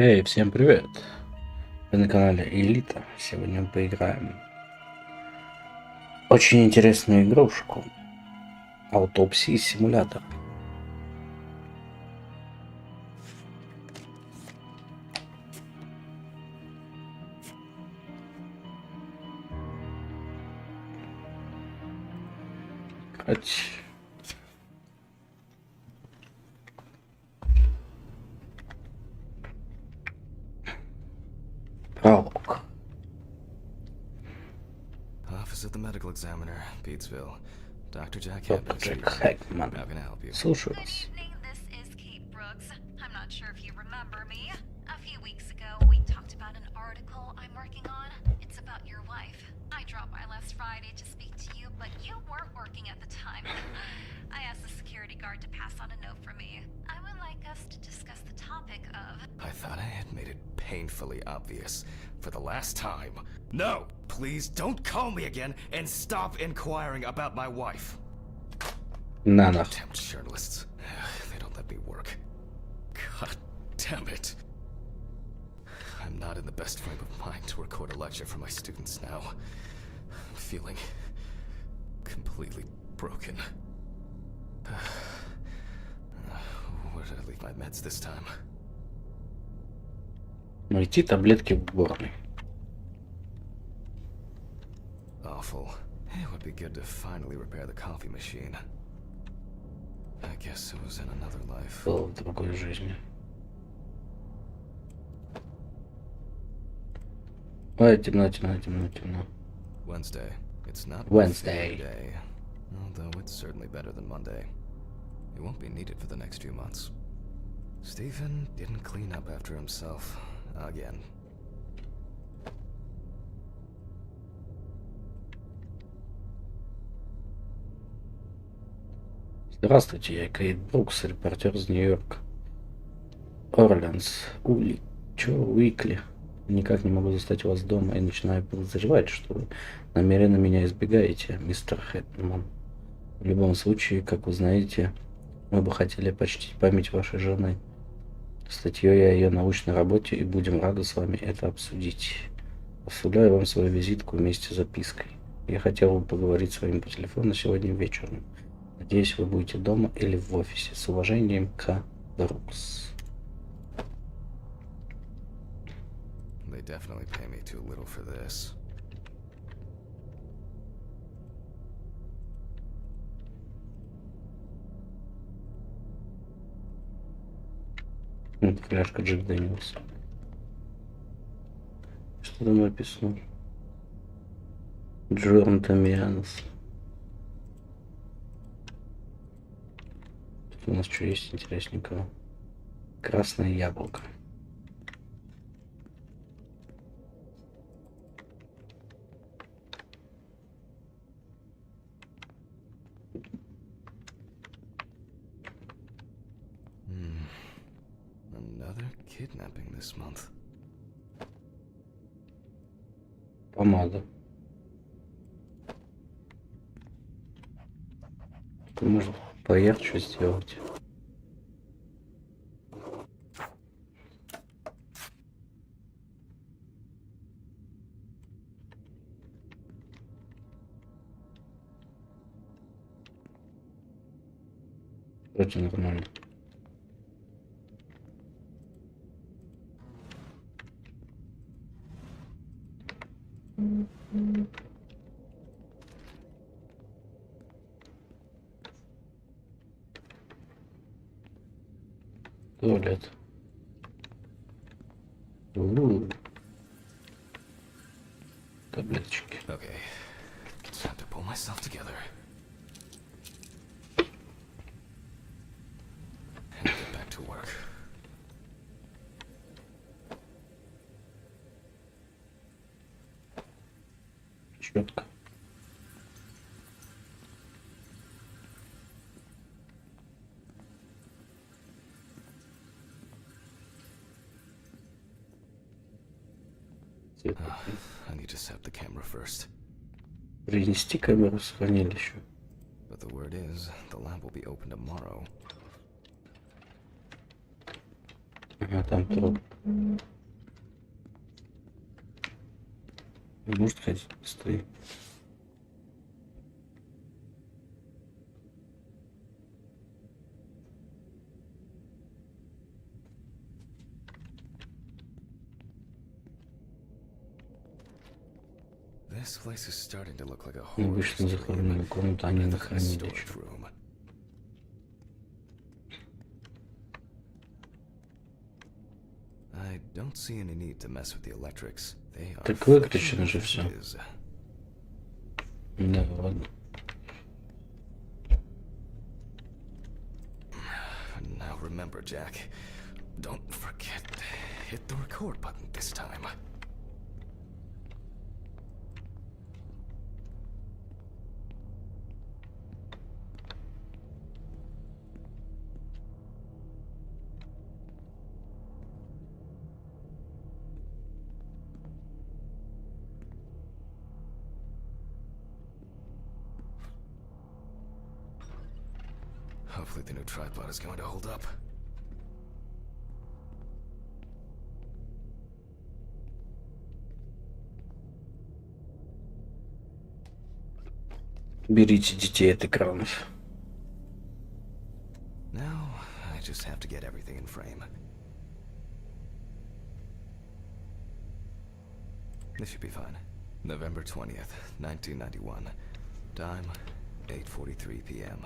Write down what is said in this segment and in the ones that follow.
Эй, всем привет! Вы на канале Элита. Сегодня мы поиграем очень интересную игрушку Autopsy Simulator. Пролог. Office of the Medical Examiner, Beatsville. Dr. Jack Доктор Джек Хэкман. How can I help you? Слушаю Good вас. evening, this is Kate Brooks. I'm not sure if you remember me. A few weeks ago, we talked about an article I'm working on. It's about your wife. I dropped by last Friday to speak to you, but you weren't working at the time. I asked the security guard to pass on a note for me. I would like us to discuss the topic of... I thought I had made it painfully obvious for the last time. No! Please don't call me again and stop inquiring about my wife. Надо. Damn journalists. They don't let me work. God damn it. I'm not in the best frame of mind to record a lecture for my students now. I'm feeling completely broken. Where did I leave my meds this time? Найти таблетки в уборной. Awful. It would be good to finally repair the coffee machine. I guess it was in another life. Было в другой жизни. Ой, темно, темно, темно, темно. Wednesday. It's not Wednesday. Day, although it's certainly better than Monday. It won't be needed for the next few months. Stephen didn't clean up after himself again. Здравствуйте, я Кейт Брукс, репортер из Нью-Йорка. Орлеанс, Уикли. Никак не могу застать вас дома и начинаю подозревать, что вы намеренно меня избегаете, мистер Хэкман. В любом случае, как вы знаете, мы бы хотели почтить память вашей жены статьей о ее научной работе и будем рады с вами это обсудить. Оставляю вам свою визитку вместе с запиской. Я хотел бы поговорить с вами по телефону сегодня вечером. Надеюсь, вы будете дома или в офисе. С уважением, К. Брукс. They definitely pay me too little for this. Это фляжка Джек Дэниелс. Что там написано? Джон Тамианос. Тут у нас что есть интересненького? Красное яблоко. Another kidnapping this month. Помада. Можно поярче сделать. Вроде нормально. Туалет. Таблеточки. Okay, it's time to pull myself together. And get back to work. Четко. I need to set the camera first. Перенести камеру в хранилище. But the word is, the lab will be open tomorrow. Ага, там труп. Может ходить быстрее. This place is starting to look like a Мы horror вышли на stream захороненную комнату, а не rather на than a хранилище. storage room. I don't see any need to mess with the electrics. They are Так выключено же functional все. as is. Да, ладно. Now remember, Jack, don't forget to hit the record button this time. Hopefully the new tripod is going to hold up. Берите детей от экранов. Now, I just have to get everything in frame. This should be fine. November 20th, 1991. Time, 8:43 p.m.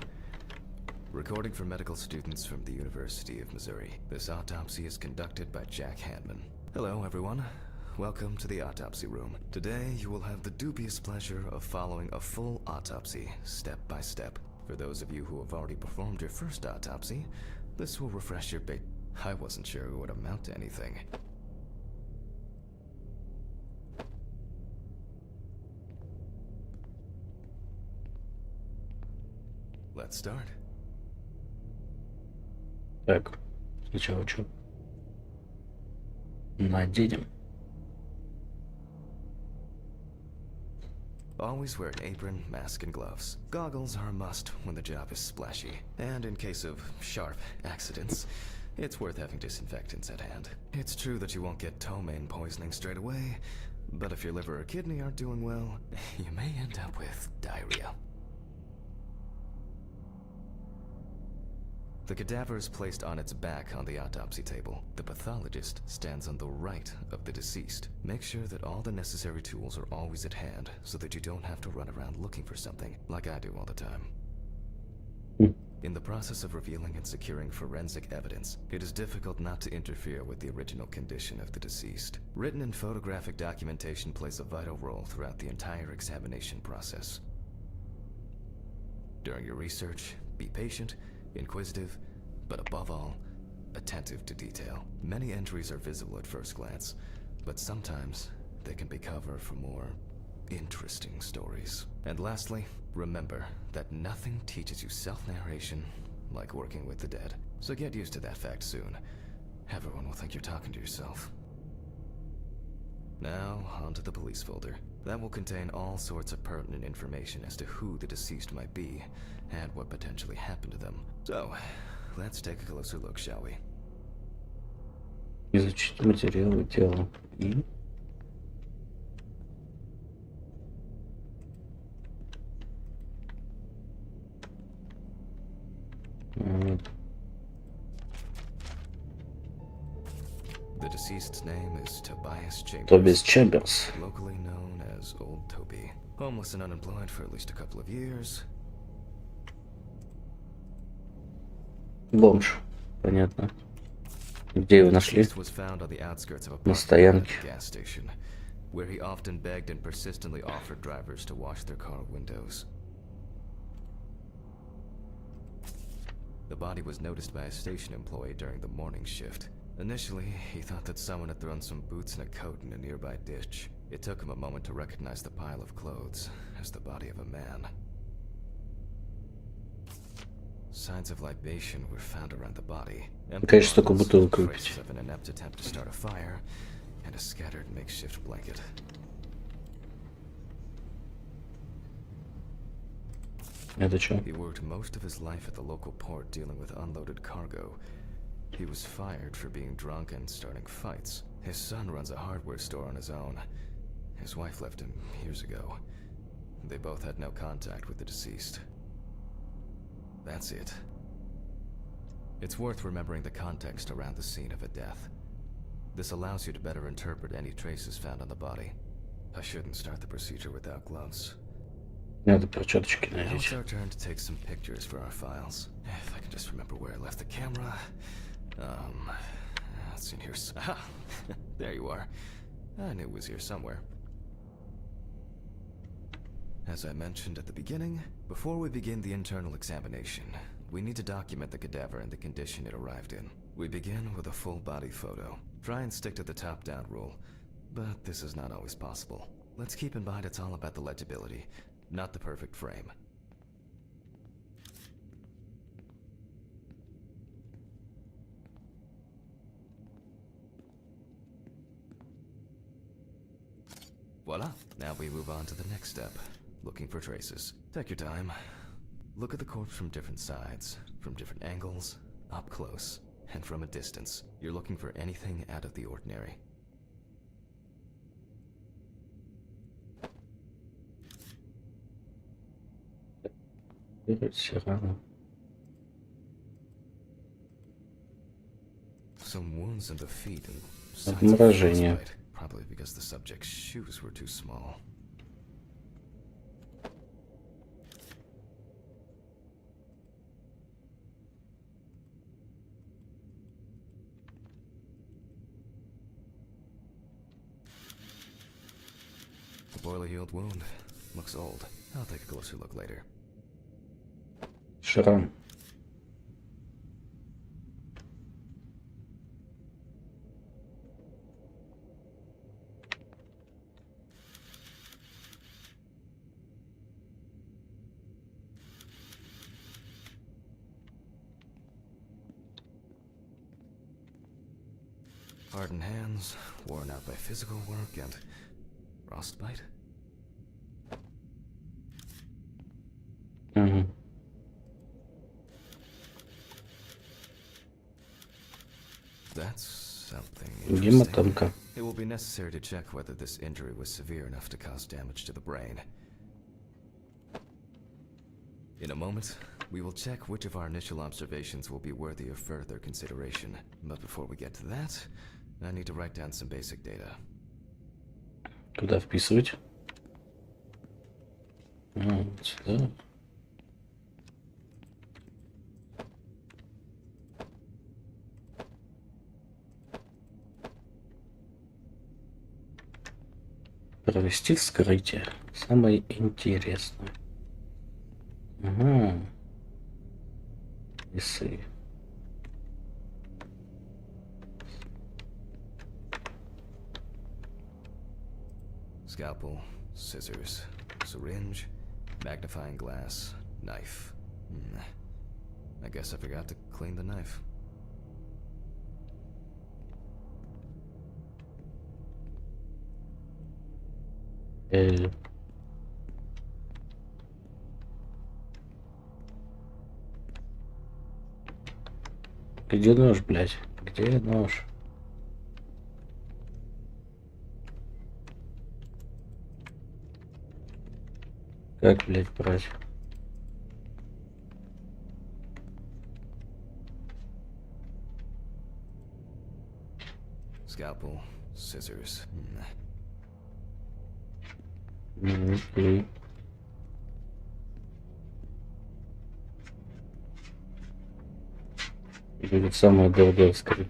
Recording for medical students from the University of Missouri. This autopsy is conducted by Jack Hanman. Hello, everyone. Welcome to the autopsy room. Today, you will have the dubious pleasure of following a full autopsy, step by step. For those of you who have already performed your first autopsy, this will refresh your I wasn't sure it would amount to anything. Let's start. Так, сначала что? Наденем. Always wear an apron, mask, and gloves. Goggles are a must when the job is splashy. And in case of sharp accidents, it's worth having disinfectants at hand. It's true that you won't get ptomaine poisoning straight away, but if your liver or kidney aren't doing well, you may end up with diarrhea. The cadaver is placed on its back on the autopsy table. The pathologist stands on the right of the deceased. Make sure that all the necessary tools are always at hand so that you don't have to run around looking for something, like I do all the time. In the process of revealing and securing forensic evidence, it is difficult not to interfere with the original condition of the deceased. Written and photographic documentation plays a vital role throughout the entire examination process. During your research, be patient, inquisitive, but above all, attentive to detail. Many entries are visible at first glance, but sometimes they can be cover for more interesting stories. And lastly, remember that nothing teaches you self-narration like working with the dead. So get used to that fact soon. Everyone will think you're talking to yourself. Now, onto the police folder. That will contain all sorts of pertinent information as to who the deceased might be and what potentially happened to them. So, let's take a closer look, shall we? Изучить материалы тела. И... The deceased's name is Tobias Chambers. Тобис Чемберс. Locally known as Old Toby. Homeless and unemployed for at least a couple of years. Бомж. Понятно. Где его нашли? Deceased was found on the outskirts of a На parking lot стоянке. at a gas station, where he often begged and persistently offered drivers to wash their car windows. The body was noticed by a station employee during the morning shift. Initially, he thought that someone had thrown some boots and a coat in a nearby ditch. It took him a moment to recognize the pile of clothes as the body of a man. Signs of libation were found around the body. Конечно, только Empty бутылку bottles, выпить. traces of an inept attempt to start a fire, and a scattered makeshift blanket. Это что? He worked most of his life at the local port dealing with unloaded cargo. He was fired for being drunk and starting fights. His son runs a hardware store on his own. His wife left him years ago. They both had no contact with the deceased. That's it. It's worth remembering the context around the scene of a death. This allows you to better interpret any traces found on the body. I shouldn't start the procedure without gloves. Надо перчаточки Now it's надеть. our turn to take some pictures for our files. If I can just remember where I left the camera. Let's see here. Aha! There you are. I knew it was here somewhere. As I mentioned at the beginning, before we begin the internal examination, we need to document the cadaver and the condition it arrived in. We begin with a full body photo. Try and stick to the top-down rule, but this is not always possible. Let's keep in mind it's all about the legibility, not the perfect frame. Voila! Now we move on to the next step, looking for traces. Take your time. Look at the corpse from different sides, from different angles, up close, and from a distance. You're looking for anything out of the ordinary. Some wounds in the feet and signs of Обморожение. frostbite, probably because the subject's shoes were too small. A boiler healed wound. Looks old. I'll take a closer look later. Шрам. Hardened hands, worn out by physical work, and frostbite? Угу. That's something Гематомка. interesting. It will be necessary to check whether this injury was severe enough to cause damage to the brain. In a moment, we will check which of our initial observations will be worthy of further consideration. But before we get to that, I need to write down some basic data. Куда вписывать? Вот сюда. Провести вскрытие. Самое интересное. Ага. Весы. Scalpel, scissors, syringe, magnifying glass, knife. I guess I forgot to clean the knife. Где нож, блядь? Где нож? Как, блядь, брать? Scalpel, scissors. Окей. Будет самое долгое вскрытие.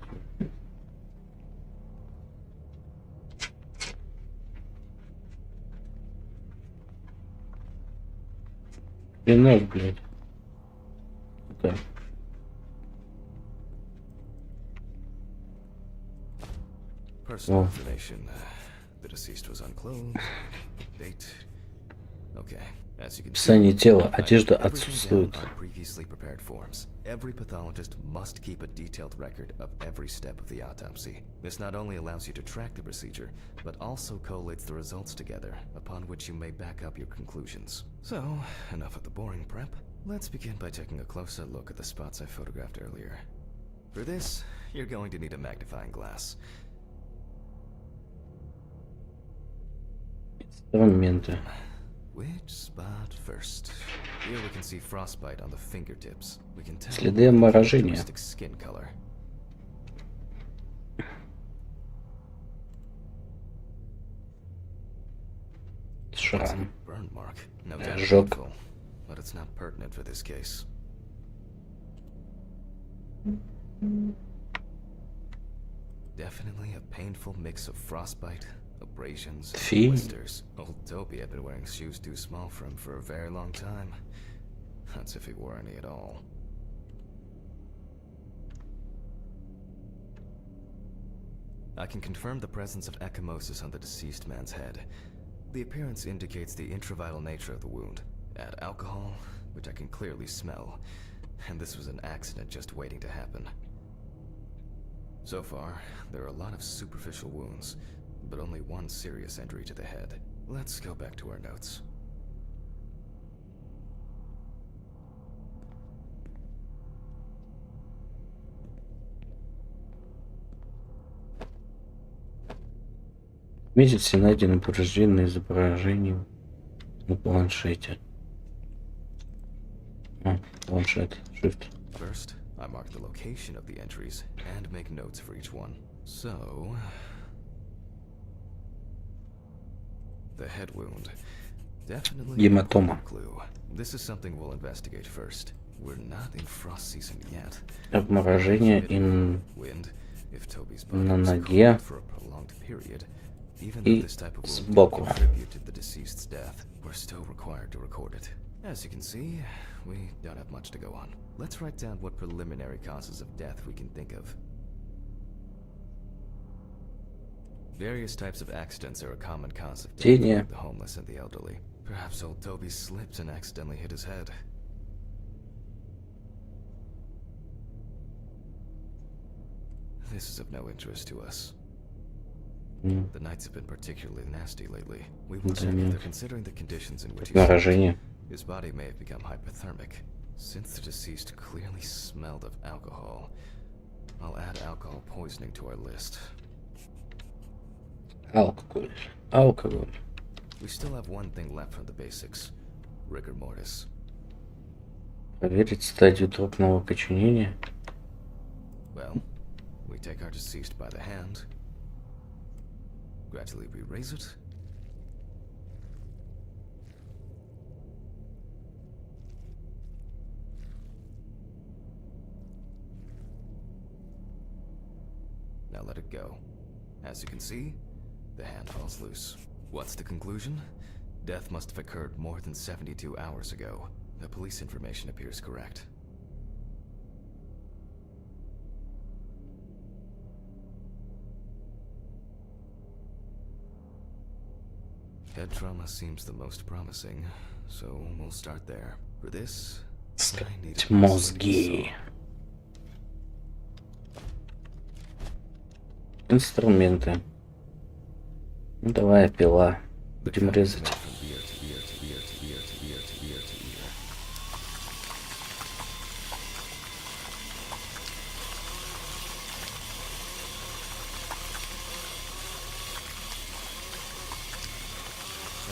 И нож, блядь. Так. Personal information. The deceased was unclothed. Date. Okay. As you can see, Описание тела. Одежда everything отсутствует. down on previously prepared forms. Every pathologist must keep a detailed record of every step of the autopsy. This not only allows you to track the procedure, but also collates the results together, upon which you may back up your conclusions. So, enough of the boring prep. Let's begin by taking a closer look at the spots I photographed earlier. For this, you're going to need a magnifying glass. Инструменты. Which spot first? Here we can see frostbite on the fingertips. We can tell Следы оморажения. characteristic skin color. Шрам. Burn mark. No doubt Ожог. painful, but it's not pertinent for this case. Definitely a painful mix of frostbite, abrasions, and Fee. blisters. Old Toby had been wearing shoes too small for him for a very long time. That's if he wore any at all. I can confirm the presence of ecchymosis on the deceased man's head. The appearance indicates the intravital nature of the wound. Add alcohol, which I can clearly smell, and this was an accident just waiting to happen. So far, there are a lot of superficial wounds, but only one serious injury to the head. Let's go back to our notes. Видите все найденные поврежденные изображения на планшете. Планшет. Shift. First, I mark the location of the entries and make notes for each one. So, the head wound. Definitely an Гематома. important clue. This is something we'll investigate first. We're not in frost season yet. Обморожение и Wind, if Toby's на body was ноге cold for a prolonged period, even и though this type of wound сбоку. didn't contribute to the deceased's death, we're still required to record it. As you can see, we don't have much to go on. Let's write down what preliminary causes of death we can think of. Various types of accidents are a common cause of death Тени. among the homeless and the elderly. Perhaps old Toby slipped and accidentally hit his head. This is of no interest to us. The nights have been particularly nasty lately. We will check нет. that considering the conditions in which he Обморожение. slept, his body may have become hypothermic. Since the deceased clearly smelled of alcohol, I'll add alcohol poisoning to our list. Алкоголь. Алкоголь. We still have one thing left from the basics. Rigor mortis. Проверить стадию трупного окоченения. Well, we take our deceased by the hand. Gradually we raise it. Now let it go. As you can see, the hand falls loose. What's the conclusion? Death must have occurred more than 72 hours ago. The police information appears correct. Head trauma seems the most promising, so we'll start there. For this, I need a Мозги. Инструменты. Ну давай, пила. Будем резать. From ear to ear to ear to ear to ear to ear to ear.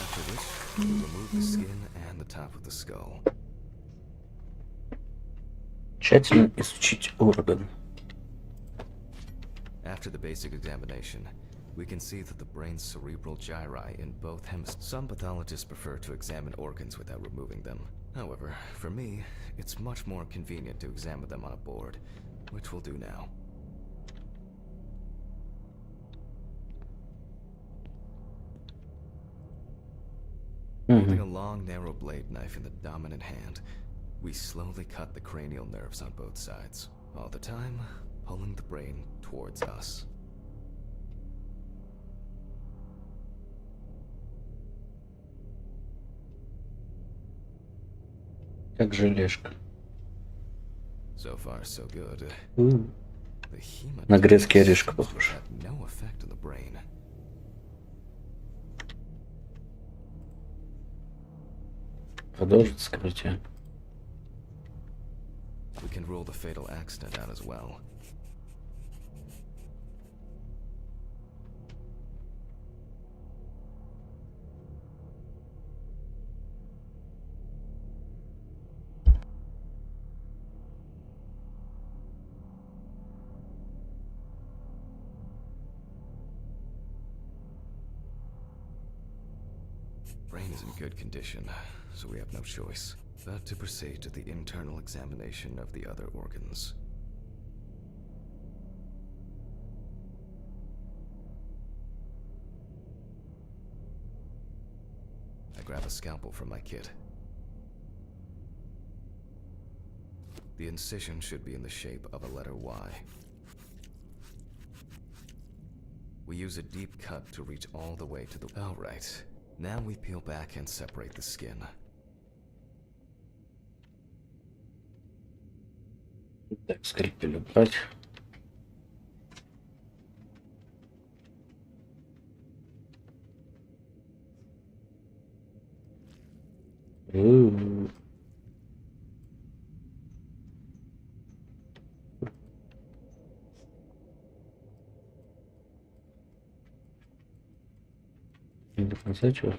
After which, we'll remove the skin and the top of the skull. Тщательно изучить орган. After the basic examination, we can see that the brain's cerebral gyri in both hemispheres. Some pathologists prefer to examine organs without removing them. However, for me, it's much more convenient to examine them on a board, which we'll do now. Holding a long, narrow blade knife in the dominant hand, we slowly cut the cranial nerves on both sides, all the time pulling the brain towards us. Как желешка. So far, so good. The hematoma На грецкий орешек seems to похож. have had no effect on the brain. Продолжить вскрытие. We can rule the fatal accident out as well. Brain is in good condition, so we have no choice but to proceed to the internal examination of the other organs. I grab a scalpel from my kit. The incision should be in the shape of a letter Y. We use a deep cut to reach all the way to the... All right. Now we peel back and separate the skin. Так, скальпель убрать. Не до конца чего?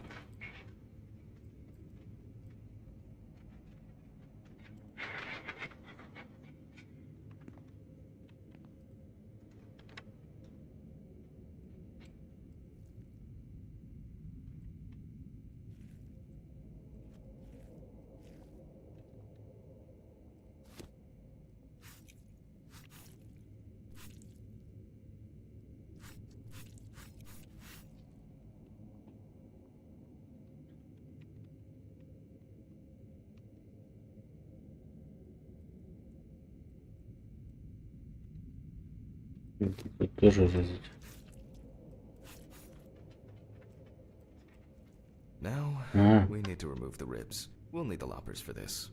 Тут тоже резать. Now, we need to remove the ribs. We'll need the loppers for this.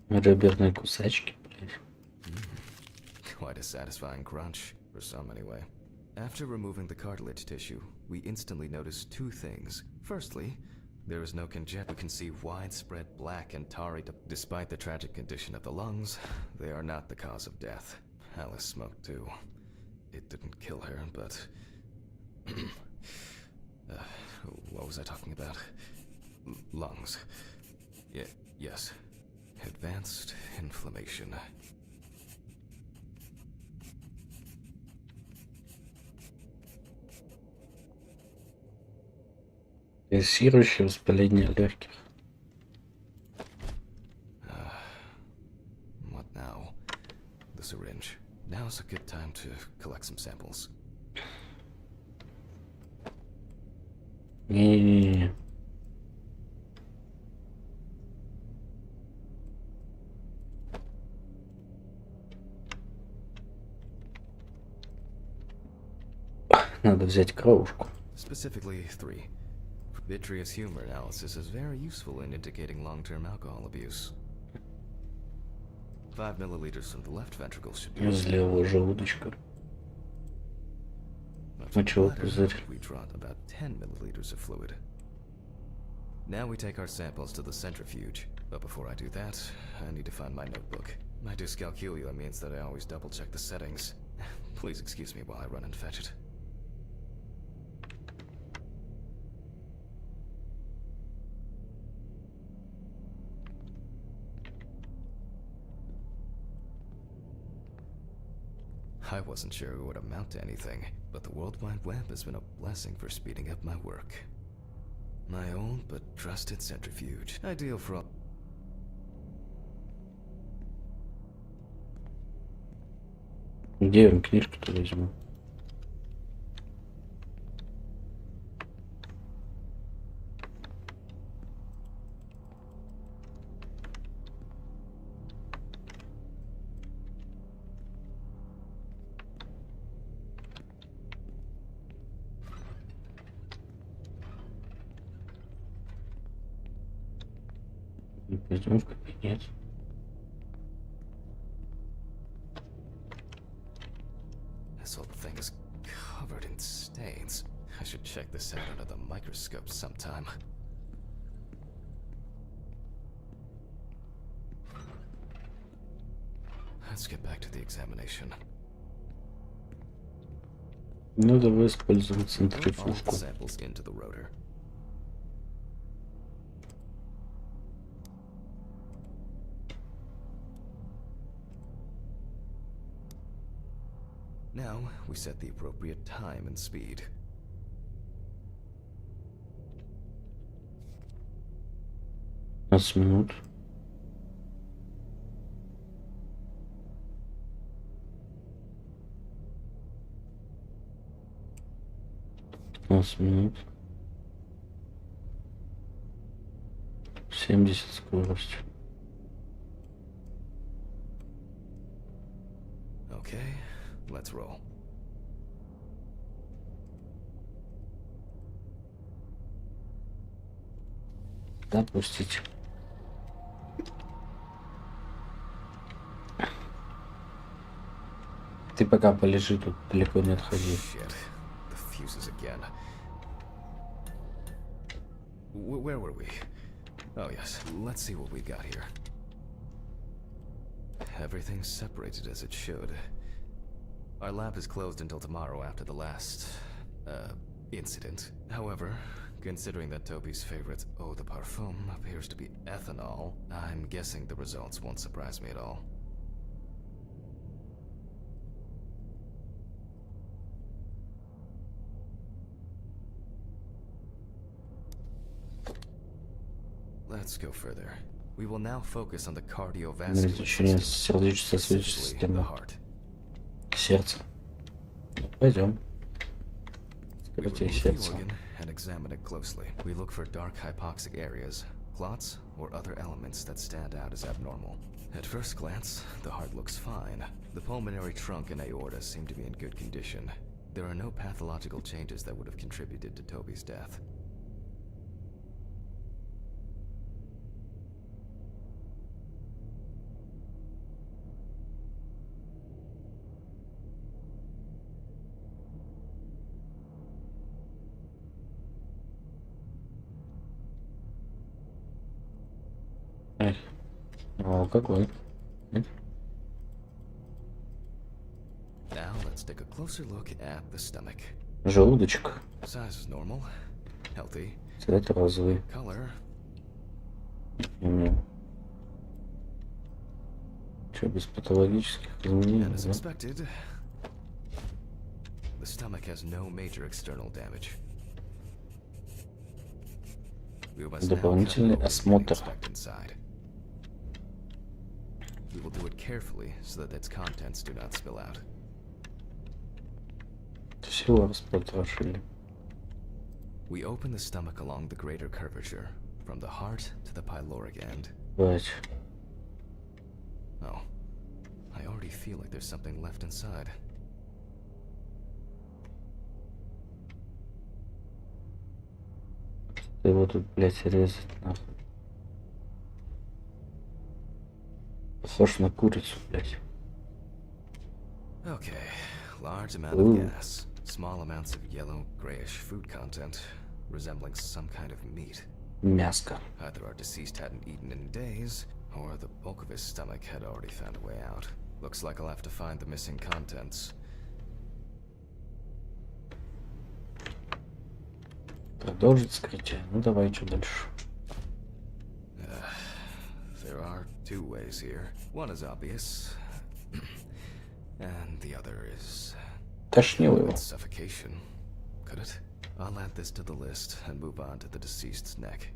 Реберные кусачки, блядь. Quite a satisfying crunch, for some anyway. After removing the cartilage tissue, we instantly notice two things. Firstly, there is no congestion. We can see widespread black and tarry. Despite the tragic condition of the lungs, they are not the cause of death. Alice smoked too. It didn't kill her, but... what was I talking about? Lungs. Yes. Advanced inflammation. Прогрессирующее воспаление легких. What now? The syringe. Now's a good time to collect some samples. Не-не-не. Надо взять кровушку. Specifically 3. Vitreous humor analysis is very useful in indicating long-term alcohol abuse. 5 milliliters from the left ventricle should be... Из левого желудочка. Мочевой пузырь. We draw about 10 milliliters of fluid. Now we take our samples to the centrifuge. But before I do that, I need to find my notebook. My dyscalculia means that I always double-check the settings. Please excuse me while I run and fetch it. I wasn't sure it would amount to anything, but the World Wide Web has been a blessing for speeding up my work. My old but trusted centrifuge, ideal for all... Где я книжку-то возьму? Пойдем в кабинет. This whole thing is covered in stains. I should check this out under the microscope sometime. Let's get back to the examination. Ну давай используем All центрифужку. samples into the rotor. Now we set the appropriate time and speed. Минут. Минут. 70 скорость. Okay, let's roll. Допустить. Ты пока полежи тут, далеко не отходи. Shit, the fuses again. Where were we? Oh yes, let's see what we got here. Everything's separated as it should. Our lab is closed until tomorrow after the last, incident. However, considering that Toby's favorite eau de parfum appears to be ethanol, I'm guessing the results won't surprise me at all. Let's go further. We will now focus on the cardiovascular Изучение system, сердечно-сосудистой specifically the системы. heart. Сердце. Пойдем. We Скоротей remove the сердце. organ and examine it closely. We look for dark hypoxic areas, clots, or other elements that stand out as abnormal. At first glance, the heart looks fine. The pulmonary trunk and aorta seem to be in good condition. There are no pathological changes that would have contributed to Toby's death. Эх, алкоголь. Нет? Now let's take a closer look at the stomach. Желудочек. Size is normal, healthy, Цвет розовый. color. Че, без патологических And изменений, as да? expected, the stomach has no major external damage. We must now cut Дополнительный open and осмотр. inspect inside. We will do it carefully so that its contents do not spill out. Всего распотрошили. We open the stomach along the greater curvature, from the heart to the pyloric end. Давайте. Oh, I already feel like there's something left inside. Его тут, блядь, резать нахуй. Похож на курицу, блядь. Okay, large amount Ooh. of gas, small amounts of yellow, grayish food content, resembling some kind of meat. Мяско. Either our deceased hadn't eaten in days, or the bulk of his stomach had already found a way out. Looks like I'll have to find the missing contents. Продолжить скрытие. Ну давай, что дальше? There are two ways here. One is obvious, and the other is Тошнило его. it's suffocation. Could it? I'll add this to the list and move on to the deceased's neck.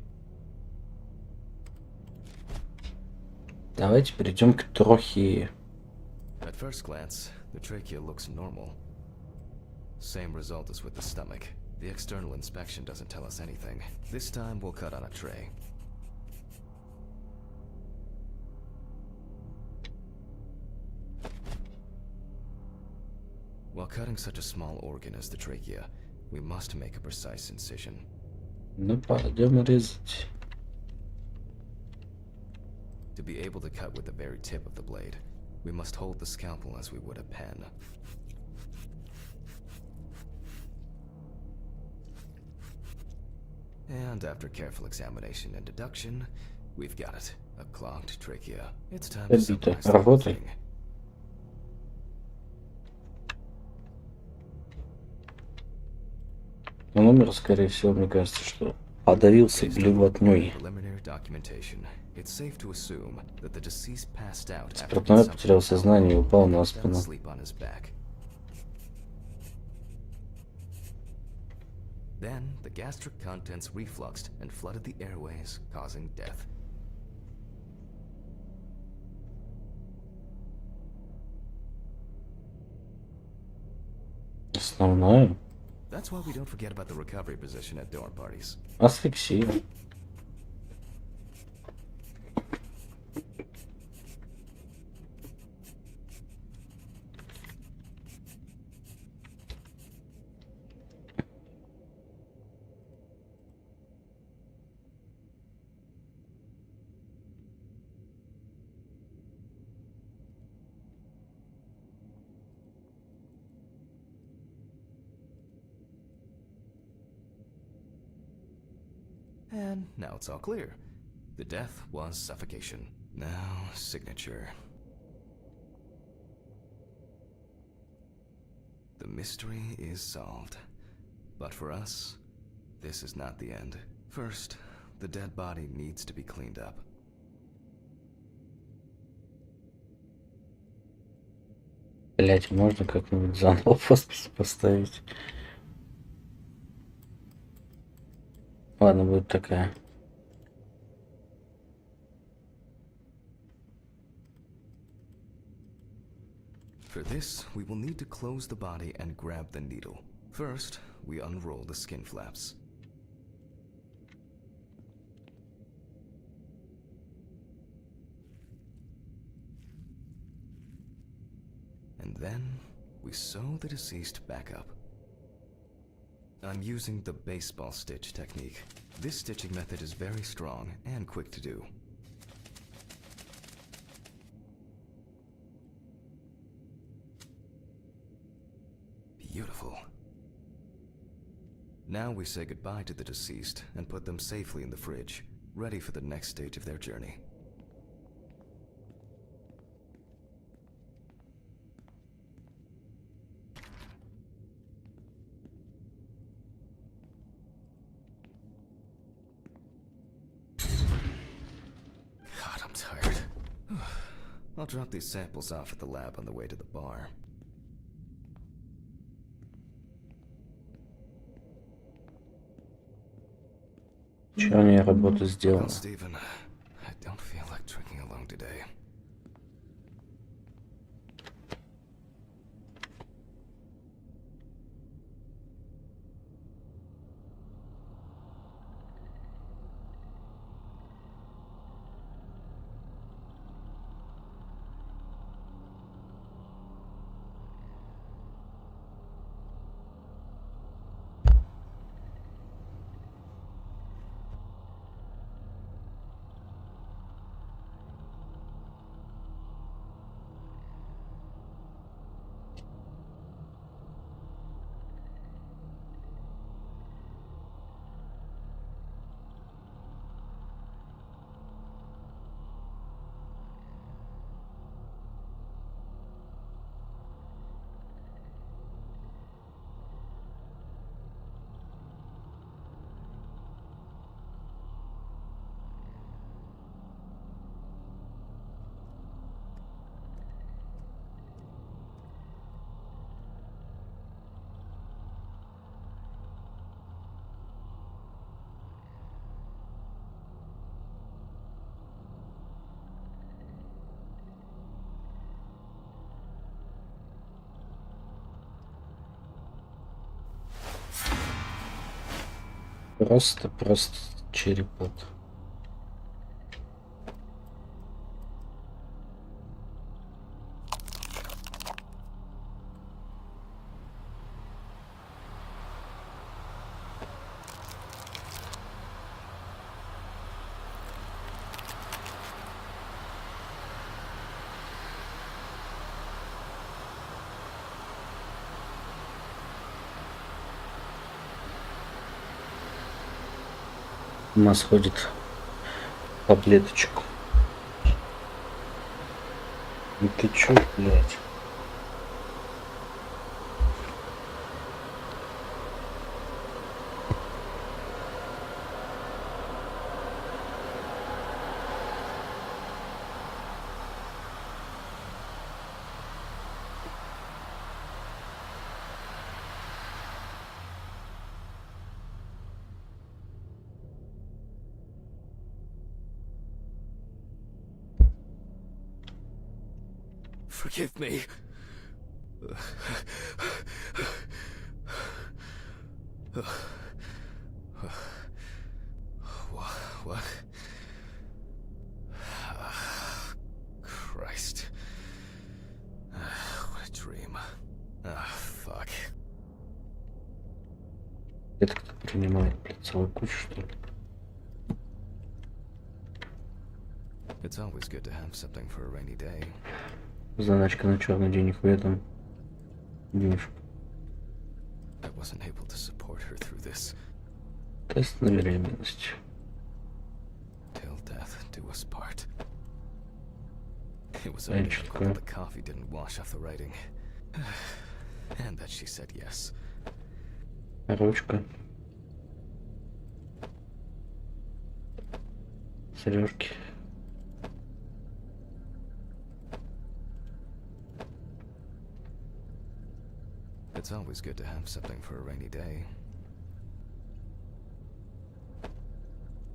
Давайте перейдем к трохее. At first glance, the trachea looks normal. Same result as with the stomach. The external inspection doesn't tell us anything. This time we'll cut on a tray. While cutting such a small organ as the trachea, we must make a precise incision. Ну, пойдем резать. To be able to cut with the very tip of the blade, we must hold the scalpel as we would a pen. And after careful examination and deduction, we've got it. A clogged trachea. It's time to Побито. summarize the whole Работай. thing. Но номер, скорее всего, мне кажется, что подавился блевотней. Спиртной потерял сознание и упал на спину. Then the gastric contents refluxed and flooded the airways, causing death. Основное. That's why we don't forget about the recovery position at dorm parties. Асфиксия. And now it's all clear. The death was suffocation. Now, signature. The mystery is solved. But for us, this is not the end. First, the dead body needs to be cleaned up. Блять, можно как-нибудь заново подпись поставить? Ладно, будет такая. For this, we will need to close the body and grab the needle. First, we unroll the skin flaps. And then, we sew the deceased back up. I'm using the baseball stitch technique. This stitching method is very strong and quick to do. Beautiful. Now we say goodbye to the deceased and put them safely in the fridge, ready for the next stage of their journey. God, I'm tired. I'll drop these samples off at the lab on the way to the bar. Чё у нее работа сделана? Well, Stephen, I don't feel like drinking alone today. Просто черепок. У нас ходит таблеточек. Ну ты чё, блядь? Forgive me. What? Christ. What a dream. Fuck. Это кто принимает, блядь, целую кучу, что ли? It's always good to have something for a rainy day. Заначка на черный день в этом. Денежку. I wasn't able to support her through this. Тест на беременность. Till death do us part. It was a miracle that the coffee didn't wash off the writing. And that she said yes. Ручка. Сережки. It's always good to have something for a rainy day.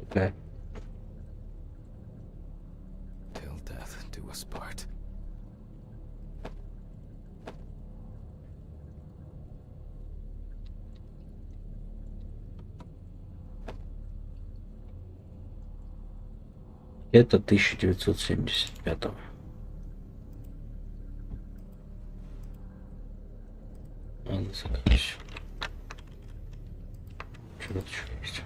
Okay. Till death do us part. Это 1975. Ладно, закрыть. Что тут еще есть?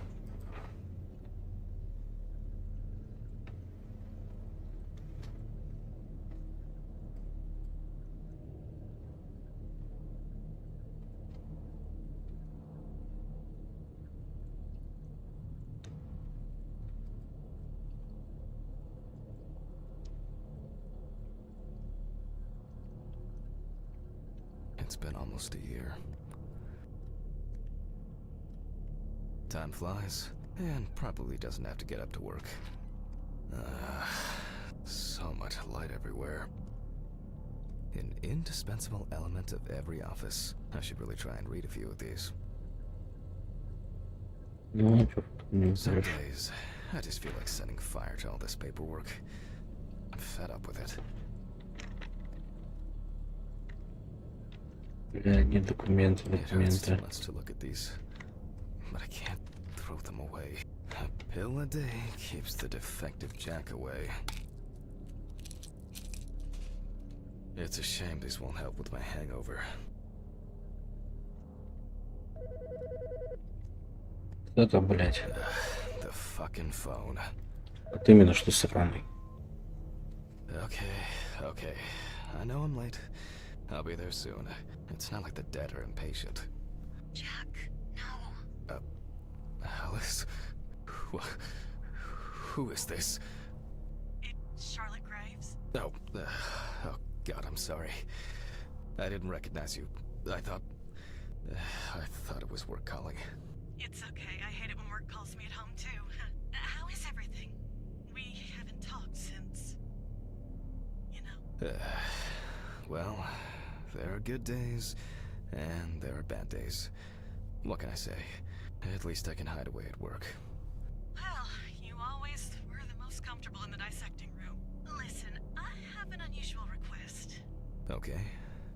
It's been almost a year. Time flies, and probably doesn't have to get up to work. So much light everywhere. An indispensable element of every office. I should really try and read a few of these. Ну, что, не Some знаешь. days, I just feel like setting fire to all this paperwork. I'm fed up with it. Бля, не документы, It hurts too документы. much to look at these, but I can't throw them away. A pill a day keeps the defective jack away. It's a shame these won't help with my hangover. Это, блядь. The fucking phone. Вот именно что сраный. Okay. I know I'm late. I'll be there soon. It's not like the dead are impatient. Jack, no. Alice? Who is this? It's Charlotte Graves. Oh God, I'm sorry. I didn't recognize you. I thought it was work calling. It's okay. I hate it when work calls me at home, too. How is everything? We haven't talked since... you know. Well, there are good days, and there are bad days. What can I say? At least I can hide away at work. Well, you always were the most comfortable in the dissecting room. Listen, I have an unusual request. Okay,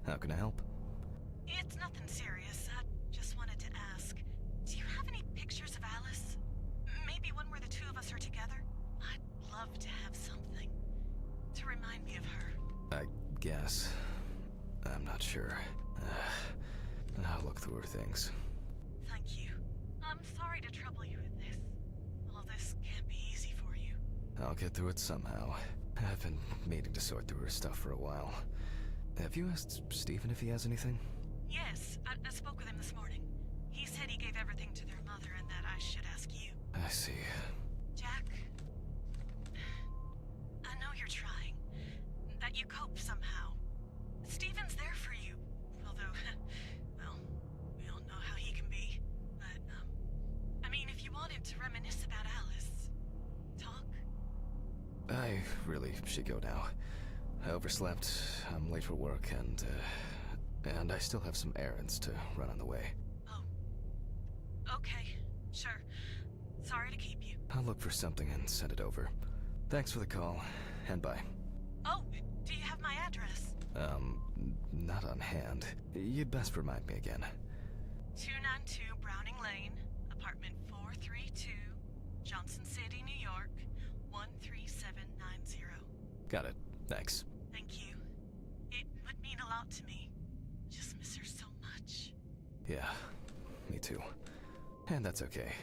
how can I help? It's nothing serious. I just wanted to ask, do you have any pictures of Alice? Maybe one where the two of us are together? I'd love to have something to remind me of her. I guess. I'm not sure. I'll look through her things. Thank you. I'm sorry to trouble you with this. All this can't be easy for you. I'll get through it somehow. I've been meaning to sort through her stuff for a while. Have you asked Stephen if he has anything? Yes, I spoke with him this morning. He said he gave everything to their mother and that I should ask you. I see. Jack, I know you're trying. That you cope somehow. Stephen's there for you. Although, well, we all know how he can be. But, I mean, if you wanted to reminisce about Alice, talk. I really should go now. I overslept, I'm late for work, and I still have some errands to run on the way. Oh. Okay, sure. Sorry to keep you. I'll look for something and send it over. Thanks for the call, and bye. Oh, do you have my address? Not on hand. You'd best remind me again. 292 Browning Lane, apartment 432, Johnson City, New York, 13790. Got it. Thanks. Thank you. It would mean a lot to me. Just miss her so much. Yeah, me too. And that's okay.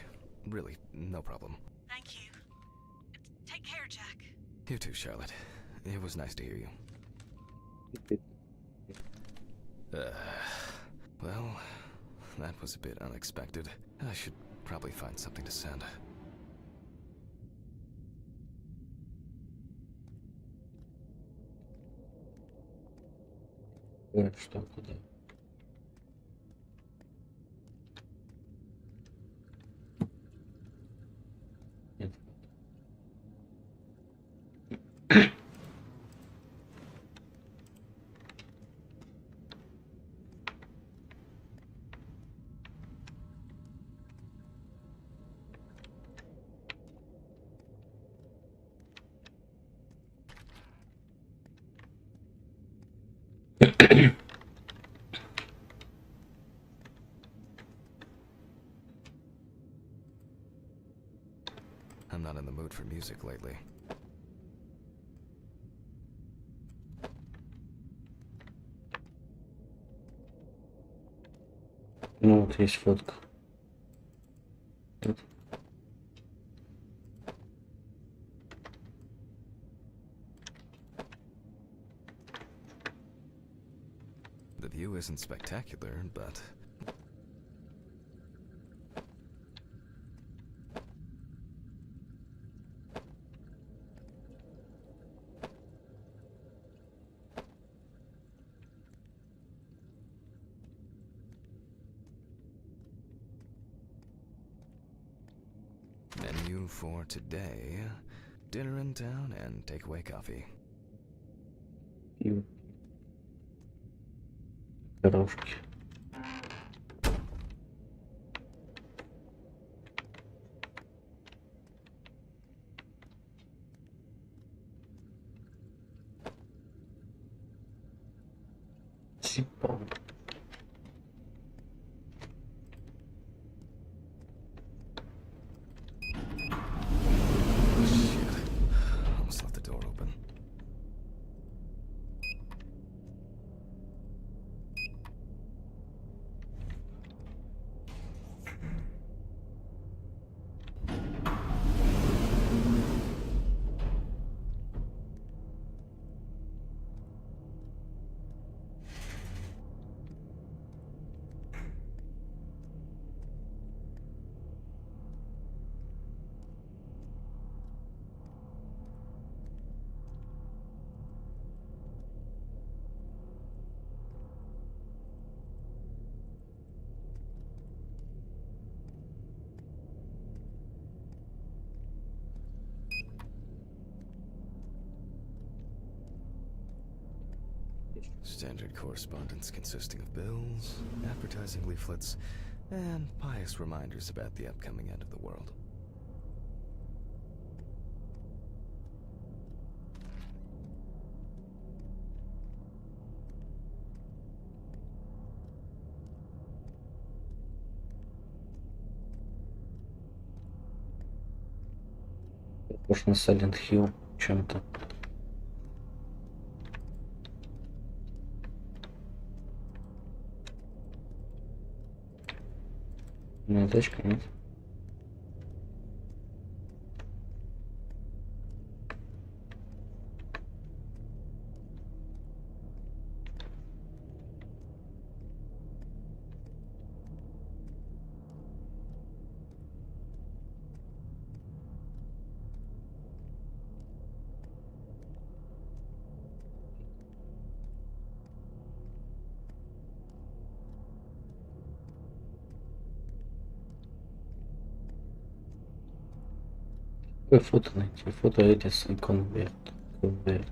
Really, no problem. Thank you. Take care, Jack. You too, Charlotte. It was nice to hear you. Well, that was a bit unexpected. I should probably find something to send. Что, куда? Нет. I'm not in the mood for music lately. Ну вот есть фотка. Тут. The view isn't spectacular, but... Menu for today. Dinner in town and takeaway coffee. И дорожки. Спасибо. Shit. Almost left the door open. Standard correspondence consisting of bills, advertising leaflets, and pious reminders about the upcoming end of the world. Похож на Silent Hill чем-то. Точка, нет? Какое фото найти? Фото Эдисон конверт. Конверт.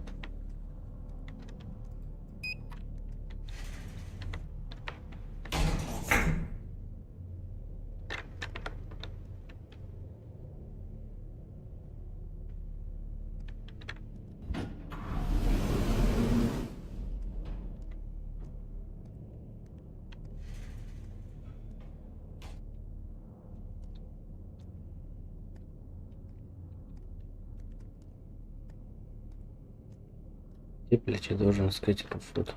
И, блядь, я должен искать это фото.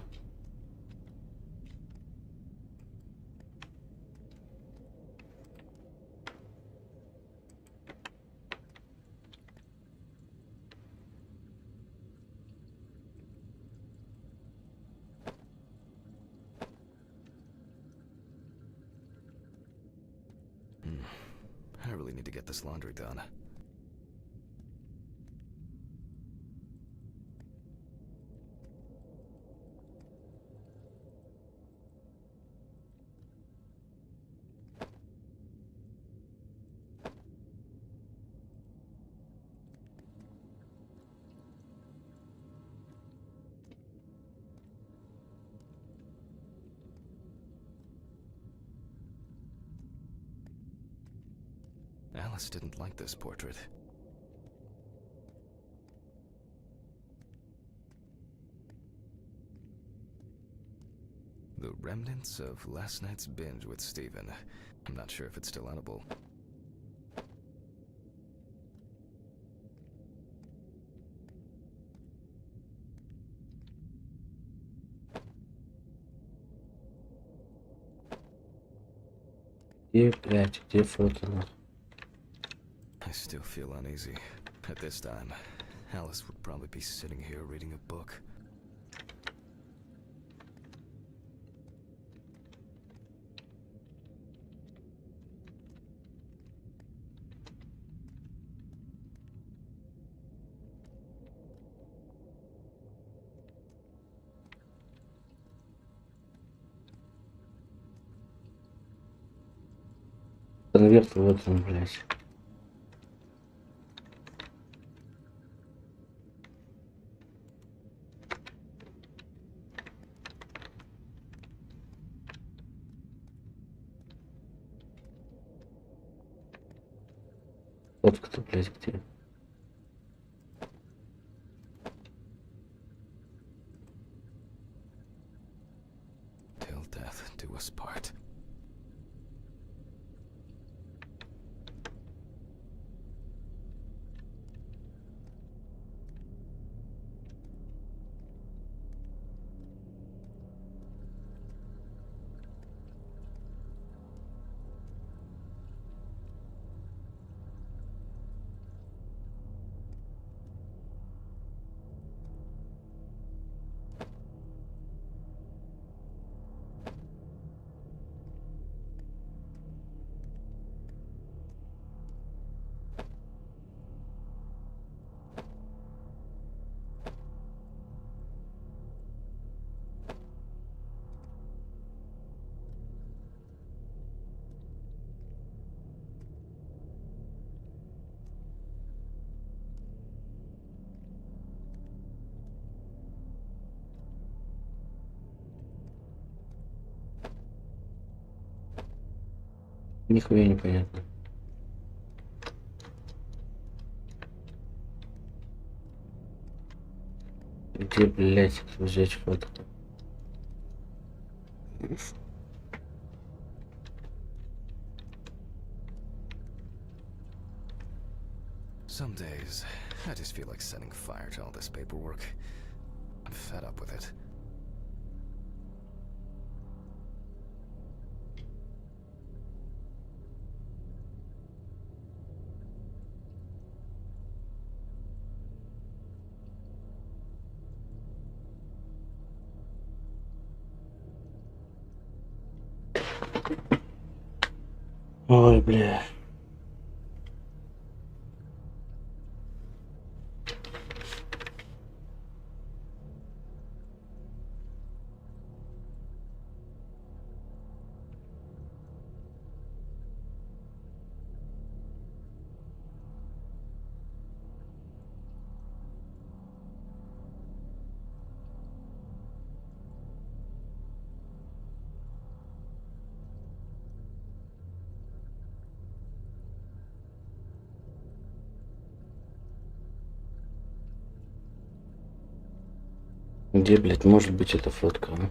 I really need to get this laundry done. Alice didn't like this portrait. The remnants of last night's binge with Steven. I'm not sure if it's still edible. Где, блядь, где фото? Нахуй? I still feel uneasy. At this time, Alice would probably be sitting here reading a book. Конверт вот он, блядь. Вот кто, блядь, где. Till death do us part. Нихуя непонятно. Где, блядь, взять фото? Some days, I just feel like setting fire to all this paperwork. I'm fed up with it. Ой, бля. Где, блядь, может быть эта фотка, а?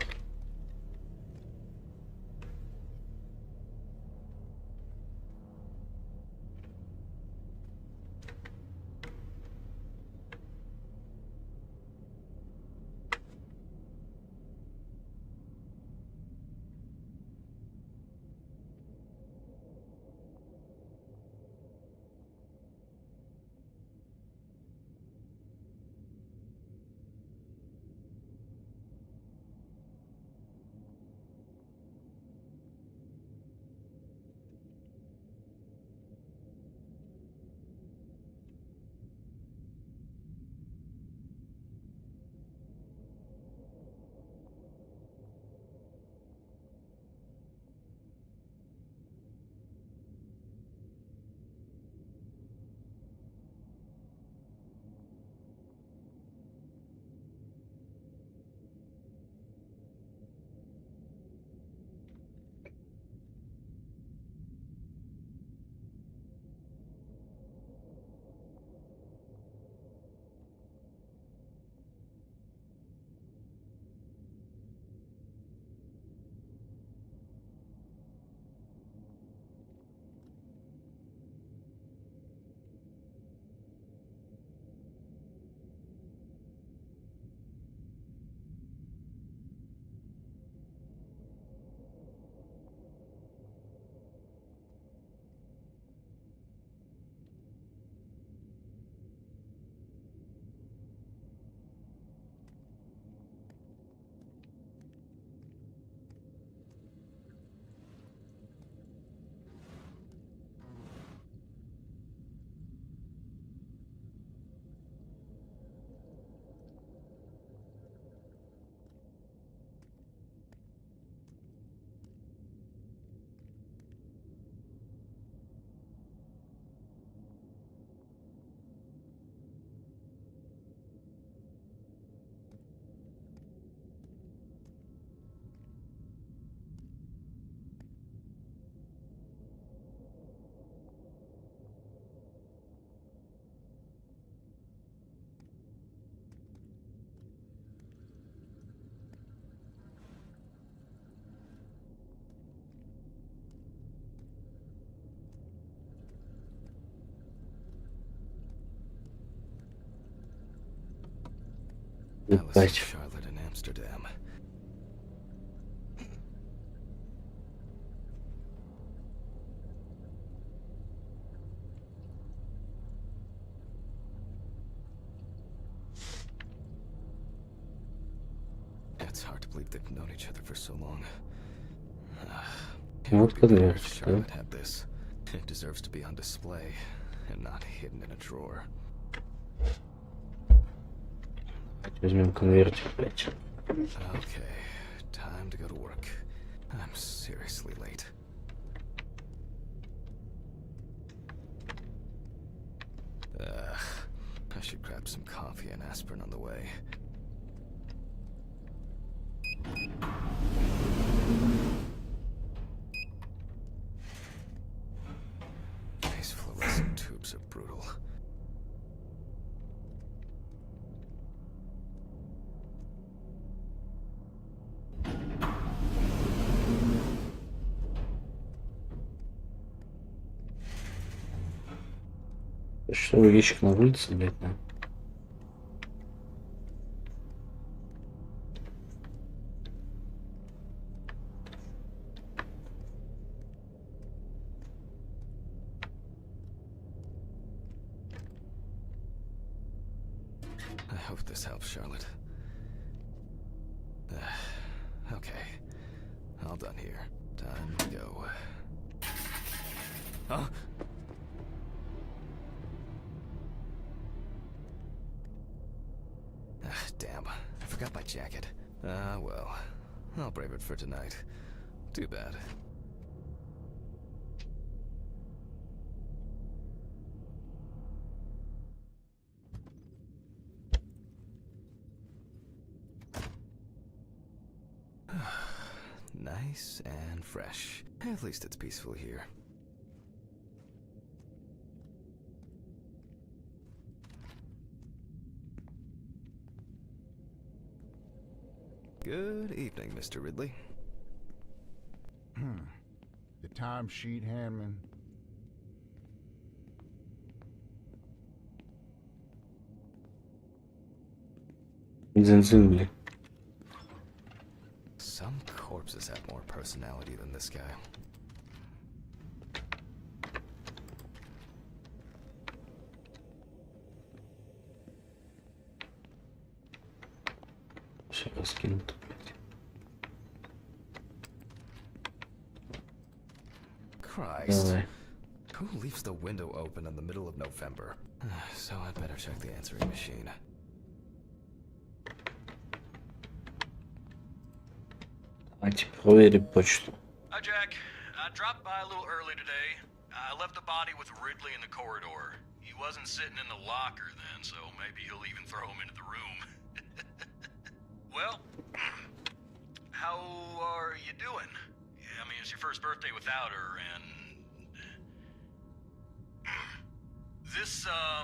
Alice and Ебать. Charlotte in Amsterdam. It's hard to believe they've known each other for so long. It Вот would be better if конвертик, да? Charlotte had this. It deserves to be on display and not hidden in a drawer. Давайте возьмем конвертик, блядь. Okay, time to go to work. I'm seriously late. I should grab some coffee and aspirin on the way. These fluorescent tubes are brutal. Что ящик на улице, блядь, да? I hope this helps, Charlotte. Okay, all done here. Time to go. Huh? Damn, I forgot my jacket. Well, I'll brave it for tonight. Too bad. Nice and fresh. At least it's peaceful here. Good evening, Mr. Ridley. The timesheet, Hammond. Бензин, блядь. Some corpses have more personality than this guy. Все раскинуто, блядь. Christ. Давай. Who leaves the window open in the middle of November? So I'd better check the answering machine. Давайте проверим почту. Hi, Jack. I dropped by a little early today. I left the body with Ridley in the corridor. He wasn't sitting in the locker then, so maybe he'll even throw him into the room. Well, how are you doing? Yeah, I mean, it's your first birthday without her, and... This, I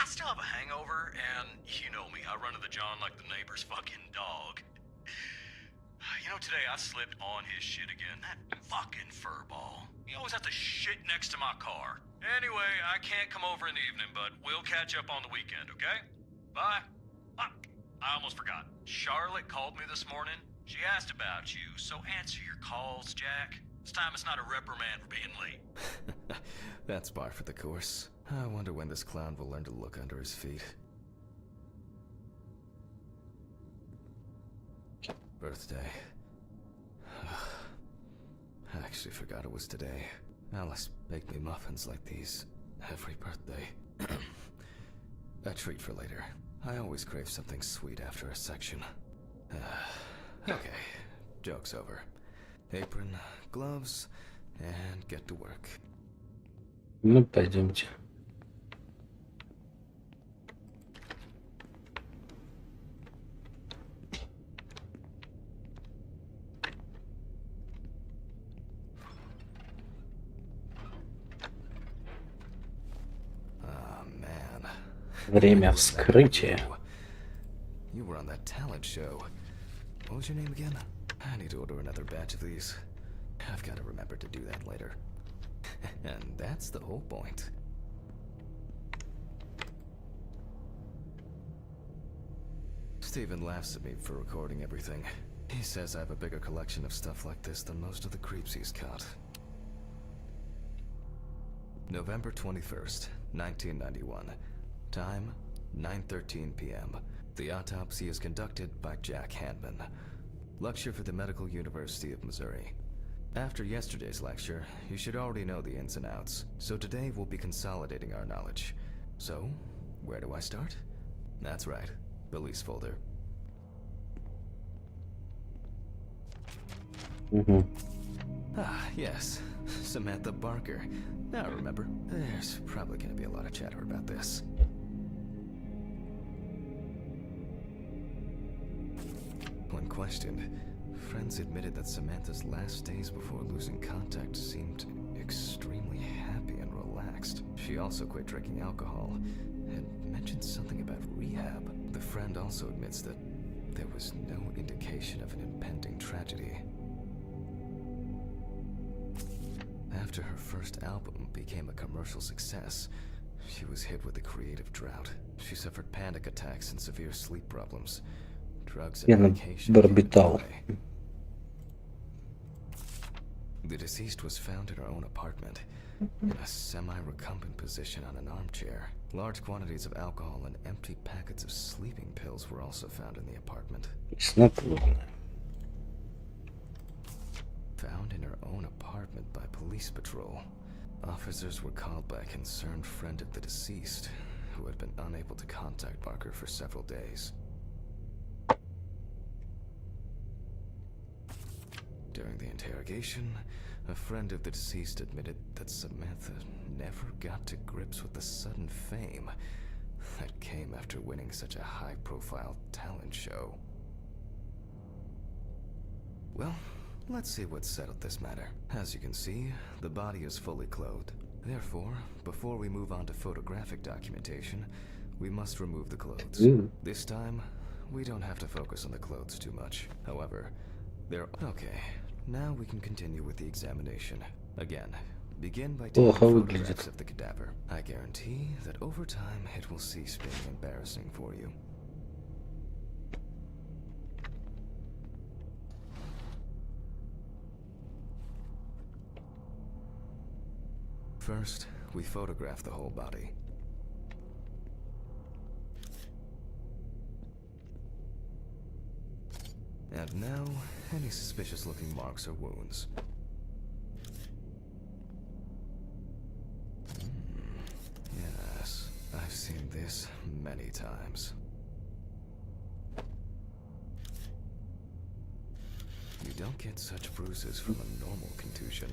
still have a hangover, and you know me, I run to the John like the neighbor's fucking dog. You know, today I slipped on his shit again. That fucking furball. He always has to shit next to my car. Anyway, I can't come over in the evening, but we'll catch up on the weekend, okay? Bye. I almost forgot. Charlotte called me this morning. She asked about you, so answer your calls, Jack. This time it's not a reprimand for being late. That's par for the course. I wonder when this clown will learn to look under his feet. Birthday. I actually forgot it was today. Alice baked me muffins like these every birthday. A treat for later. I always crave something sweet after a section. Okay, joke's over. Apron, gloves, and get to work. Ну, пойдемте. Время вскрытия. You were on that talent show. What was your name again? I need to order another batch of these. I've got to remember to do that later. And that's the whole point. Steven laughs at me for recording everything. He says I have a bigger collection of stuff like this than most of the creeps he's caught. November 21st, 1991. Time, 9:13 p.m. The autopsy is conducted by Jack Hanman. Lecture for the Medical University of Missouri. After yesterday's lecture, you should already know the ins and outs, so today we'll be consolidating our knowledge. So, where do I start? That's right, police folder. Ah, yes, Samantha Barker. Now I remember, there's probably gonna be a lot of chatter about this. When questioned, friends admitted that Samantha's last days before losing contact seemed extremely happy and relaxed. She also quit drinking alcohol and mentioned something about rehab. The friend also admits that there was no indication of an impending tragedy. After her first album became a commercial success, she was hit with a creative drought. She suffered panic attacks and severe sleep problems. Drugs and medication came into play. The deceased was found in her own apartment, in a semi-recumbent position on an armchair. Large quantities of alcohol and empty packets of sleeping pills were also found in the apartment. Found in her own apartment by police patrol. Officers were called by a concerned friend of the deceased, who had been unable to contact Barker for several days. During the interrogation, a friend of the deceased admitted that Samantha never got to grips with the sudden fame that came after winning such a high-profile talent show. Well, let's see what settled this matter. As you can see, the body is fully clothed. Therefore, before we move on to photographic documentation, we must remove the clothes. This time, we don't have to focus on the clothes too much. However, okay, now we can continue with the examination. Again, begin by taking photographs of the cadaver. I guarantee that over time it will cease being embarrassing for you. First, we photograph the whole body. And now, any suspicious-looking marks or wounds. Yes, I've seen this many times. You don't get such bruises from a normal contusion.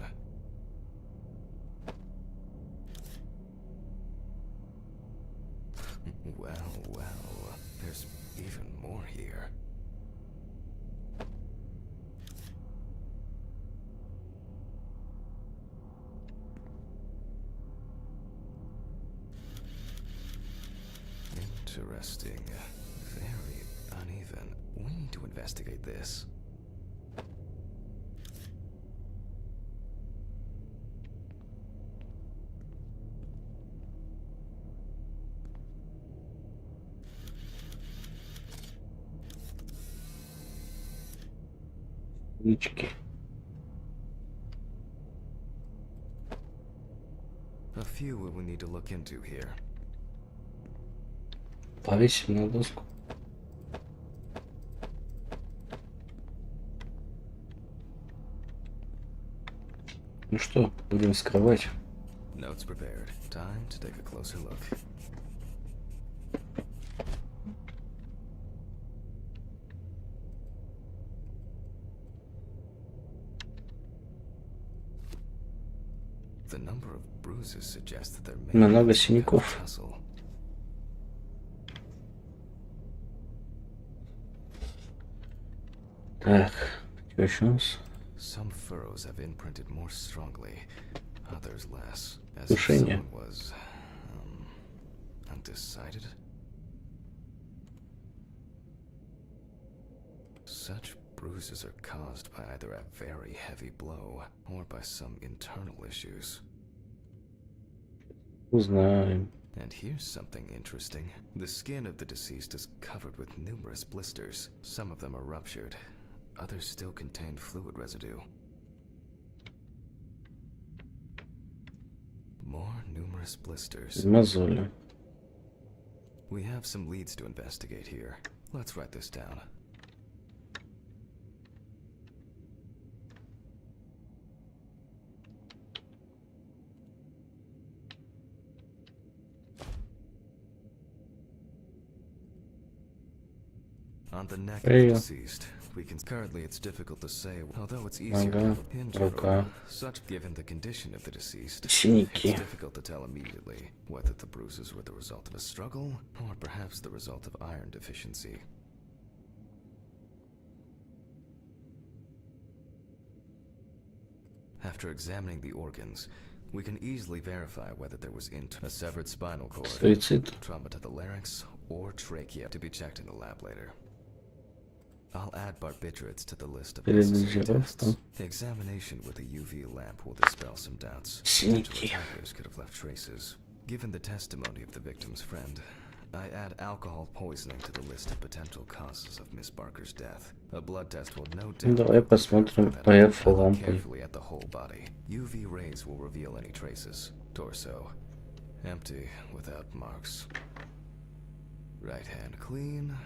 Well, there's even more here. Interesting. Very uneven. We need to investigate this. A few we need to look into here. Повесим на доску. Ну что, будем вскрывать. Notes prepared. Time to take a closer look. The number of bruises suggests that there may Много be синяков. tussle. Так, что еще у нас? Some furrows have imprinted more strongly, others less. As if Душение. someone was undecided. Such bruises are caused by either a very heavy blow or by some internal issues. Узнаем. And here's something interesting. The skin of the deceased is covered with numerous blisters. Some of them are ruptured. Others still contain fluid residue. More numerous blisters. Мозоли. We have some leads to investigate here. Let's write this down. On the neck of the deceased, we can currently it's difficult to say, although it's easier to pinch рука. such given the condition of the deceased. Синяки. It's difficult to tell immediately whether the bruises were the result of a struggle or perhaps the result of iron deficiency. After examining the organs, we can easily verify whether there was a severed spinal cord, Суицид. trauma to the larynx, or trachea to be checked in the lab later. I'll add barbiturates to the list of necessary tests. The examination with a UV lamp will dispel some doubts. Potential attackers could have left traces. Given the testimony of the victim's friend, I add alcohol poisoning to the list of potential causes of Miss Barker's death. A blood test will no doubt Давай посмотрим ПФ лампой. carefully at the whole body. UV rays will reveal any traces. Torso empty, without marks. Right hand clean.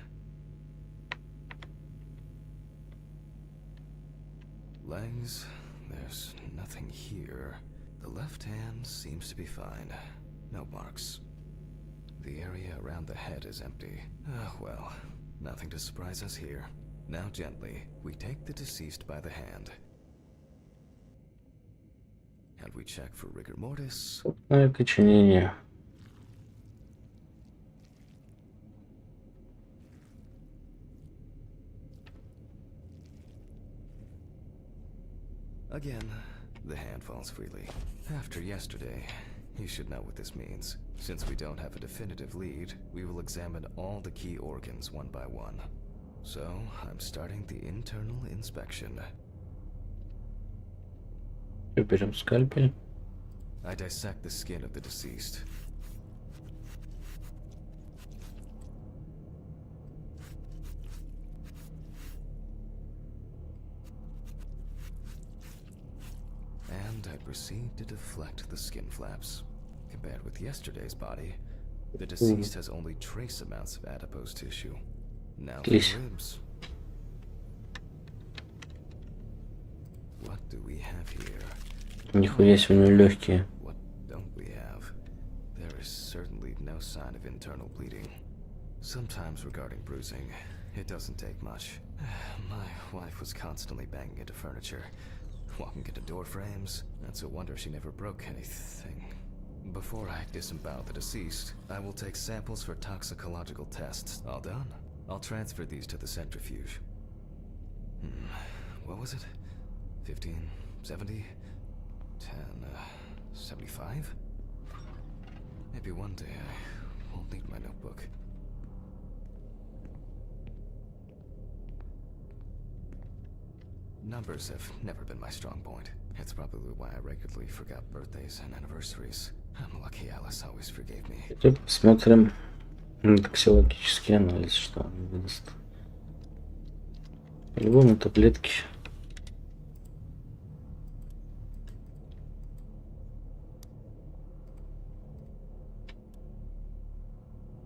Legs, there's nothing here. The left hand seems to be fine. No marks. The area around the head is empty. Well, nothing to surprise us here. Now gently, we take the deceased by the hand. And we check for rigor mortis. Окоченение. Again, the hand falls freely. After yesterday, you should know what this means. Since we don't have a definitive lead, we will examine all the key organs one by one. So, I'm starting the internal inspection. Берем скальпель. I dissect the skin of the deceased. And I proceed to deflect the skin flaps. Compared with yesterday's body, the deceased has only trace amounts of adipose tissue. Now for Please. ribs. What do we have here? Нихуя себе у него легкие. What don't we have? There is certainly no sign of internal bleeding. Sometimes regarding bruising, it doesn't take much. My wife was constantly banging into furniture, walking into door frames. It's a wonder she never broke anything. Before I disembowel the deceased, I will take samples for toxicological tests. All done. I'll transfer these to the centrifuge. What was it? 15, 70, 10, 75? Maybe one day I won't need my notebook. Numbers have never been my strong point. It's probably why I regularly forgot birthdays and anniversaries. I'm lucky Alice always forgave me. Теперь посмотрим токсикологический анализ, что он выдаст. По-любому таблетки.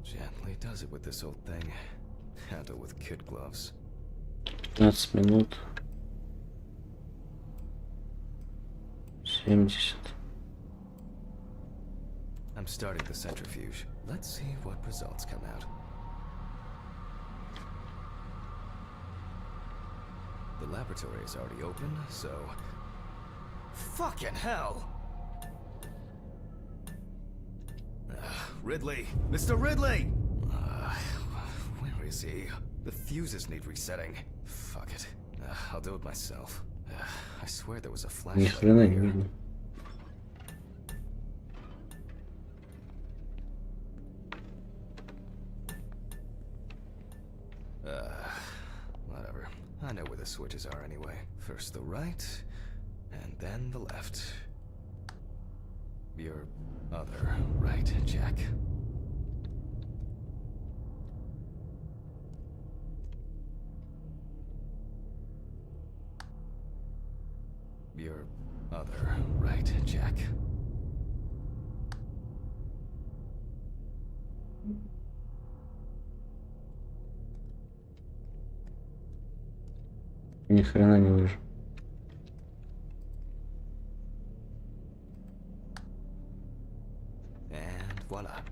Gently does it with this old thing. Handle with kid gloves. 15 минут. 70. I'm starting the centrifuge. Let's see what results come out. The laboratory is already open, so... Fucking hell! Ridley! Mr. Ridley! Where is he? The fuses need resetting. Fuck it. I'll do it myself. I swear there was a Ни flashlight хрена не here. видно. Whatever. I know where the switches are anyway. First the right, and then the left. Your other right, Jack. Your other right, Jack. Ни хрена не вижу. And voila.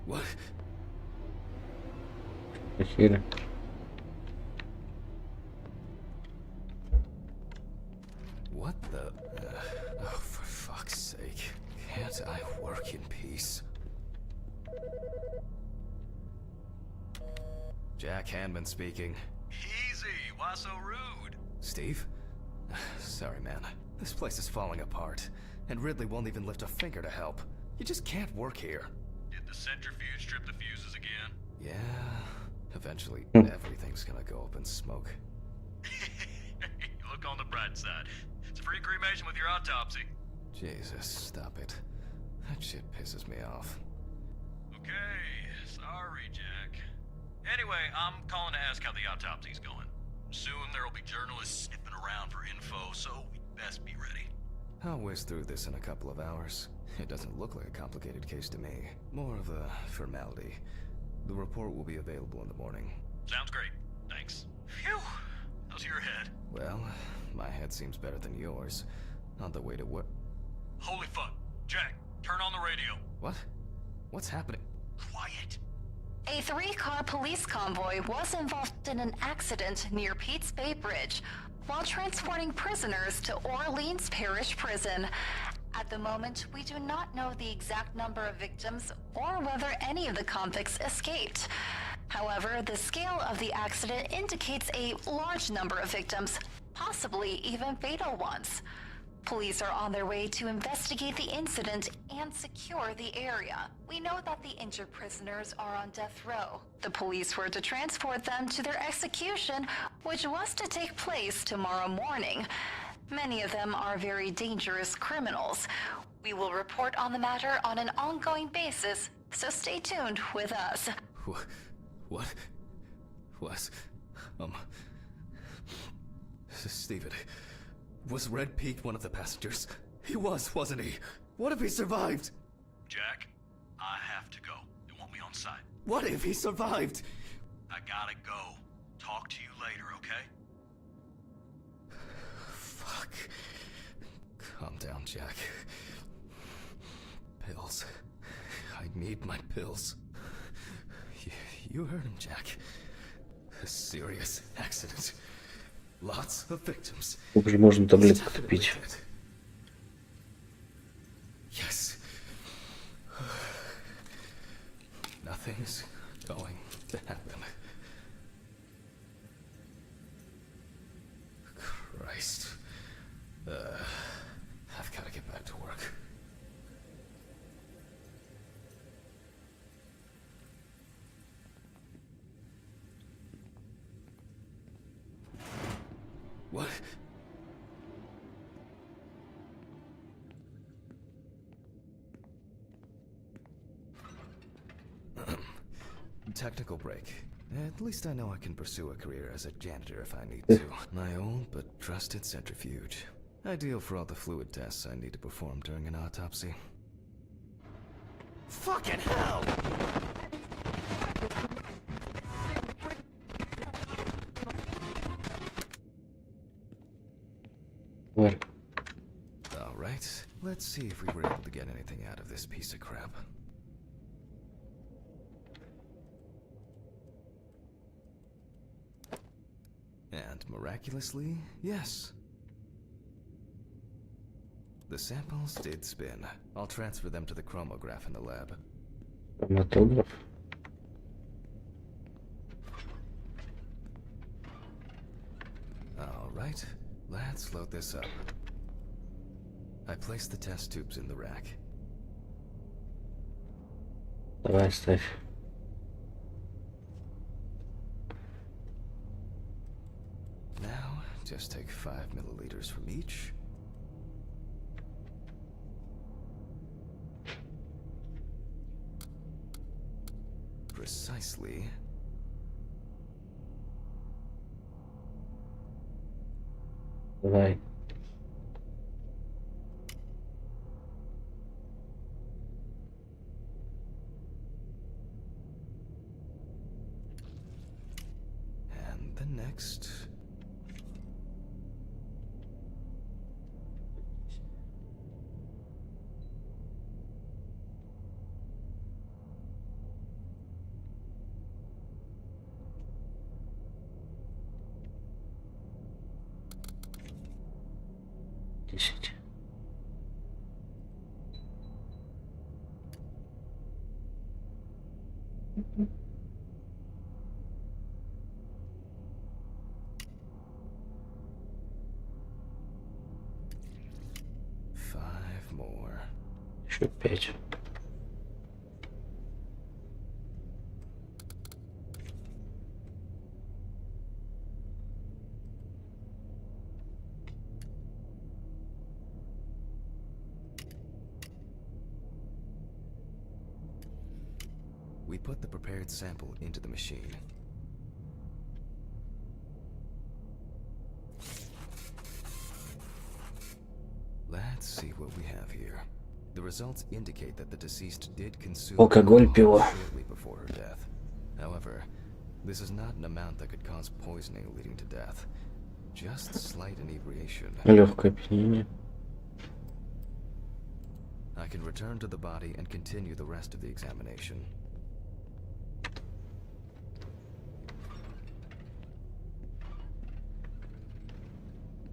What? Хере. What the? Oh, for fuck's sake. Can't I work in peace? Jack Hanman speaking. Easy, why so rude? Steve? Sorry, man. This place is falling apart, and Ridley won't even lift a finger to help. You just can't work here. Did the centrifuge strip the fuses again? Yeah, eventually everything's gonna go up in smoke. Look on the bright side. It's a free cremation with your autopsy. Jesus, stop it. That shit pisses me off. Okay, sorry, Jack. Anyway, I'm calling to ask how the autopsy's going. Soon there'll be journalists sniffing around for info, so we'd best be ready. I'll whiz through this in a couple of hours. It doesn't look like a complicated case to me. More of a formality. The report will be available in the morning. Sounds great. Thanks. Phew. How's your head? Well, my head seems better than yours. On the way to work. Holy fuck. Jack, turn on the radio. What? What's happening? Quiet. A 3-car police convoy was involved in an accident near Pete's Bay Bridge while transporting prisoners to Orleans Parish Prison. At the moment, we do not know the exact number of victims or whether any of the convicts escaped. However, the scale of the accident indicates a large number of victims, possibly even fatal ones. Police are on their way to investigate the incident and secure the area. We know that the injured prisoners are on death row. The police were to transport them to their execution, which was to take place tomorrow morning. Many of them are very dangerous criminals. We will report on the matter on an ongoing basis, so stay tuned with us. What? Was... Steven... Was Red Pete one of the passengers? He was, wasn't he? What if he survived? Jack, I have to go. You want me on site? What if he survived? I gotta go. Talk to you later, okay? Fuck. Calm down, Jack. Pills. I need my pills. You heard him, Jack. A serious accident. Lots of victims. Сколько же можно таблеток пить? Yes. Nothing's going to happen. Christ. I've got to get back to work. What? Technical break. At least I know I can pursue a career as a janitor if I need to. My old but trusted centrifuge. Ideal for all the fluid tests I need to perform during an autopsy. Fucking hell! Where? Alright, let's see if we were able to get anything out of this piece of crap. And miraculously, yes. The samples did spin. I'll transfer them to the chromograph in the lab. Хроматограф. Alright, let's load this up. I placed the test tubes in the rack. Давай ставь. Now, just take 5 milliliters from each. Precisely. Давай. And the next. Десять. Five more. Еще 5. We put the prepared sample into the machine. Let's see what we have here. The results indicate that the deceased did consume Алкоголь пила. shortly before her death. However, this is not an amount that could cause poisoning leading to death. Just slight inebriation. Легкое опьянение. I can return to the body and continue the rest of the examination.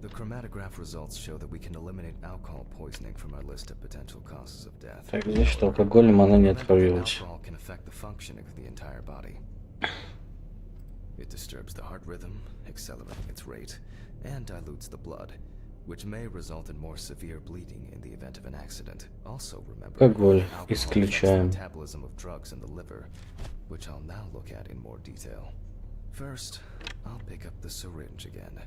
The chromatograph results show that we can eliminate alcohol poisoning from our list of potential causes of death. Так, здесь что алкоголем она не Remember that отравилась. alcohol can affect the functioning of the entire body. It disturbs the heart rhythm, accelerating its rate, and dilutes the blood, which may result in more severe bleeding in the event of an accident. Also remember, Алкоголь alcohol affects the исключаем. metabolism of drugs in the liver, which I'll now look at in more detail. First, I'll pick up the syringe again.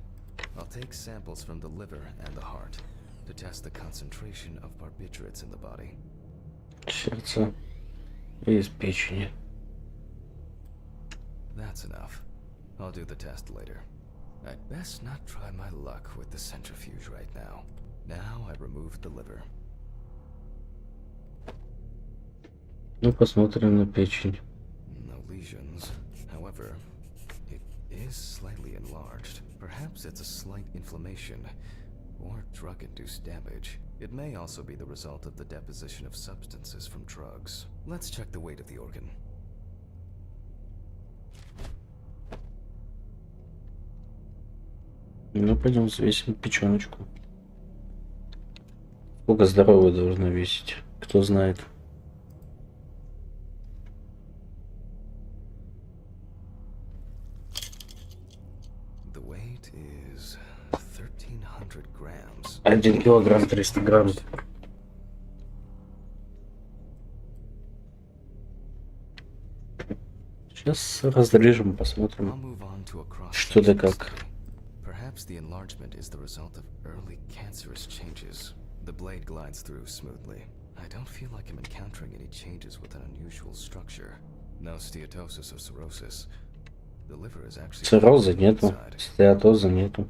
I'll take samples from the liver and the heart to test the concentration of barbiturates in the body. Сердце и из печени. That's enough. I'll do the test later. I'd best not try my luck with the centrifuge right now. Now I removed the liver. Ну, посмотрим на печень. No lesions. However, it is slightly enlarged. Perhaps it's a slight inflammation or drug-induced damage. It may also be the result of the deposition of substances from drugs. Let's check the weight of the organ. Ну, пойдем взвесим печеночку. Сколько здоровая должна весить? Кто знает? The weight is 1,300 grams. 1 килограмм 300 грамм. Сейчас разрежем, I'll посмотрим, move on to a что да cross-section как. study. Perhaps the enlargement is the result of early cancerous changes. The blade glides through smoothly. I don't feel like I'm encountering any changes with an unusual structure. No steatosis or cirrhosis. The liver is actually Цирроза нету, inside. стеатоза нету.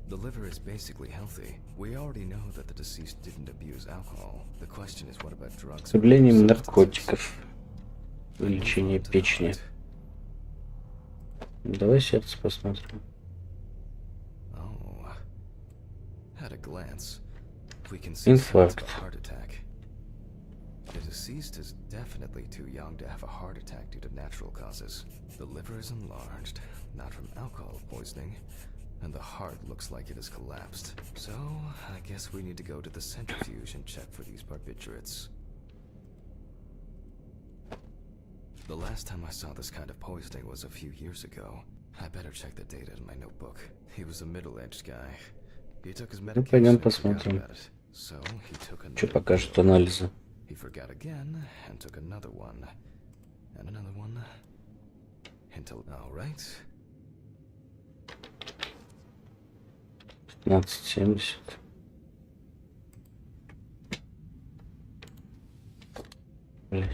The liver is basically healthy. We already know that the deceased didn't abuse alcohol. The question is, what about drugs? С появлением or наркотиков. substances? Увеличение Move on to the печени. heart. Давай сердце посмотрим. Oh, at a glance, we can see signs of Инфаркт. a heart attack. The deceased is definitely too young to have a heart attack due to natural causes. The liver is enlarged, not from alcohol poisoning, and the heart looks like it has collapsed. So, I guess we need to go to the centrifuge and check for these barbiturates. The last time I saw this kind of poisoning was a few years ago. I better check the data in my notebook. He was a middle-aged guy. He took his medication пойдем and forgot посмотрим. about it. So he took Что another покажут pill. анализы? He forgot again and took another one. And another one. Until all right. 1570. Блять.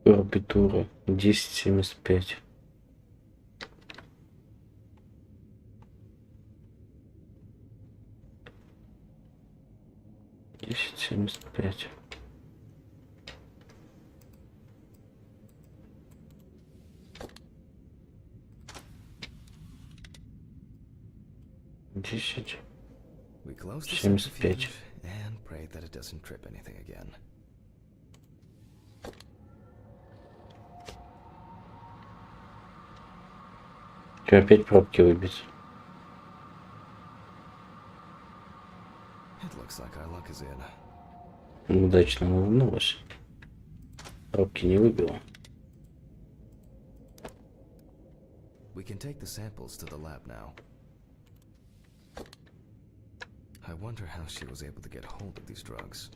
Барбитура 10.75. Десять семьдесят пять. Десять We close the 75. centrifuge and pray that it doesn't trip anything again. Че, опять пробки выбить? It looks like our luck is in. Удачно улыбнулась. Пробки не выбила. We can take the samples to the lab now. I wonder how she was able to get hold of these drugs.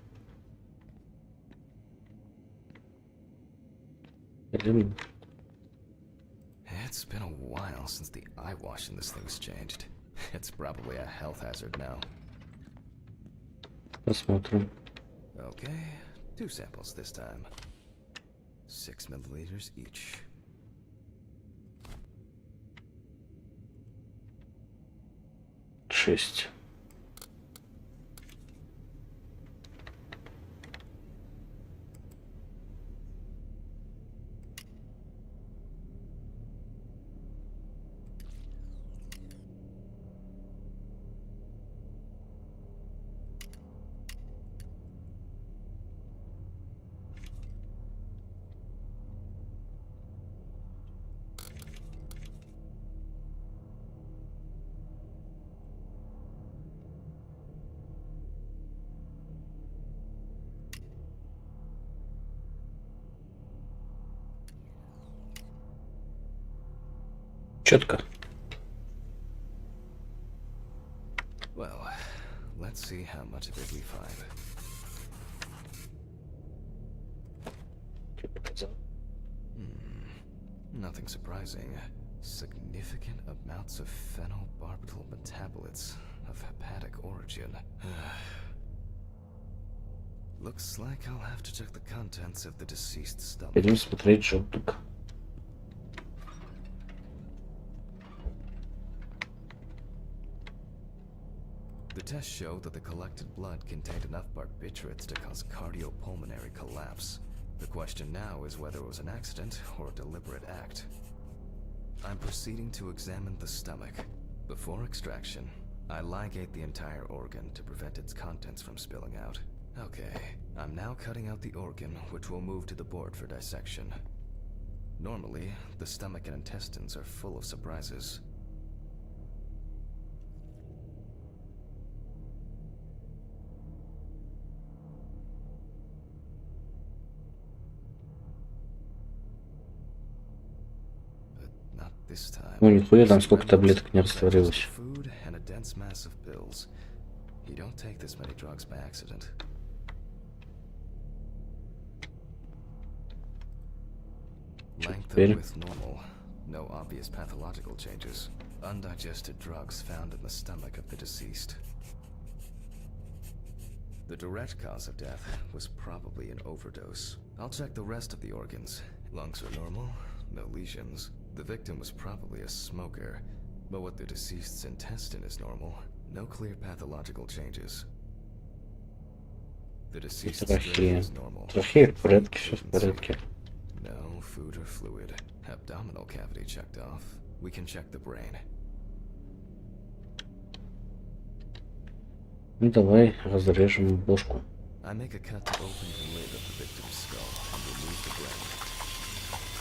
Блин, It's been a while since the eye wash in this thing's changed. It's probably a health hazard now. посмотрим. Okay, 2 samples this time. 6 milliliters each. Шесть. Четко. Well, let's see how much of it we find. Nothing surprising. Significant amounts of phenobarbital metabolites of hepatic origin. Looks like I'll have to check the contents of the deceased stomach. Пойдем смотреть желток. The tests showed that the collected blood contained enough barbiturates to cause cardiopulmonary collapse. The question now is whether it was an accident or a deliberate act. I'm proceeding to examine the stomach. Before extraction, I ligate the entire organ to prevent its contents from spilling out. Okay, I'm now cutting out the organ, which will move to the board for dissection. Normally, the stomach and intestines are full of surprises. This time, Ну нихуя там сколько таблеток не растворилось. food and a dense mass of pills. You don't take this many drugs by accident. Length теперь? and width normal. No obvious pathological changes. Undigested drugs found in the stomach of the deceased. The direct cause of death was probably an overdose. I'll check the rest of the organs. Lungs are normal, no lesions. The victim was probably a smoker, but with the deceased's intestine is normal. No clear pathological changes. The deceased's Трахея. drain is normal. Трахея в порядке, все в порядке. No food or fluid. Abdominal cavity checked off. We can check the brain. Ну давай разрежем бошку. I make a cut to open the lid of the victim's skull and remove the brain.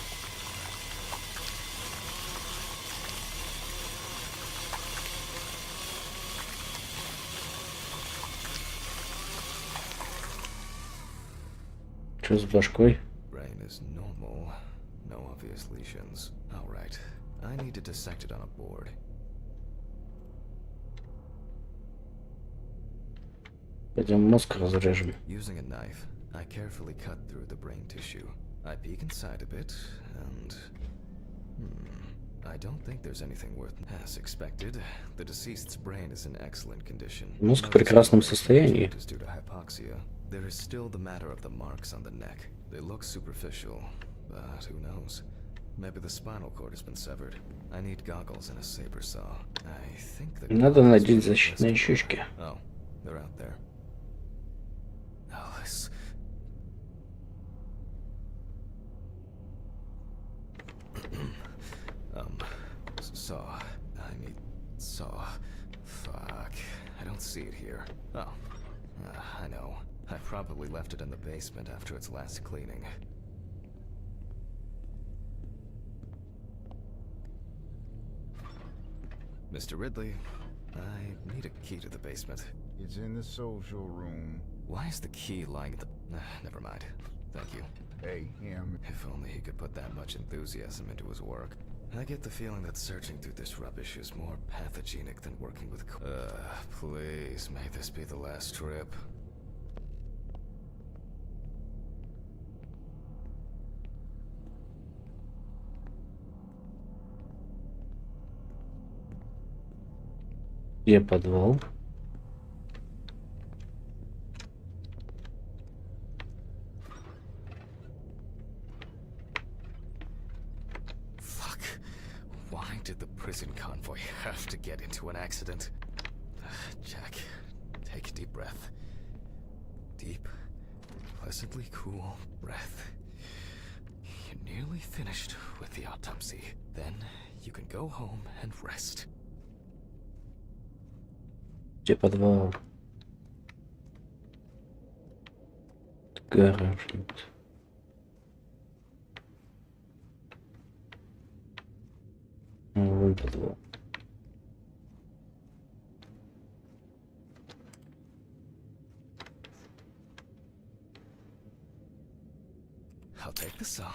Что с башкой? Brain is normal. No obvious lesions. All right. I need to dissect it on a board. Пойдем мозг разрежем. Using a knife, I carefully cut through the brain tissue. I peek inside a bit, and I don't think there's anything worth. As expected, the deceased's brain is in excellent condition. Мозг в прекрасном состоянии. Is due to hypoxia. There is still the matter of the marks on the neck. They look superficial, but who knows? Maybe the spinal cord has been severed. I need goggles and a saber saw. I think the. Надо надеть защитные щучки. Oh, they're out there. Alice. Saw. I need saw. Fuck. I don't see it here. Oh. I know. I probably left it in the basement after its last cleaning. Mr. Ridley, I need a key to the basement. It's in the social room. Why is the key lying at the... never mind. Thank you. Hey, him. If only he could put that much enthusiasm into his work. I get the feeling that searching through this rubbish is more pathogenic than working with... please, may this be the last trip. Где подвал? Fuck. Why did the prison convoy have to get into an accident? Jack, take a deep breath. Deep, pleasantly cool breath. You're nearly finished with the autopsy. Then you can go home and rest. Где подвал? Гараж. Вон подвал. I'll take the saw.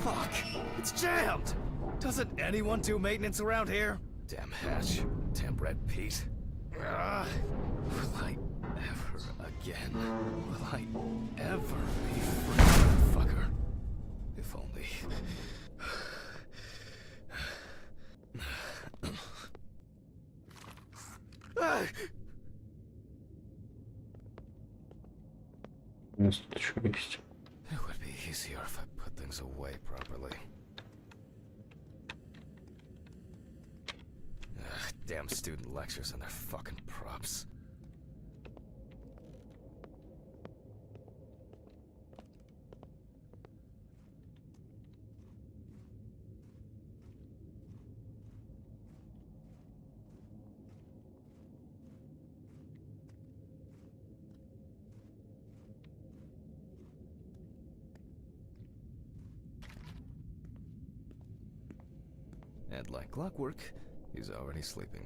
Fuck! It's jammed! Doesn't anyone do maintenance around here? Damn hatch. Damn red Pete. Will I ever again? Will I ever be free, fucker? If only. У нас тут еще есть. It would be easier if I put things away properly. Damn student lectures and their fucking props. And like clockwork, he's already sleeping.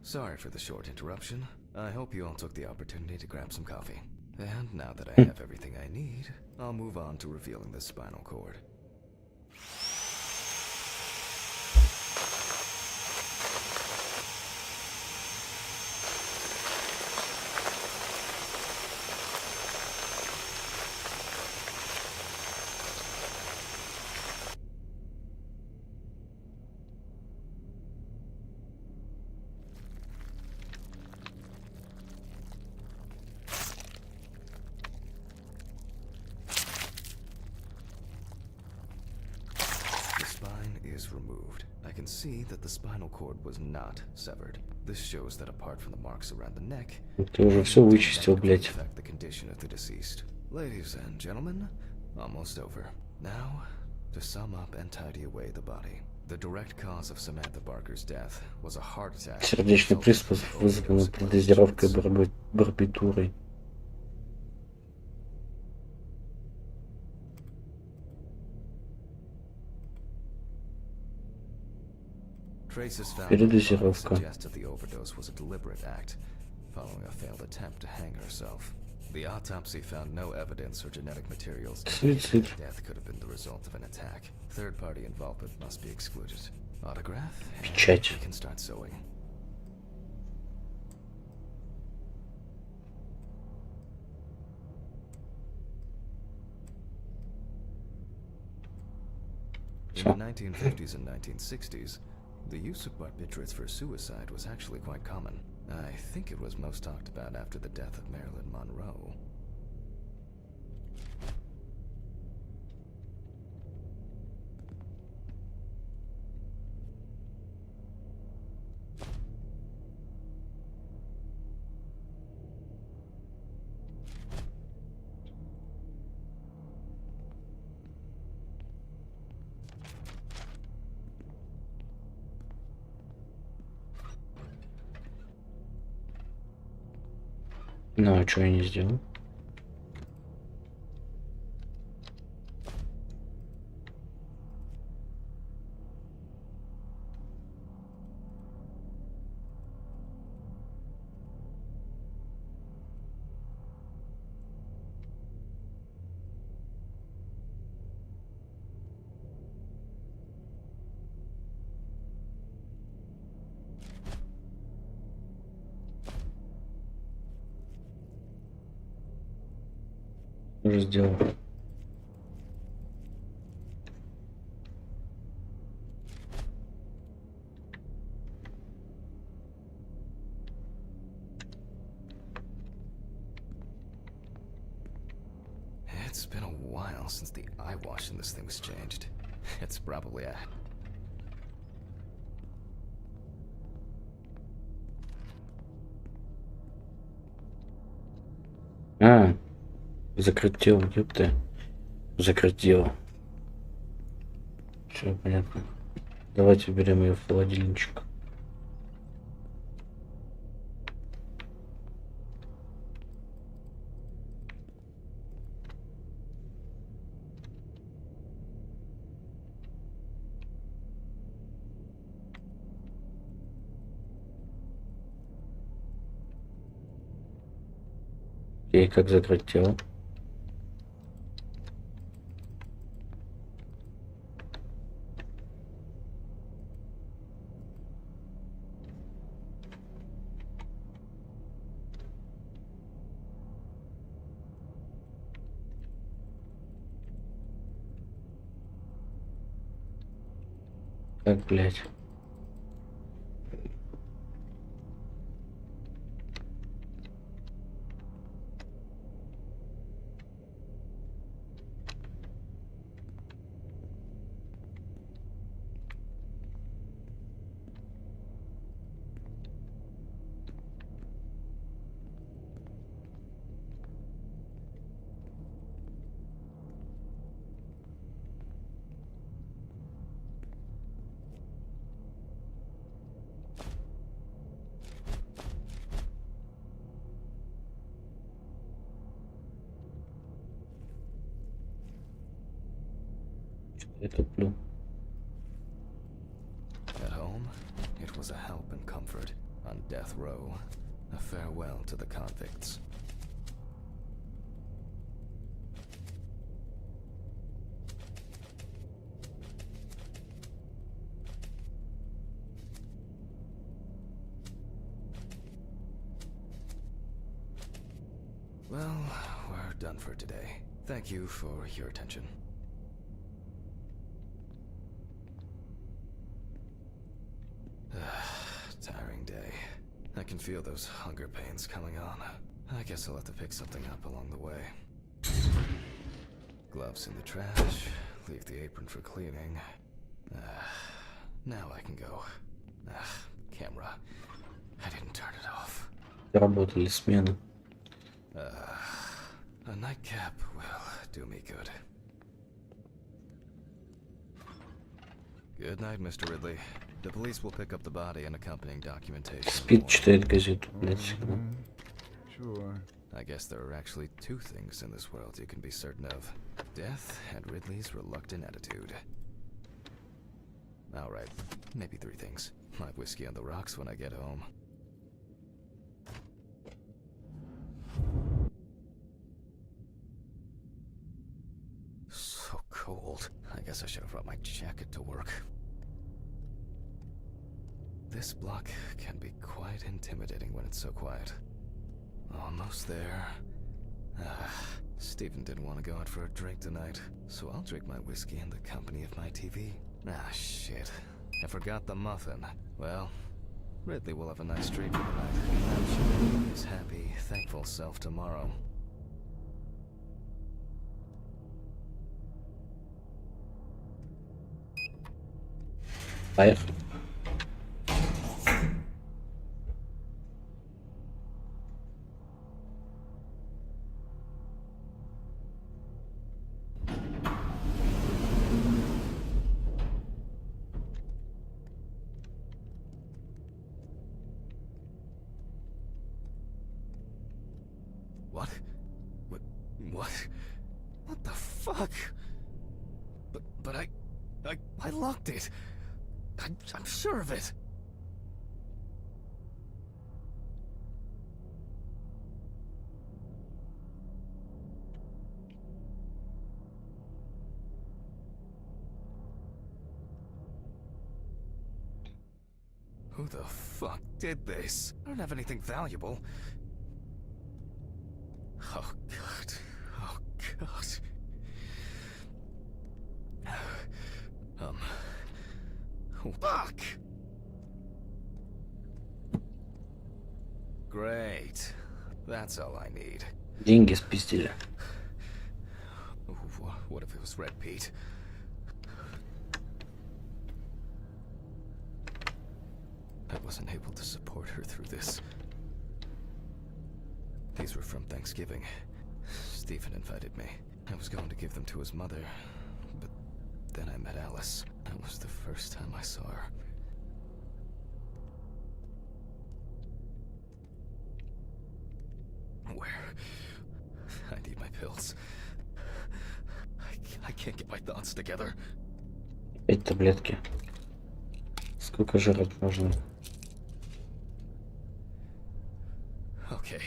Sorry for the short interruption. I hope you all took the opportunity to grab some coffee. And now that I have everything I need, I'll move on to revealing the spinal cord. Removed. I can see that the spinal cord was not severed. This shows that apart from the marks around the neck, Ты уже все вычистил, блядь. affect the condition of the deceased. Ladies and gentlemen, almost over. Now, to sum up and tidy away the body. The direct cause of Samantha Barker's death was a heart attack. Сердечный приступ, вызванный передозировкой барбитурой. Traces found Передозировка. suggested the overdose was a deliberate act, following a failed attempt to hang herself. The autopsy found no evidence or genetic materials Суицид. death could have been the result of an attack. Third-party involvement must be excluded. Autograph? Печать. We can start sewing. In the 1950s and 1960s, the use of barbiturates for suicide was actually quite common. I think it was most talked about after the death of Marilyn Monroe. Ну, а что я не сделал? Уже сделал. It's been a while since the eye wash in this thing was changed. It's probably a... А, закрыть дело, ёпта. Закрыть дело. Все понятно. Давайте уберем ее в холодильничек. И как закрыть тело? Как, блядь? Я туплю. At home, it was a help and comfort. On death row, a farewell to the convicts. Well, we're done for today. Thank you for your attention. Tiring day. I can feel those hunger pains coming on. I guess I'll have to pick something up along the way. Gloves in the trash. Leave the apron for cleaning. Now I can go. Camera. I didn't turn it off. Работали смены. A nightcap will do me good. Good night, Mr. Ridley. The police will pick up the body and accompanying documentation. Спит, читает газету, блядь. Sure. I guess there are actually two things in this world you can be certain of. Death and Ridley's reluctant attitude. Alright, maybe three things. My whiskey on the rocks when I get home. So cold. I guess I should have brought my jacket to work. This block can be quite intimidating when it's so quiet. Almost there. Stephen didn't want to go out for a drink tonight, so I'll drink my whiskey in the company of my TV. Shit. I forgot the muffin. Well, Ridley will have a nice treat for the night. I'm sure he'll be his happy, thankful self tomorrow. Поехали. What? What? What the fuck? But I locked it. I'm sure of it. Who the fuck did this? I don't have anything valuable. Oh god. Oh god. Fuck! Great. That's all I need. Деньги спиздили. What if it was Red Pete? I wasn't able to support her through this. These were from Thanksgiving. Stephen invited me. I was going to give them to his mother, but then I met Alice. That was the first time I saw her. Where? I need my pills. I can't get my thoughts together. 5 таблетки. Сколько жрать можно? Okay.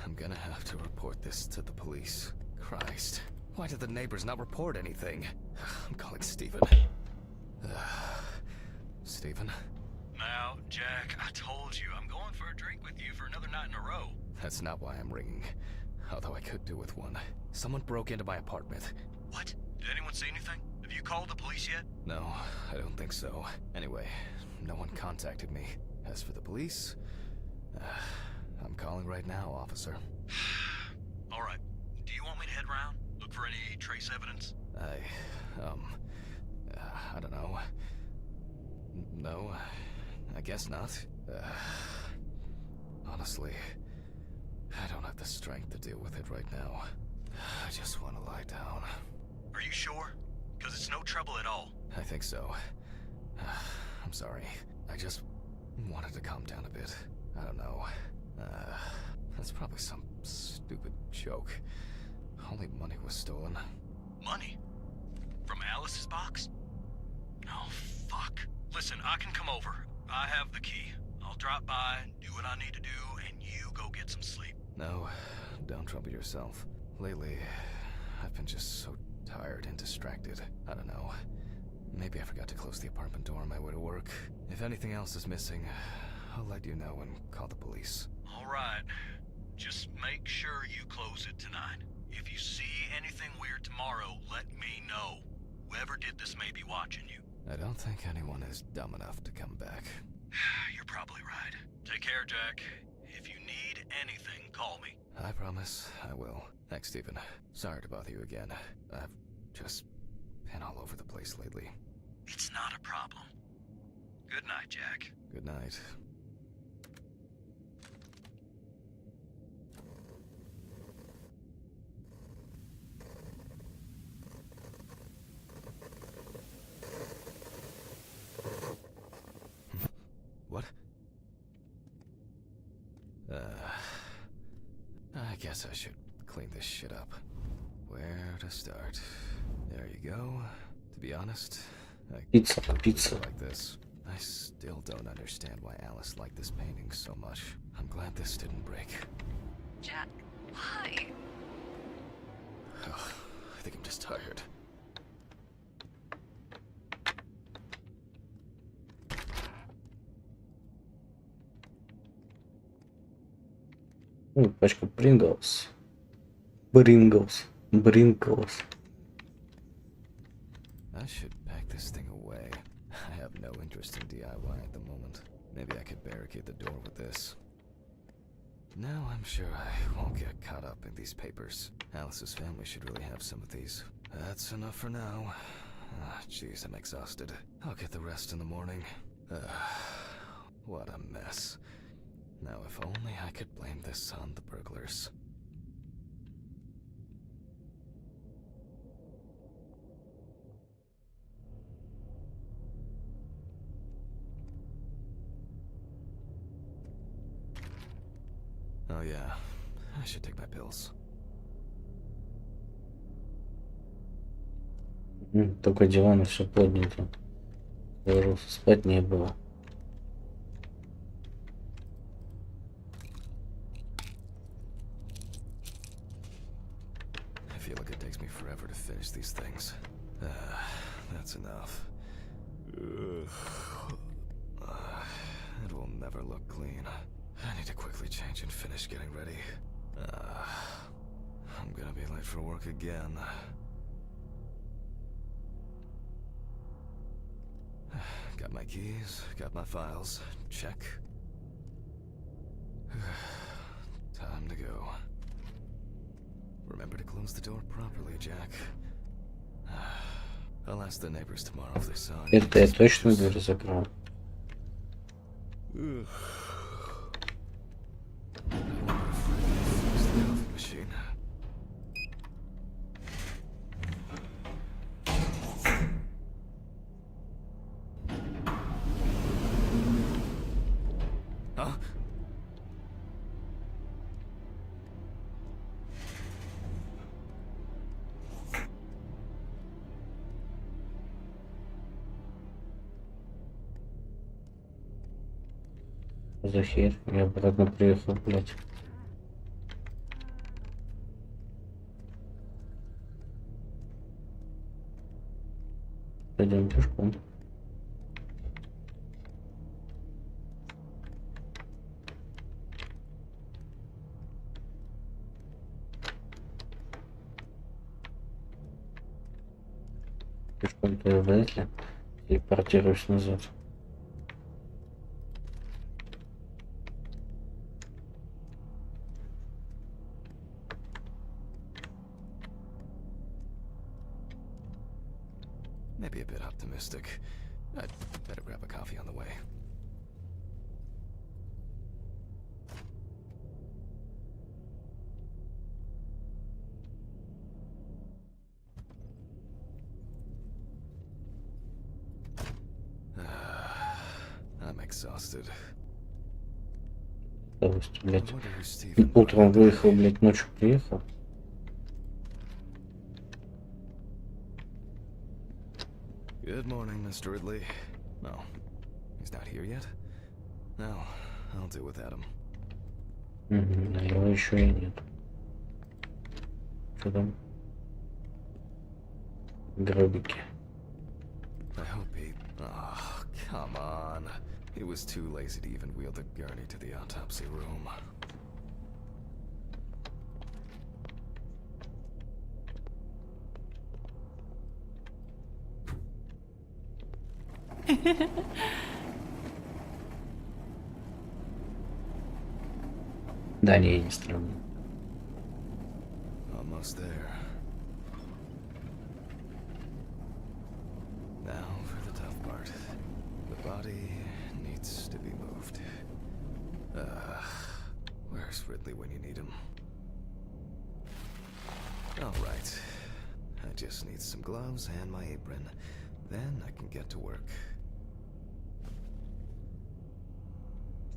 I'm gonna have to report this to the police. Christ. Why did the neighbors not report anything? I'm calling Stephen. Stephen? Now, Jack, I told you, I'm going for a drink with you for another night in a row. That's not why I'm ringing. Although I could do with one. Someone broke into my apartment. What? Did anyone see anything? Have you called the police yet? No, I don't think so. Anyway, no one contacted me. As for the police, I'm calling right now, officer. All right. Do you want me to head around? Look for any trace evidence? I don't know. No, I guess not. Honestly, I don't have the strength to deal with it right now. I just want to lie down. Are you sure? Because it's no trouble at all. I think so. I'm sorry. I just wanted to calm down a bit. I don't know. That's probably some stupid joke. Only money was stolen. Money? From Alice's box? Oh, fuck. Listen, I can come over. I have the key. I'll drop by, do what I need to do, and you go get some sleep. No, don't trouble yourself. Lately, I've been just so tired and distracted. I don't know. Maybe I forgot to close the apartment door on my way to work. If anything else is missing, I'll let you know and call the police. All right. Just make sure you close it tonight. If you see anything weird tomorrow, let me know. Whoever did this may be watching you. I don't think anyone is dumb enough to come back. You're probably right. Take care, Jack. If you need anything, call me. I promise I will. Thanks, Stephen. Sorry to bother you again. I've just been all over the place lately. It's not a problem. Good night, Jack. Good night. guess I should clean this shit up. Where to start? There you go. To be honest, I Pizza, could pizza. like this. I still don't understand why Alice liked this painting so much. I'm glad this didn't break. Jack, why? Ugh, I think I'm just tired. Пачка Принглс. Бринглс. I should pack this thing away. I have no interest in DIY at the moment. Maybe I could barricade the door with this. Now I'm sure I won't get caught up in these papers. Alice's family should really have some of these. That's enough for now. Jeez, I'm exhausted. I'll get the rest in the morning. What a mess. Now if only I could blame this on the burglars. Oh yeah, I should take my pills. Только диван и все поднято. Ложился, спать не было. I feel like it takes me forever to finish these things. That's enough. It will never look clean. I need to quickly change and finish getting ready. I'm gonna be late for work again. Got my keys, got my files. Check. Time to go. Remember to close the door properly, Jack. I'll ask the neighbors tomorrow if they saw anything Это я точно suspicious. дверь закрыл. I wonder if I can fix the coffee machine. Huh? За хер. Я обратно приехал, блядь. Пойдем пешком. Пешком-то я вряд ли телепортируюсь назад. Maybe a bit optimistic. I'd better grab a coffee on the way. I'm exhausted. Допустим, I блядь. wonder who Steven Утром brought. выехал, блядь, ночью приехал. Good morning, Mr. Ridley. No, he's not here yet? No, I'll do without him. Угу, а его еще и нет. Что там? Гробики. I hope he... Oh, come on. He was too lazy to even wheel the gurney to the autopsy room. Да, не странно. Almost there. Now for the tough part. The body needs to be moved. Where's Ridley when you need him? Alright. I just need some gloves and my apron. Then I can get to work.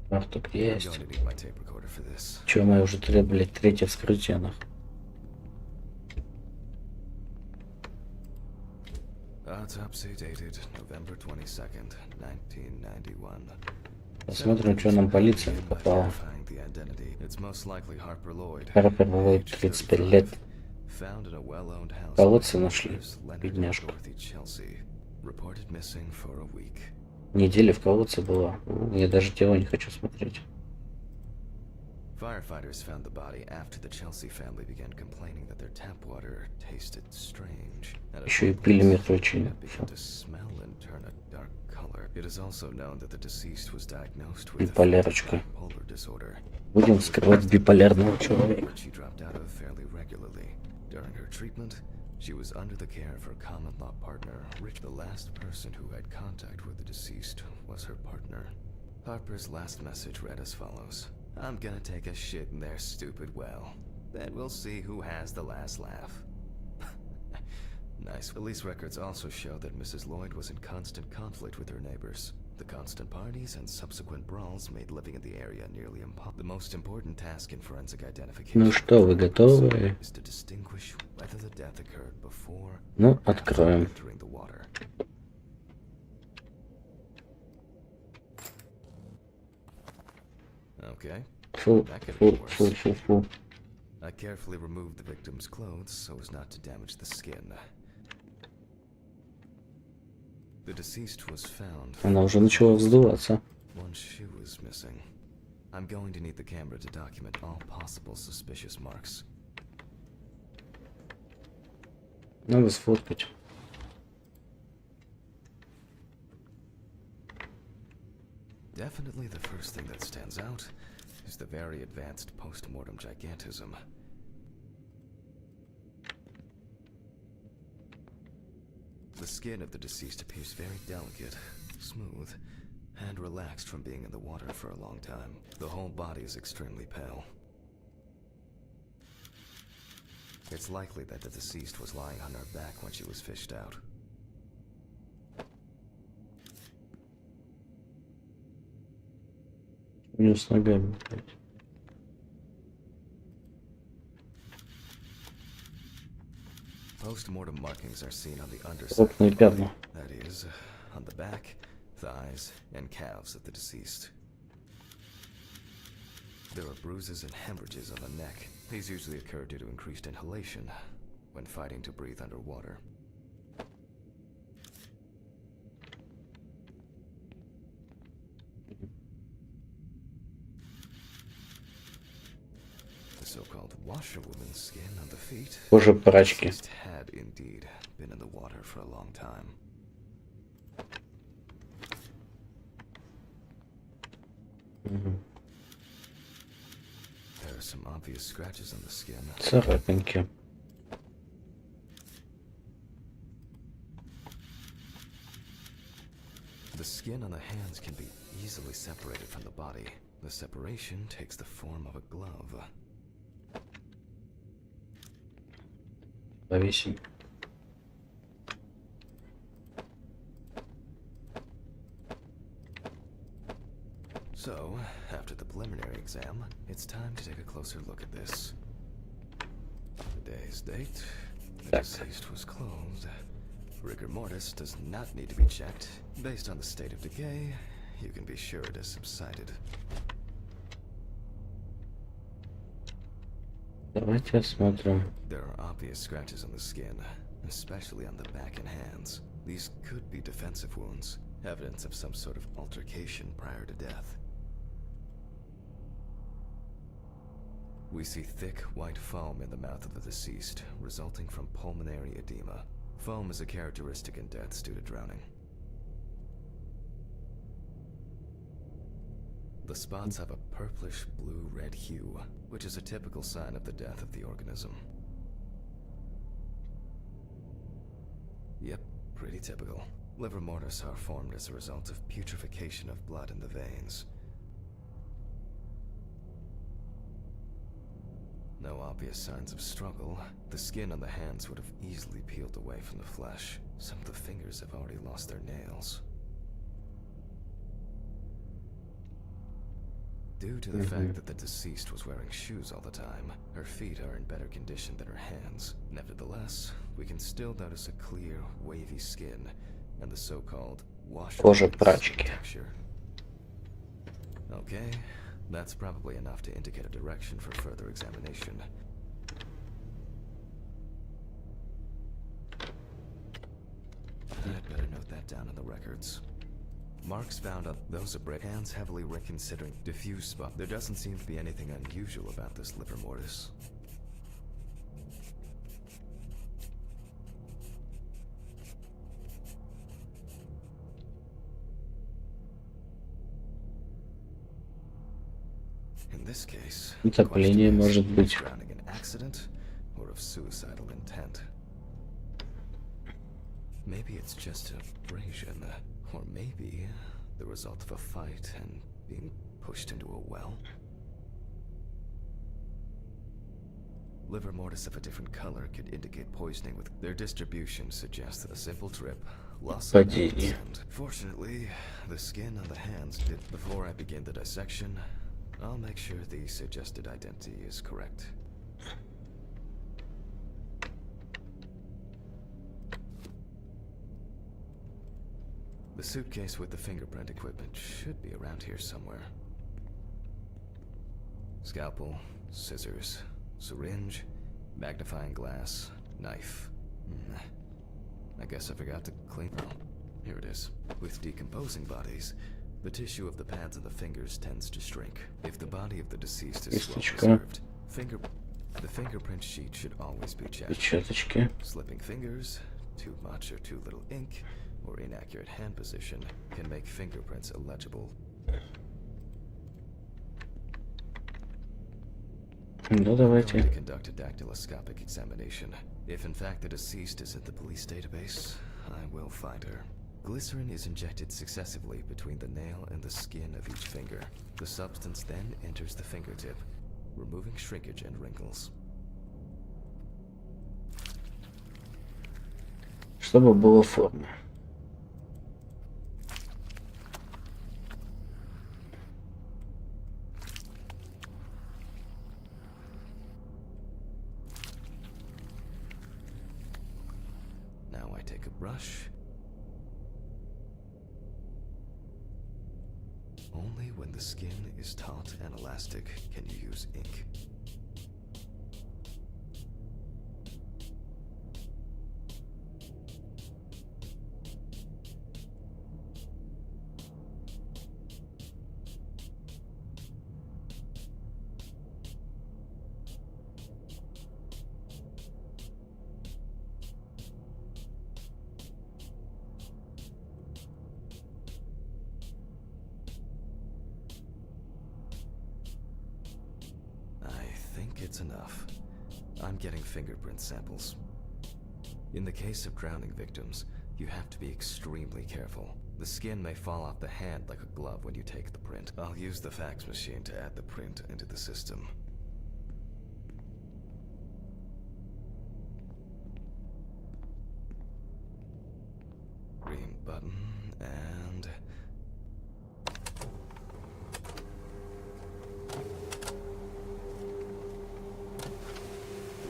Фартук I'm есть. going to need my tape recorder for this. Чё, мы уже блядь, третье вскрытие, нах. Autopsy dated November 22nd, 1991. Посмотрим, что нам полиция попала. It's most likely Harper Lloyd. Харпер Ллойд, 35 лет. Found in a well-owned house Колодцы by нашли, neighbors Leonard and бедняжку. Dorothy Chelsea. Reported missing for a week. Неделя в колодце была. Я даже тело не хочу смотреть. Firefighters found the body after the Chelsea family began complaining that their tap water tasted strange. And at Еще и one пили point, мертвечину. it began to smell and turn a dark color. It is also known that the deceased was diagnosed with Биполярочка. bipolar disorder. Будем вскрывать биполярного человека. Which she dropped out of fairly regularly. During her treatment, she was under the care of her common-law partner, Rich. The last person who had contact with the deceased was her partner. Harper's last message read as follows. I'm gonna take a shit in their stupid well. Then we'll see who has the last laugh. Nice. Police records also show that Mrs. Lloyd was in constant conflict with her neighbors. The constant parties and subsequent brawls made living in the area nearly impossible. The most important task in forensic identification Ну что, вы готовы? is to distinguish whether the death occurred before Ну, or after откроем. entering the water. Okay. Фу, фу, фу, фу, фу. I carefully removed the victim's clothes so as not to damage the skin. The deceased was found. Она уже начала вздуваться. One shoe is missing. I'm going to need the camera to document all possible suspicious marks. Надо сфоткать. Definitely the first thing that stands out is the very advanced post-mortem gigantism. The skin of the deceased appears very delicate, smooth, and relaxed from being in the water for a long time. The whole body is extremely pale. It's likely that the deceased was lying on her back when she was fished out. У нее с ногами, блядь. Post-mortem markings are seen on the underside. Крупные пятна. That is, on the back, thighs, and calves of the deceased. There are bruises and hemorrhages on the neck. These usually occur due to increased inhalation when fighting to breathe underwater. The so-called washerwoman's skin on the feet. Кожа прачки. Deceased had indeed been in the water for a long time. There are some obvious scratches on the skin. Царапинки. The skin on the hands can be easily separated from the body. The separation takes the form of a glove. Повесим. So, after the preliminary exam, it's time to take a closer look at this. Today's date, the Так. deceased was clothed. Rigor mortis does not need to be checked. Based on the state of decay, you can be sure it has subsided. Давайте осмотрим. There are obvious scratches on the skin, especially on the back and hands. These could be defensive wounds, evidence of some sort of altercation prior to death. We see thick, white foam in the mouth of the deceased, resulting from pulmonary edema. Foam is a characteristic in deaths due to drowning. The spots have a purplish blue-red hue, which is a typical sign of the death of the organism. Yep, pretty typical. Liver mortis are formed as a result of putrefaction of blood in the veins. No obvious signs of struggle. The skin on the hands would have easily peeled away from the flesh. Some of the fingers have already lost their nails. Due to the fact that the deceased was wearing shoes all the time, her feet are in better condition than her hands. Nevertheless, we can still notice a clear, wavy skin and the so-called Кожа прачки. texture. Okay, that's probably enough to indicate a direction for further examination. I'd better note that down in the records. Marks found on those are hands heavily reconsidering diffuse spot. There doesn't seem to be anything unusual about this liver mortis. In this case, Утопление может быть. drowning in accident or of suicidal intent. Maybe it's just abrasion, or maybe the result of a fight and being pushed into a well. Liver mortis of a different color could indicate poisoning with their distribution suggests a simple trip, loss of balance, Падение. and fortunately, the skin on the hands did. Before I begin the dissection, I'll make sure the suggested identity is correct. The suitcase with the fingerprint equipment should be around here somewhere. Scalpel, scissors, syringe, magnifying glass, knife. I guess I forgot to clean. Oh, here it is. With decomposing bodies, the tissue of the pads of the fingers tends to shrink. If the body of the deceased is well Кисточка. preserved, the fingerprint sheet should always be checked. Печаточки. Slipping fingers, too much or too little ink, or inaccurate hand position can make fingerprints illegible. Ну, I'm going давайте. to conduct a dactyloscopic examination. If in fact the deceased is in the police database, I will find her. Glycerin is injected successively between the nail and the skin of each finger. The substance then enters the fingertip, removing shrinkage and wrinkles. Чтобы было в форме. Now I take a brush. Only when the skin is taut and elastic can you use ink. It's enough. I'm getting fingerprint samples. In the case of drowning victims, you have to be extremely careful. The skin may fall off the hand like a glove when you take the print. I'll use the fax machine to add the print into the system. Green button and...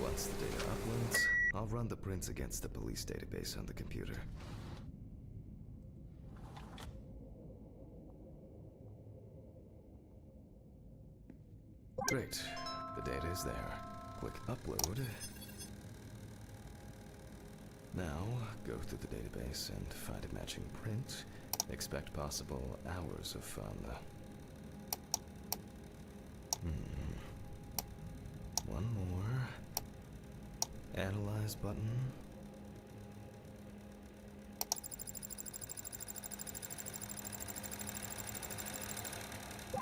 Once the data uploads, I'll run the prints against the police database on the computer. Great. The data is there. Click Upload. Now, go through the database and find a matching print. Expect possible hours of fun. One more. Analyze button.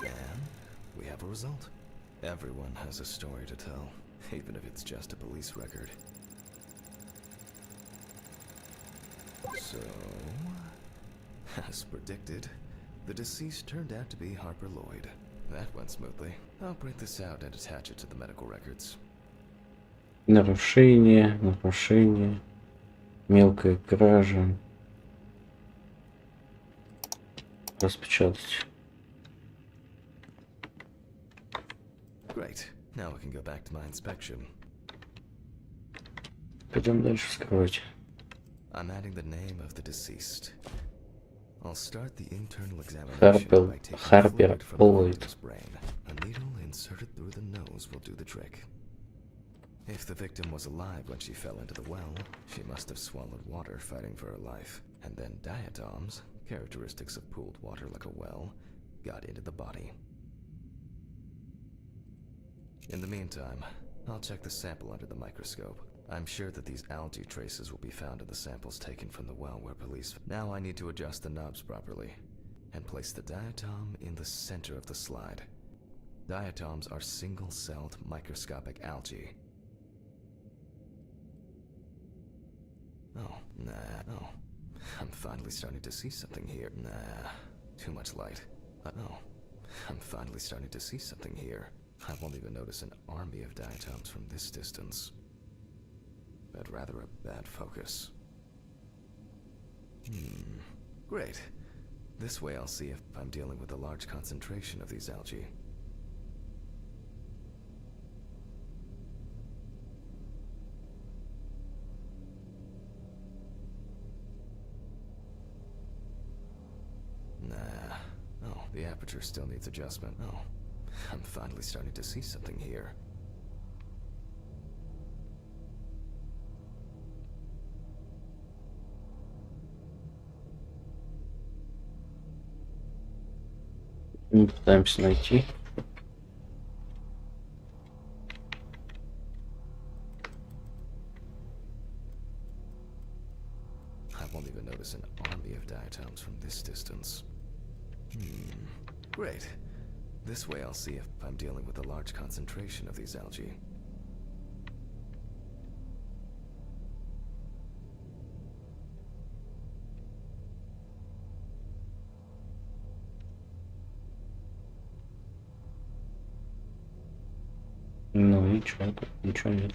And we have a result. Everyone has a story to tell, even if it's just a police record. So, as predicted, the deceased turned out to be Harper Lloyd. That went smoothly. I'll print this out and attach it to the medical records. Нарушение, нарушение, мелкая кража. Распечатать. Great. Now we can go back to my inspection. Пойдем дальше скрывать. I'm adding the name of the deceased. I'll start the internal examination by taking fluid from the victim's brain. A needle inserted through the nose will do the trick. If the victim was alive when she fell into the well, she must have swallowed water fighting for her life. And then diatoms, characteristics of pooled water like a well, got into the body. In the meantime, I'll check the sample under the microscope. I'm sure that these algae traces will be found in the samples taken from the well where police... Now I need to adjust the knobs properly, and place the diatom in the center of the slide. Diatoms are single-celled microscopic algae. Oh, nah, oh. I'm finally starting to see something here. Nah, too much light. Oh, I'm finally starting to see something here. I won't even notice an army of diatoms from this distance. But rather a bad focus. Great. This way I'll see if I'm dealing with a large concentration of these algae. Nah. Oh, the aperture still needs adjustment. Oh, I'm finally starting to see something here. Мы пытаемся найти. I won't even notice an army of diatoms from this distance. Great. This way I'll see if I'm dealing with a large concentration of these algae. Ну и чё, тут ничего нет.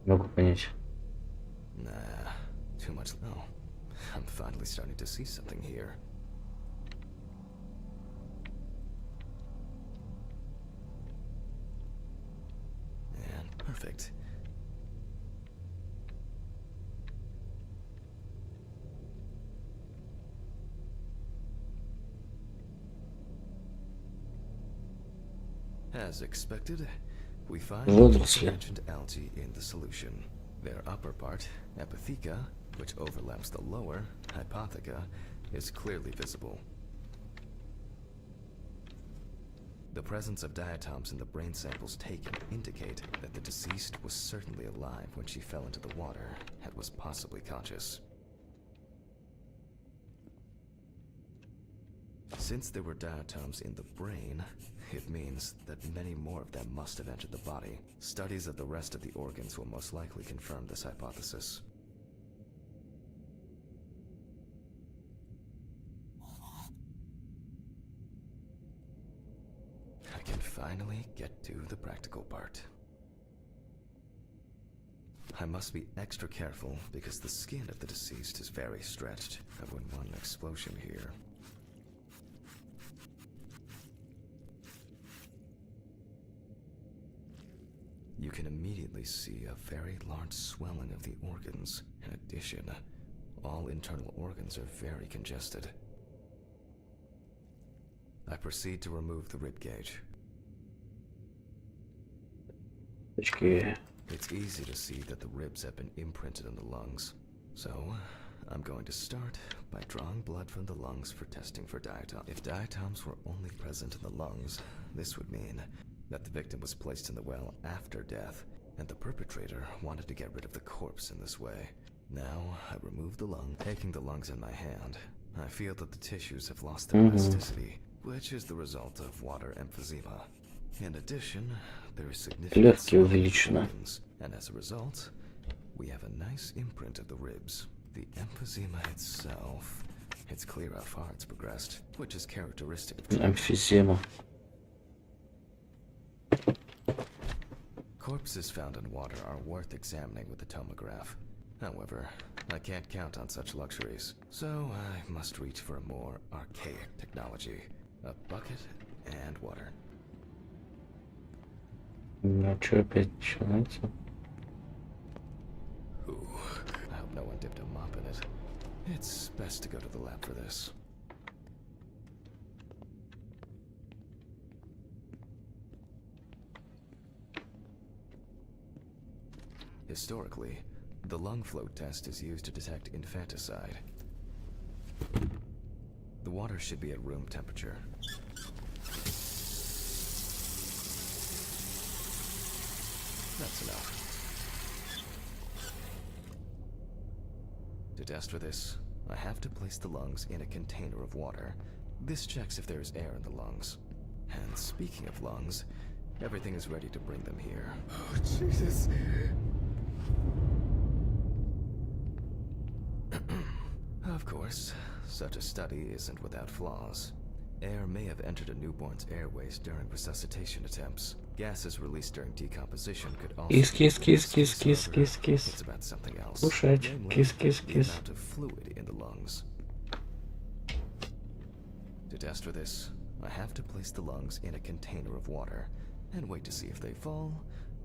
Могу понять. Nah, too much. Oh, I'm finally starting to see something here. And perfect. As expected, we find Водоросли. mentioned algae in the solution. Their upper part, epitheca, which overlaps the lower, hypotheca, is clearly visible. The presence of diatoms in the brain samples taken indicate that the deceased was certainly alive when she fell into the water and was possibly conscious. Since there were diatoms in the brain, it means that many more of them must have entered the body. Studies of the rest of the organs will most likely confirm this hypothesis. I can finally get to the practical part. I must be extra careful because the skin of the deceased is very stretched. I wouldn't want an explosion here. You can immediately see a very large swelling of the organs. In addition, all internal organs are very congested. I proceed to remove the rib cage. Точки. It's easy to see that the ribs have been imprinted on the lungs. So, I'm going to start by drawing blood from the lungs for testing for diatoms. If diatoms were only present in the lungs, this would mean that the victim was placed in the well after death, and the perpetrator wanted to get rid of the corpse in this way. Now, I remove the lung, taking the lungs in my hand. I feel that the tissues have lost their elasticity, which is the result of water emphysema. In addition, there is significant Легкие увеличено. and as a result, we have a nice imprint of the ribs. The emphysema itself, it's clear how far it's progressed, which is characteristic of Эмфизема. corpses found in water are worth examining with a tomograph. However, I can't count on such luxuries, so I must reach for a more archaic technology. A bucket and water. Ну что опять начинается? Ooh, I hope no one dipped a mop in it. It's best to go to the lab for this. Historically, the lung float test is used to detect infanticide. The water should be at room temperature. That's enough. To test for this, I have to place the lungs in a container of water. This checks if there is air in the lungs. And speaking of lungs, everything is ready to bring them here. Oh, Jesus. Of course, such a study isn't without flaws. Air may have entered a newborn's airways during resuscitation attempts. Gases released during decomposition could also Кис. It's about something else. Кушать. Namely, Кис. the amount of fluid in the lungs. To test for this, I have to place the lungs in a container of water and wait to see if they fall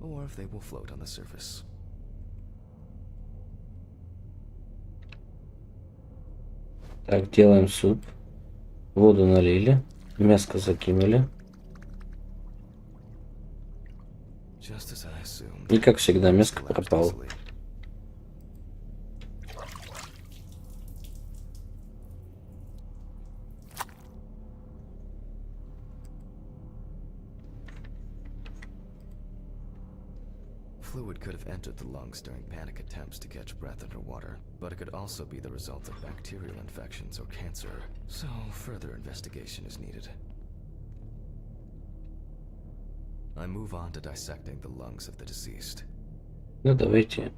or if they will float on the surface. Так, делаем суп. Воду налили. Мяско закинули. Just as I assumed. И как всегда, мяско пропало. Fluid could have entered the lungs during panic attempts to catch breath underwater, but it could also be the result of bacterial infections or cancer, so further investigation is needed. I move on to dissecting the lungs of the deceased. Ну давайте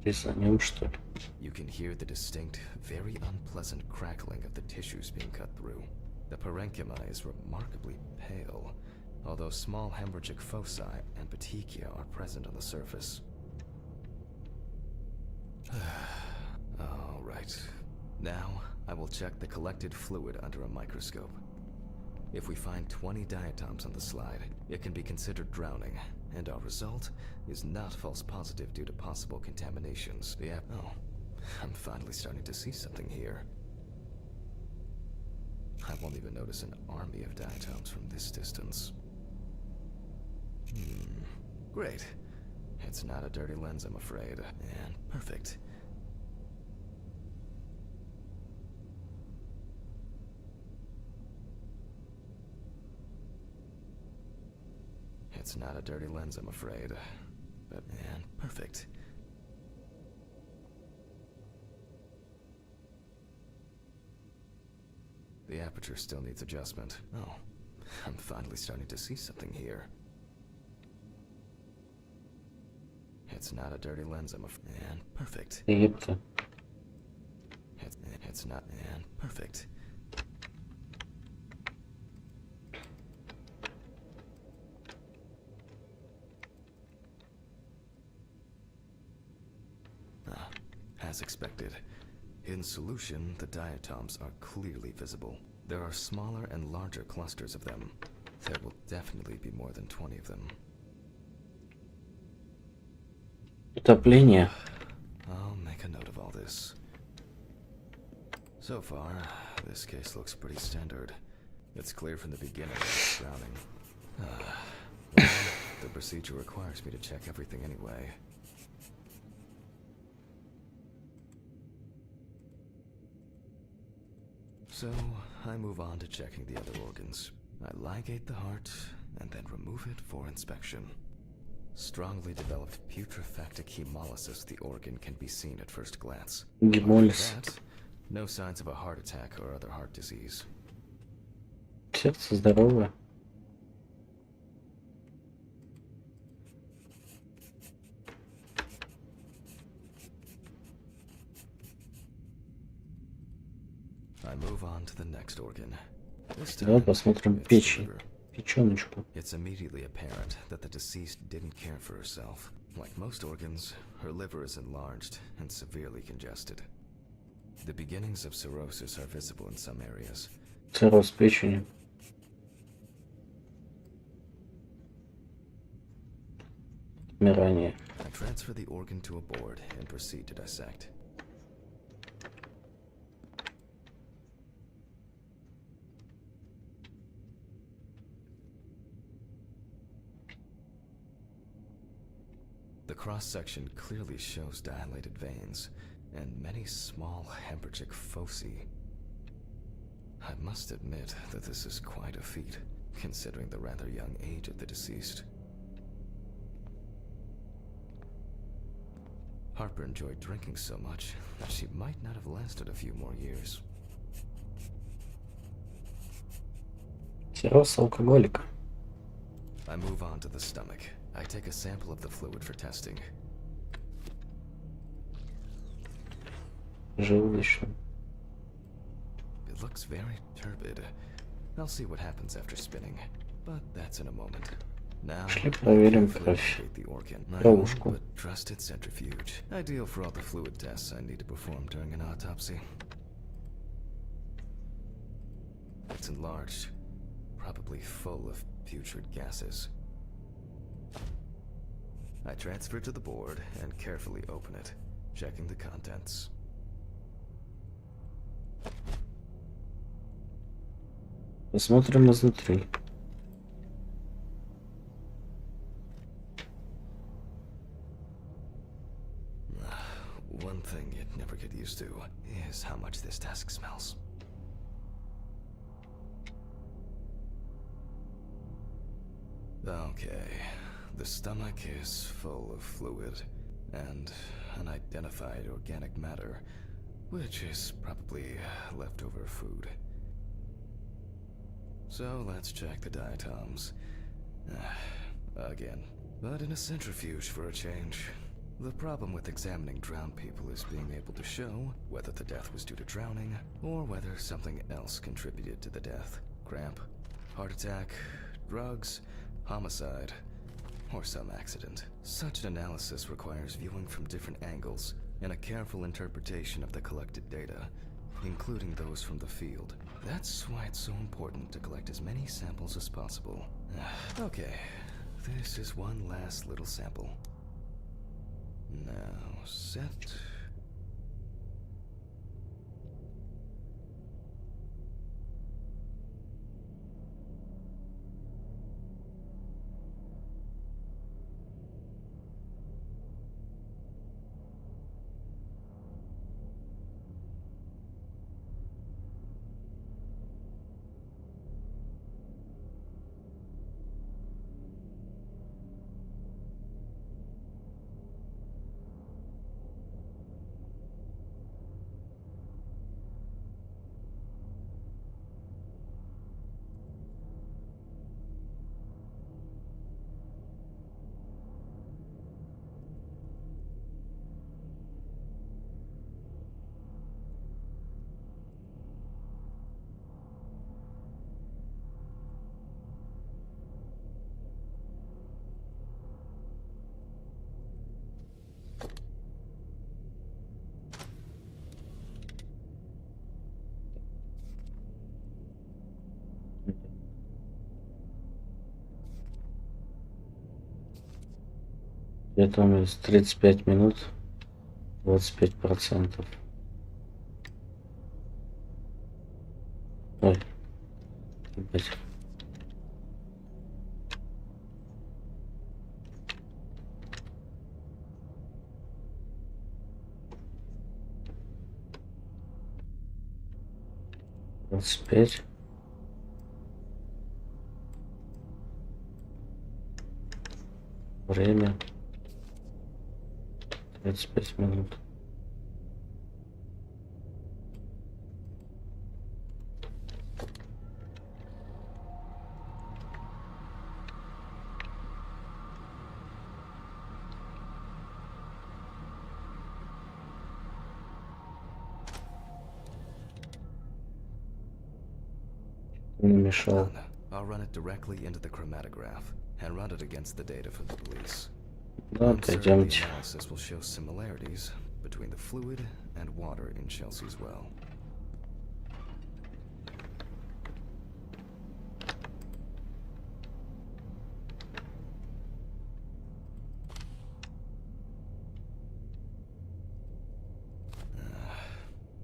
резанем, что ли. You can hear the distinct, very unpleasant crackling of the tissues being cut through. The parenchyma is remarkably pale, although small hemorrhagic foci and petechia are present on the surface. All right. Now, I will check the collected fluid under a microscope. If we find 20 diatoms on the slide, it can be considered drowning, and our result is not false positive due to possible contaminations. Oh, I'm finally starting to see something here. I won't even notice an army of diatoms from this distance. Great. It's not a dirty lens, I'm afraid. And perfect. It's not a dirty lens, I'm afraid. And perfect. The aperture still needs adjustment. Oh, I'm finally starting to see something here. It's not a dirty lens, I'm afraid. And perfect. Египта. It's not. And perfect. As expected. In solution, the diatoms are clearly visible. There are smaller and larger clusters of them. There will definitely be more than 20 of them. Утопление. I'll make a note of all this. So far, this case looks pretty standard. It's clear from the beginning that it's drowning. Well, the procedure requires me to check everything anyway. So, I move on to checking the other organs. I ligate the heart, and then remove it for inspection. Strongly developed putrefactic hemolysis of the organ can be seen at first glance. Гемолиз. That, no signs of a heart attack or other heart disease. Сердце здоровое. I move on to the next organ. This Давай time, посмотрим it's the печень. liver. Печеночку. It's immediately apparent that the deceased didn't care for herself. Like most organs, her liver is enlarged and severely congested. The beginnings of cirrhosis are visible in some areas. Цирроз печени. Отмирание. I transfer the organ to a board and proceed to dissect. The cross-section clearly shows dilated veins and many small hemorrhagic foci. I must admit that this is quite a feat, considering the rather young age of the deceased. Harper enjoyed drinking so much that she might not have lasted a few more years. Цирроз алкоголика. I move on to the stomach. I take a sample of the fluid for testing. Желудочный. It looks very turbid. I'll see what happens after spinning, but that's in a moment. Now, Пошли проверим carefully кровь. locate the organ. My Кровушку. own but trusted centrifuge, ideal for all the fluid tests I need to perform during an autopsy. It's enlarged, probably full of putrid gases. I transfer it to the board and carefully open it, checking the contents. Посмотрим изнутри. One thing you'd never get used to is how much this desk smells. Okay, the stomach is full of fluid and unidentified organic matter, which is probably leftover food. So let's check the diatoms. Again, but in a centrifuge for a change. The problem with examining drowned people is being able to show whether the death was due to drowning or whether something else contributed to the death. Cramp, heart attack, drugs, homicide, or some accident. Such an analysis requires viewing from different angles and a careful interpretation of the collected data, including those from the field. That's why it's so important to collect as many samples as possible. Okay, this is one last little sample. Now, set. Где-то у меня 35 минут, 25%. Ой, опять. 25. Время 35 минут. Не мешал. Done. I'll run it directly into the chromatograph and run it against the data for the police. Да, I'm certain the пойдемте. analysis will show similarities between the fluid and water in Chelsea's well.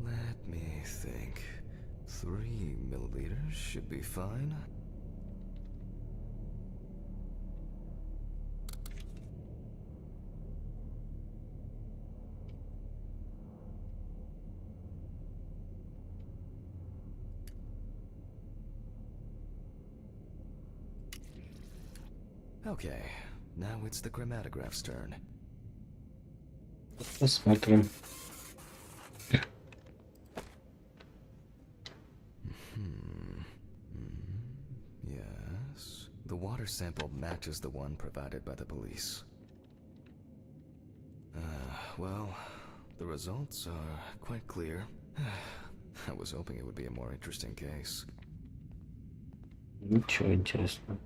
Let me think. 3 milliliters should be fine. Okay, now it's the chromatograph's turn. Посмотрим. Yes. The water sample matches the one provided by the police. Well, the results are quite clear. I was hoping it would be a more interesting case. Ничего интересного.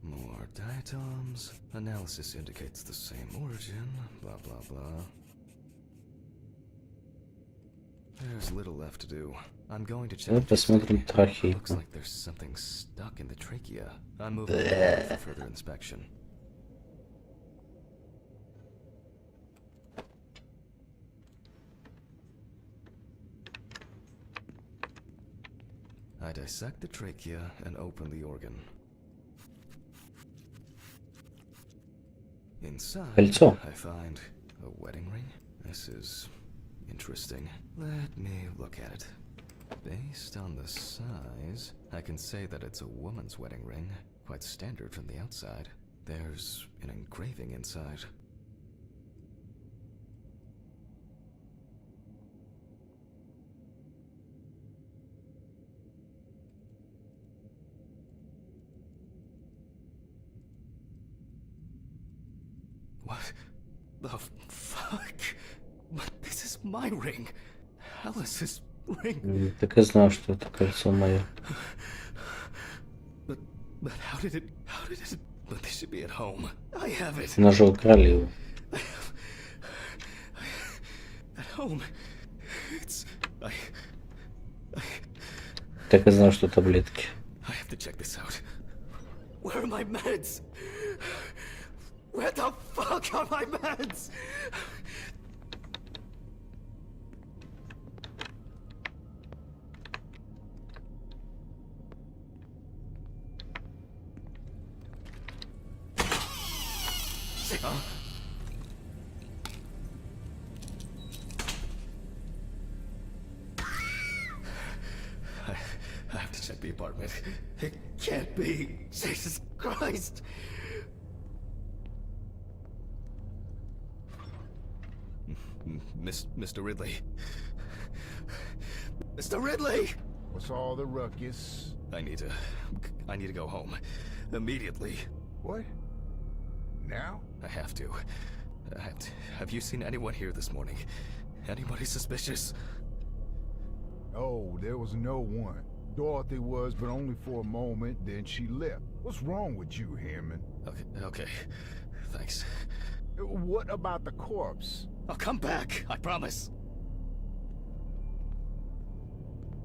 More diatoms. Analysis indicates the same origin. Blah, blah, blah. There's little left to do. I'm going to check. Давай the посмотрим Looks трахейку. like there's something stuck in the trachea. I'm moving on for further inspection. I dissect the trachea and open the organ. Inside, Кольцо. I find a wedding ring. This is interesting. Let me look at it. Based on the size, I can say that it's a woman's wedding ring, quite standard from the outside. There's an engraving inside. What the fuck? But this is my ring. Alice's ring. Так и знал, что это кольцо мое. But how did it? But this should be at home. I have it. Она же украли его. At home. It's Так и знал, что таблетки. I have to check this out. Where are my meds? Where the fuck are my meds? Huh? I have to check the apartment. It can't be. Jesus Christ. Mr. Ridley. Mr. Ridley! What's all the ruckus? I need to go home. Immediately. What? Now? I have to. Have you seen anyone here this morning? Anybody suspicious? Oh, there was no one. Dorothy was, but only for a moment, then she left. What's wrong with you, Hammond? Okay. Thanks. What about the corpse? I'll come back, I promise.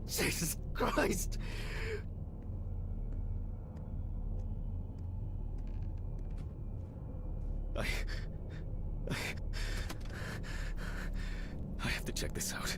Jesus Christ! I have to check this out.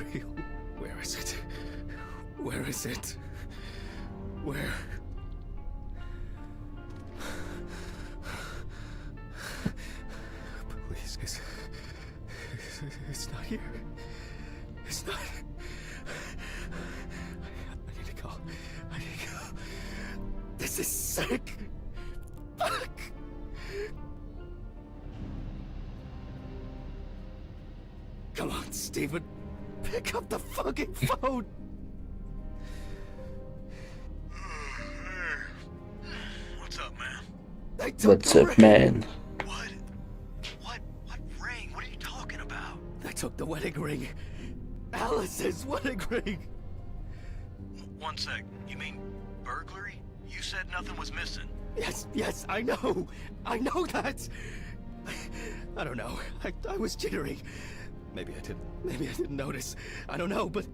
real. Where is it? Where is it? Where? Please, it's not here. It's not. I need to go. I need to go. This is sick. Fuck. Come on, Steven. Pick up the fucking phone. What's up, man? They took What's the up, ring. man? What ring? What are you talking about? They took the wedding ring. Alice's wedding ring. One sec. You mean burglary? You said nothing was missing. Yes, I know that. I don't know. I was jittery. Maybe I didn't notice. I don't know, but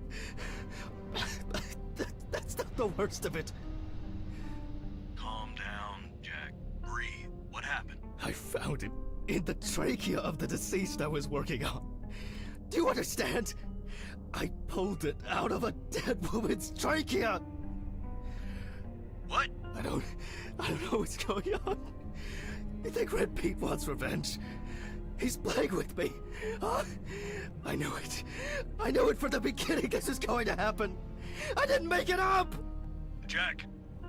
that's not the worst of it. Calm down, Jack. Breathe. What happened? I found it in the trachea of the deceased I was working on. Do you understand? I pulled it out of a dead woman's trachea. What? I don't know what's going on. You think Red Pete wants revenge? He's playing with me. Huh? I knew it. I knew it from the beginning this was going to happen. I didn't make it up! Jack,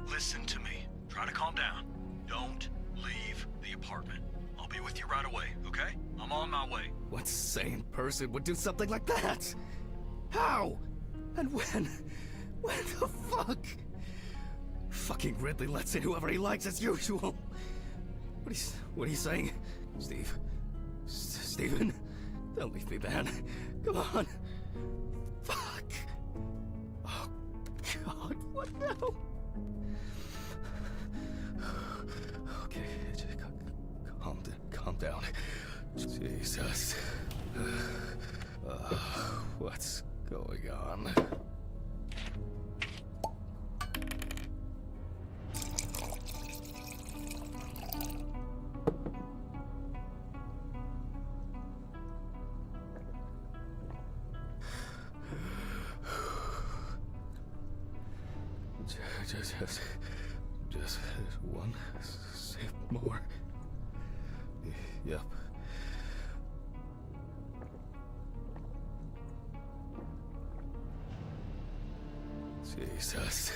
listen to me. Try to calm down. Don't leave the apartment. I'll be with you right away, okay? I'm on my way. What sane person would do something like that? How? And when? When the fuck? Fucking Ridley lets in whoever he likes as usual. What are you saying? Steven? Don't leave me, man. Come on. Fuck. Oh, God, what now? Okay, just calm down. Jesus. What's going on? Just one sip more. Yep. Jesus.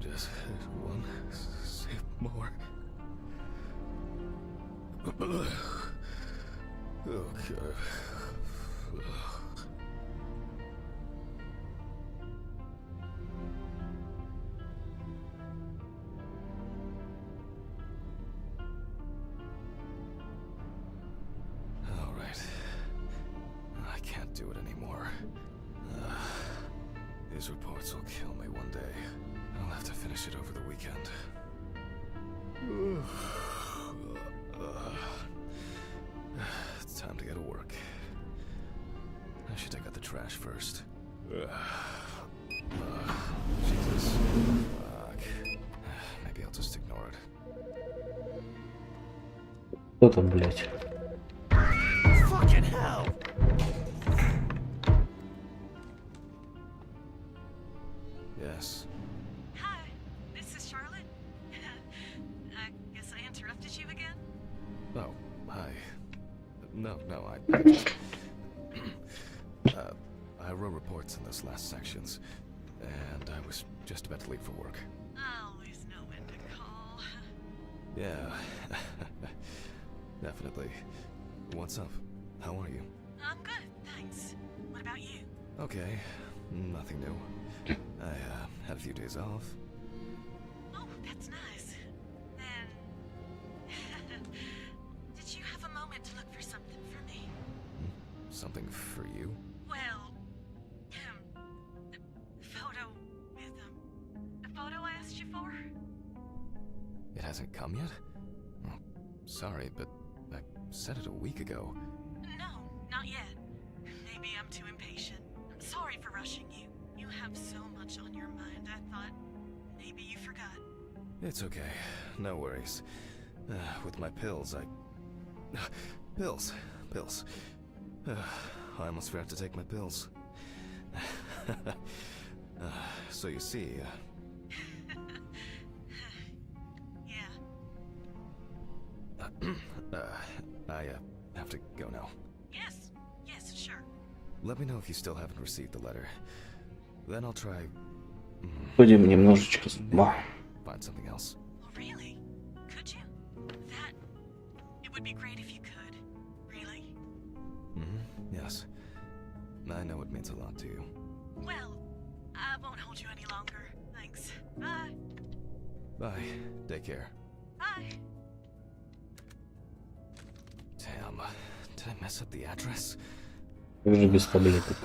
Just one sip more. Oh, God. All right. I can't do it anymore. These reports will kill me one day. I'll have to finish it over the weekend. It's time to go to work. I should take out the trash first. Jesus. Fuck. Maybe I'll just ignore it. Кто там, блядь? Fucking hell! Yes. Hi, this is Charlotte. I guess I interrupted you again? Oh, hi. No, I wrote reports in those last sections, and I was just about to leave for work. I always know when to call. Yeah, definitely. What's up? How are you? I'm good, thanks. What about you? Okay, nothing new. I had a few days off. Oh, that's nice. Then... did you have a moment to look for something for me? Something for you? Well... the photo with, the photo I asked you for? It hasn't come yet? Oh, sorry, but I said it a week ago. No, not yet. Maybe I'm too impatient. I'm sorry for rushing you. You have so much on your mind, I thought maybe you forgot. It's okay. No worries. With my pills, Pills. I almost forgot to take my pills. So you see, Yeah. I have to go now. Yes, sure. Let me know if you still haven't received the letter. Then I'll try Будем немножечко find something else. Well, really? Could you? It would be great if you could. Really? Yes. I know it means a lot to you. Well, I won't hold you any longer. Thanks. Bye. Bye. Take care. Bye. Damn. Did I mess up the address? уже без таблеток.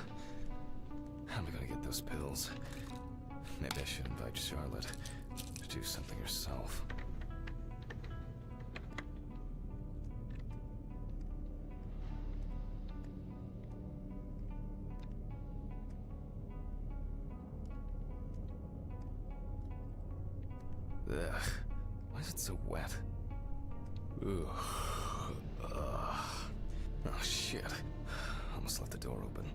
How am I gonna get those pills? Maybe I should invite Charlotte to do something herself. Ugh. Why is it so wet? Ugh. Oh shit. Almost left the door open.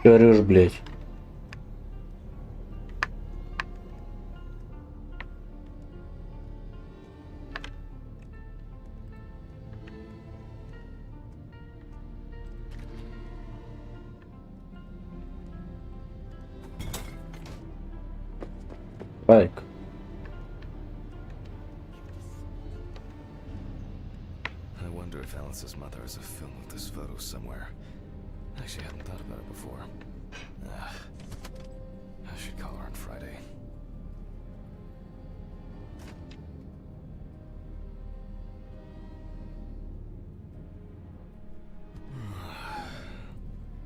Ты орёшь, блядь. Байк. I wonder if Alice's mother has a film of this photo somewhere. Actually, I hadn't thought about it before. I should call her on Friday.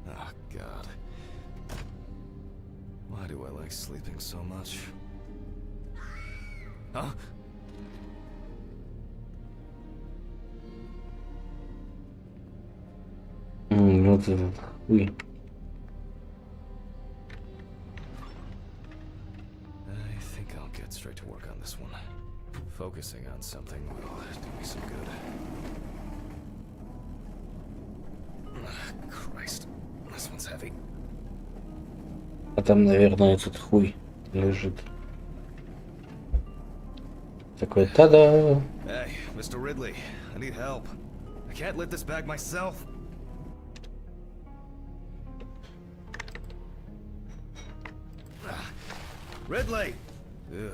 Oh, God. Why do I like sleeping so much? Huh? Вот этот хуй. I think I'll get straight to work on this one. Focusing on something will do me some good. Christ, this one's heavy. А там, наверное, этот хуй лежит. Такой, та-да! Hey, Mr. Ridley, I need help. I can't lift this bag myself. Ridley! Ugh,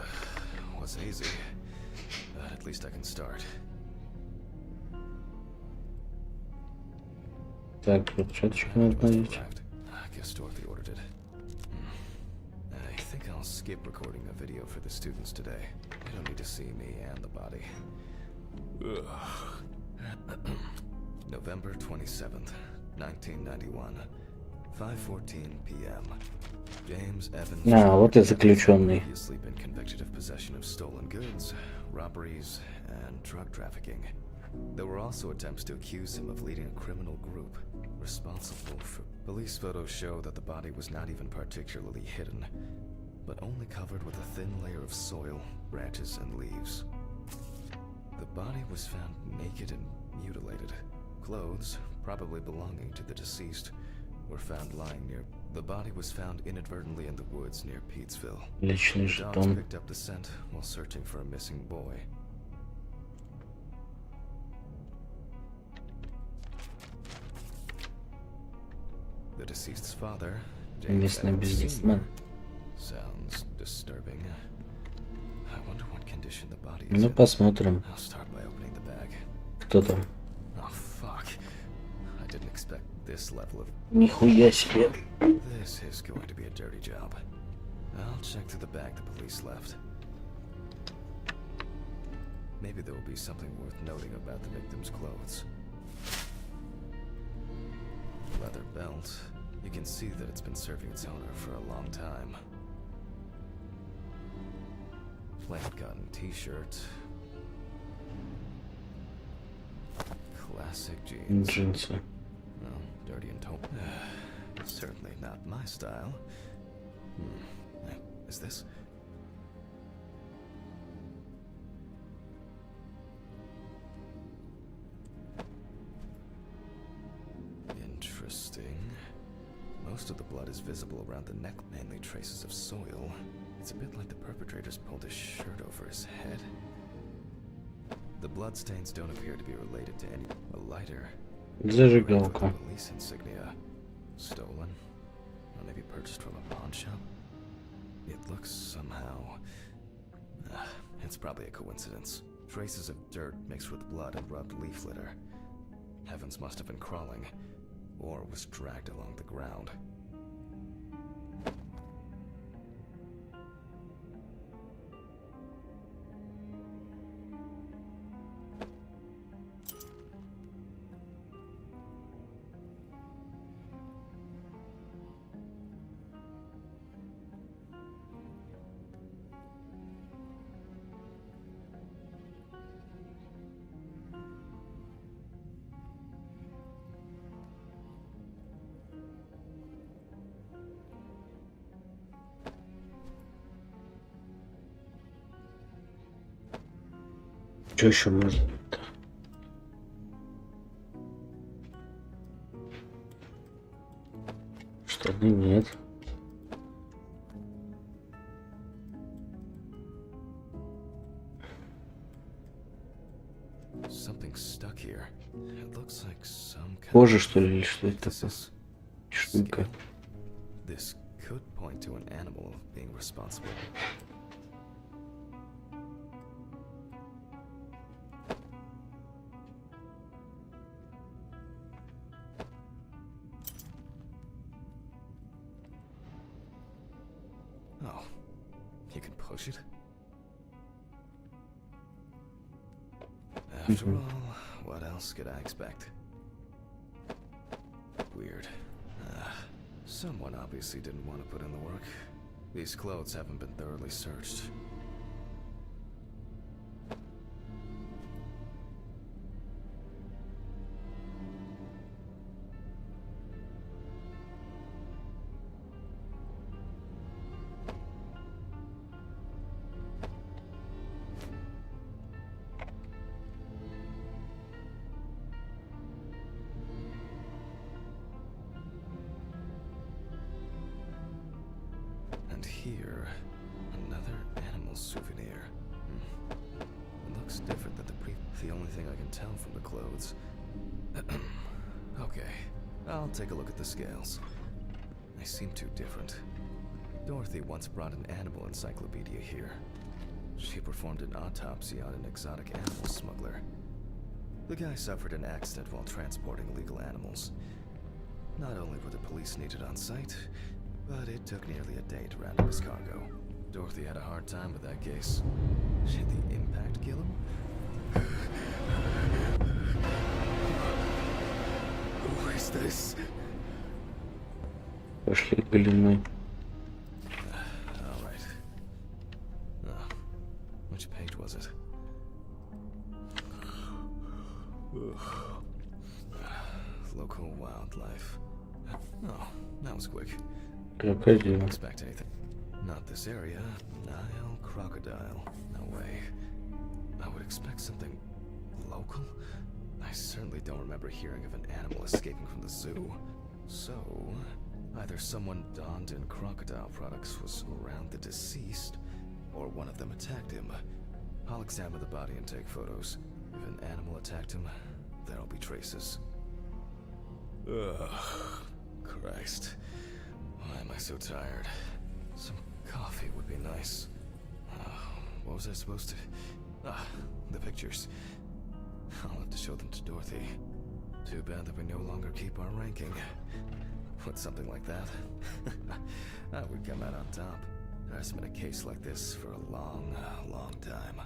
wasn't easy. But at least I can start. Так, перчаточку надо надеть. I guess Dorothy ordered it. I think I'll skip recording a video for the students today. They don't need to see me and the body. November 27th, 1991, 5:14 p.m. James Evans. Вот и заключенный. Previously been convicted of possession of stolen goods, robberies, and drug trafficking. There were also attempts to accuse him of leading a criminal group responsible for... Police photos show that the body was not even particularly hidden, but only covered with a thin layer of soil, branches, and leaves. The body was found naked and mutilated. Clothes, probably belonging to the deceased, were found lying near... The body was found inadvertently in the woods near Peetsville. Личный Dogs жетон. picked up the scent while searching for a missing boy. The deceased's father, James Местный Evans бизнесмен. Sr. Sounds disturbing. I wonder what condition the body is Ну, in. посмотрим, I'll start by opening the bag. кто там. Oh, fuck. I didn't expect this level of... Нихуя себе. This is going to be a dirty job. I'll check through the bag the police left. Maybe there will be something worth noting about the victim's clothes. Leather belt. You can see that it's been serving its owner for a long time. Plain cotton t-shirt. Classic jeans. Джинсы. Well, dirty and torn. Certainly not my style. Is this? Interesting. Most of the blood is visible around the neck, mainly traces of soil. It's a bit like the perpetrator's pulled his shirt over his head. The bloodstains don't appear to be related to any. A lighter. Зажигалка. Police insignia. Stolen? Or maybe purchased from a pawn shop? It looks somehow... it's probably a coincidence. Traces of dirt mixed with blood and rubbed leaf litter. Heavens must have been crawling, or was dragged along the ground. Что еще можно? Штаны нет. Something stuck here. It looks like some kind Кожа, что ли, или что это This такое? is Штука. This could point to an animal being responsible. Oh, you can push it? After all, what else could I expect? Weird. Someone obviously didn't want to put in the work. These clothes haven't been thoroughly searched. And here, another animal souvenir. It looks different than the only thing I can tell from the clothes. Okay, I'll take a look at the scales. They seem too different. Dorothy once brought an animal encyclopedia here. She performed an autopsy on an exotic animal smuggler. The guy suffered an accident while transporting illegal animals. Not only were the police needed on site, but it took nearly a day to round up his cargo. Dorothy had a hard time with that case. Did the impact kill him? Who is this? Пошли галимы. All right. Which page was it? Local wildlife. Oh, that was quick. Крокодил. Didn't expect anything. Not this area. Nile crocodile. No way. I would expect something local? I certainly don't remember hearing of an animal escaping from the zoo. So, either someone donned in crocodile products was around the deceased, or one of them attacked him. I'll examine the body and take photos. If an animal attacked him, there'll be traces. Ugh, Christ. Why am I so tired? Some coffee would be nice. What was I supposed to... the pictures. I'll have to show them to Dorothy. Too bad that we no longer keep our ranking. With something like that, I would come out on top. There hasn't been a case like this for a long, long time.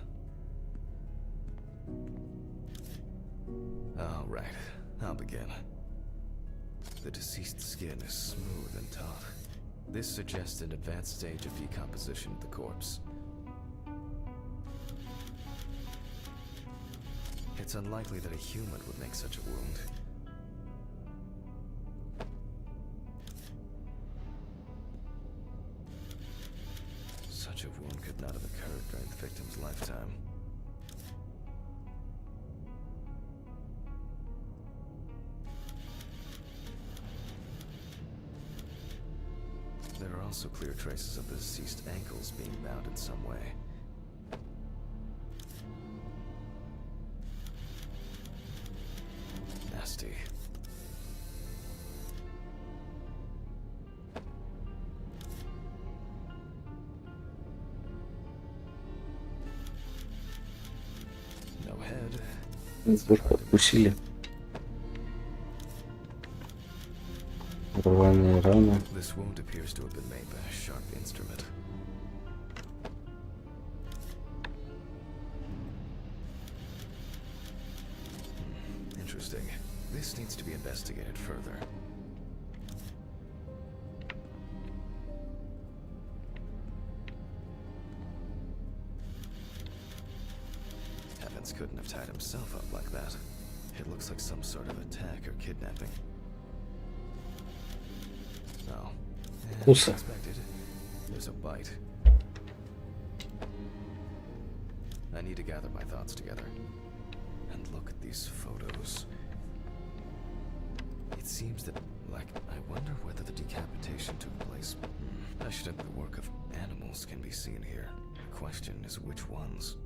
All right, I'll begin. The deceased skin is smooth and taut. This suggests an advanced stage of decomposition of the corpse. It's unlikely that a human would make such a wound. Such a wound could not have occurred during the victim's lifetime. There are also clear traces of the deceased ankles being bound in some way. Nasty. No head. Вверх откусили. Рваные раны. This wound appears to have been made by a sharp instrument. Interesting. This needs to be investigated further. Evans couldn't have tied himself up like that. It looks like some sort of attack or kidnapping. No. Вкуса. Expected. There's a bite. I need to gather my thoughts together. And look at these photos. It seems that, I wonder whether the decapitation took place. I should have the work of animals can be seen here. The question is which ones?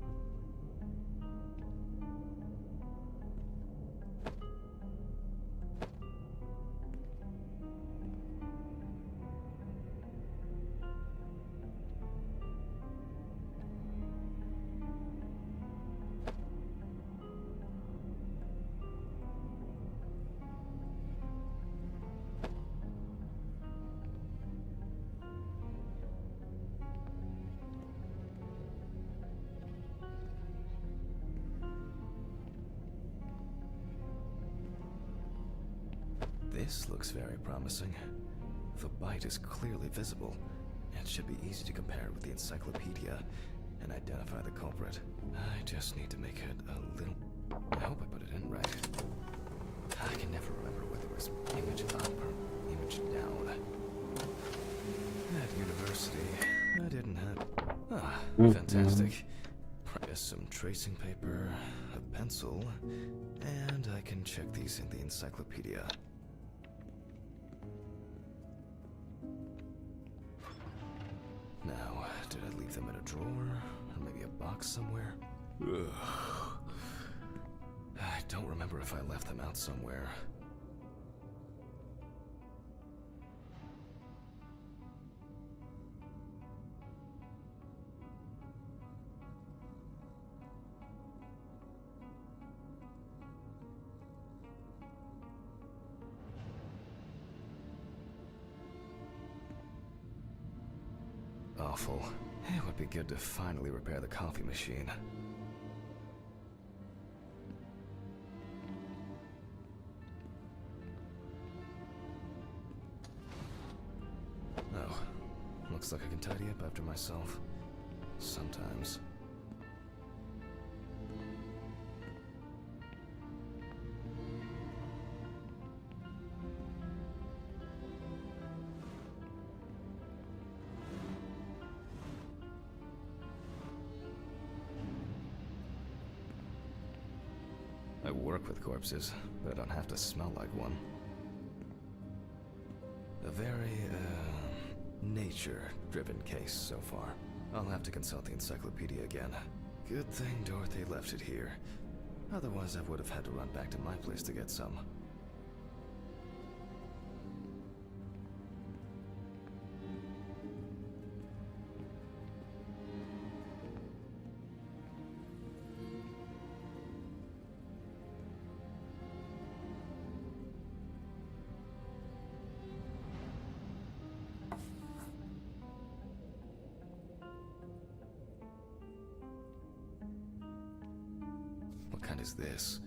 This looks very promising. The bite is clearly visible. It should be easy to compare it with the encyclopedia and identify the culprit. I just need to make it a little... I hope I put it in right. I can never remember whether it was image up or image down. At university, I didn't have... fantastic. Just some tracing paper, a pencil, and I can check these in the encyclopedia. Now, did I leave them in a drawer? Or maybe a box somewhere? Ugh. I don't remember if I left them out somewhere. Awful. It would be good to finally repair the coffee machine. Oh, looks like I can tidy up after myself. Sometimes. I work with corpses, but I don't have to smell like one. A very, nature-driven case so far. I'll have to consult the encyclopedia again. Good thing Dorothy left it here. Otherwise, I would have had to run back to my place to get some. What kind is this?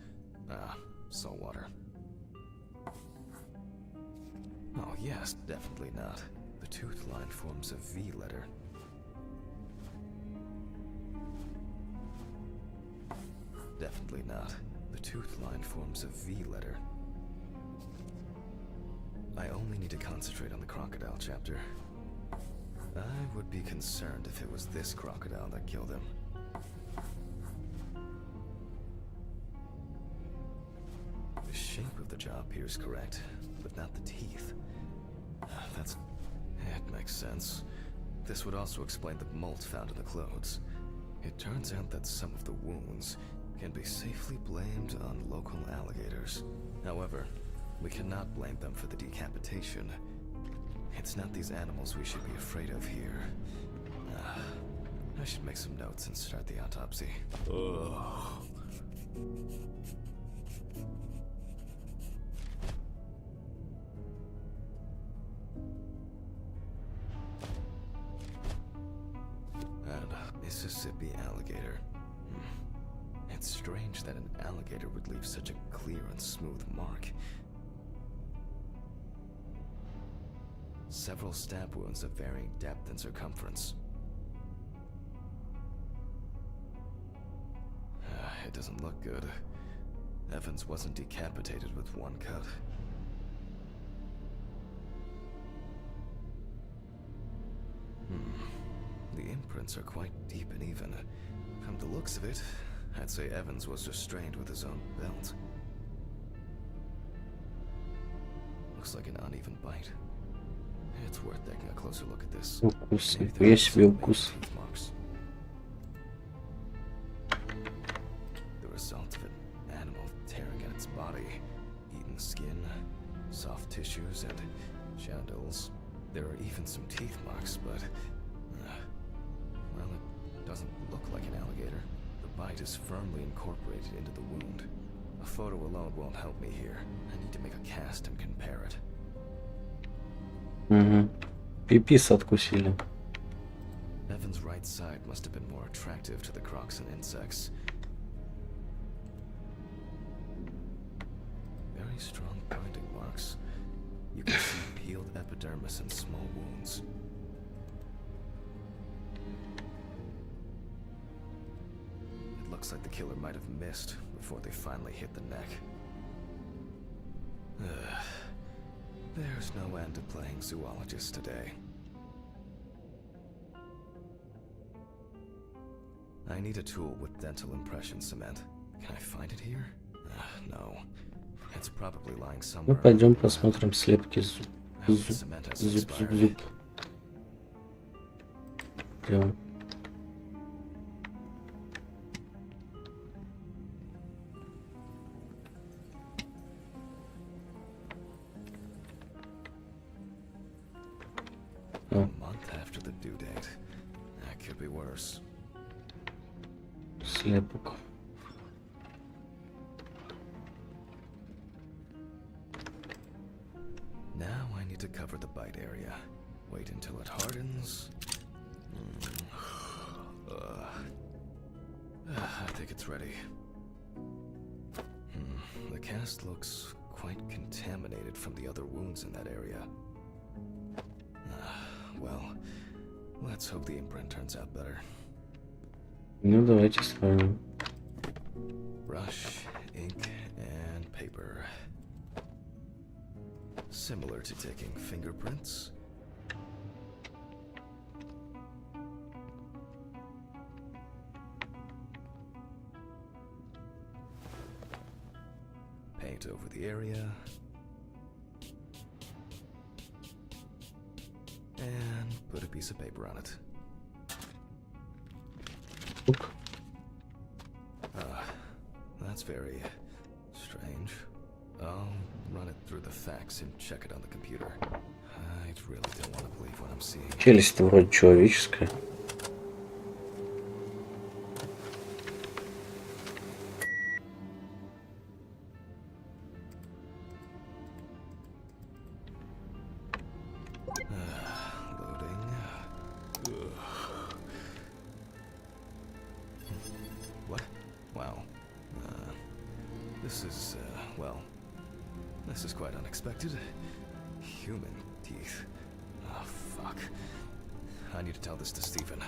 Ah, salt water. Oh yes, definitely not. The tooth line forms a V letter. Definitely not. tooth line forms a V letter. I only need to concentrate on the crocodile chapter. I would be concerned if it was this crocodile that killed him. The shape of the jaw appears correct, but not the teeth. It makes sense. This would also explain the molt found in the clothes. It turns out that some of the wounds can be safely blamed on local alligators. However, we cannot blame them for the decapitation. It's not these animals we should be afraid of here. I should make some notes and start the autopsy. Ugh. Mississippi alligator. It's strange that an alligator would leave such a clear and smooth mark. Several stab wounds of varying depth and circumference. It doesn't look good. Evans wasn't decapitated with one cut. The imprints are quite deep and even. From the looks of it, I'd say Evans was restrained with his own belt. Looks like an uneven bite. It's worth taking a closer look at this. Укус. Весь себе укус. The result of an animal tearing at its body, eaten skin, soft tissues, and genitals. There are even some teeth marks, but well, it doesn't look like an alligator. The bite is firmly incorporated into the wound. A photo alone won't help me here. I need to make a cast and compare it. Пипис откусили. Evan's right side must have been more attractive to the crocs and insects. Very strong binding marks. You can see peeled epidermis and small wounds. It looks like the killer might have missed before they finally hit the neck. There's no end to playing zoologist today. I need a tool with dental impression cement. Can I find it here? No. It's probably lying somewhere. Ну, пойдем посмотрим слепки зуб. Зуб. Идем. A month after the due date. That could be worse. Слепок. Now I need to cover the bite area. Wait until it hardens. I think it's ready. The cast looks quite contaminated from the other wounds in that area. Well, let's hope the imprint turns out better. Ну, давайте сравним. Brush, ink, and paper. Similar to taking fingerprints. Paint over the area. And put a piece of paper on it. Look. That's very strange. I'll run it through the fax and check it on the computer. I really don't want to believe what I'm seeing. Челюсть-то вроде человеческая. This is quite unexpected. Human teeth. Oh, fuck. I need to tell this to Stephen.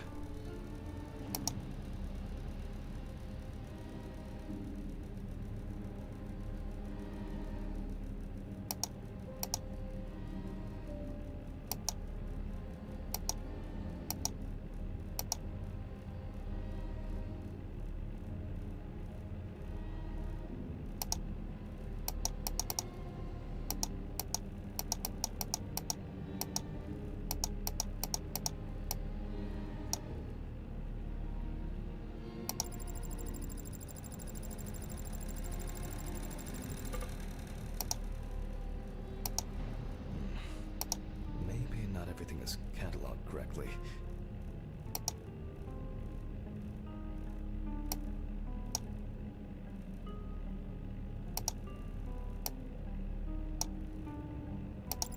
correctly.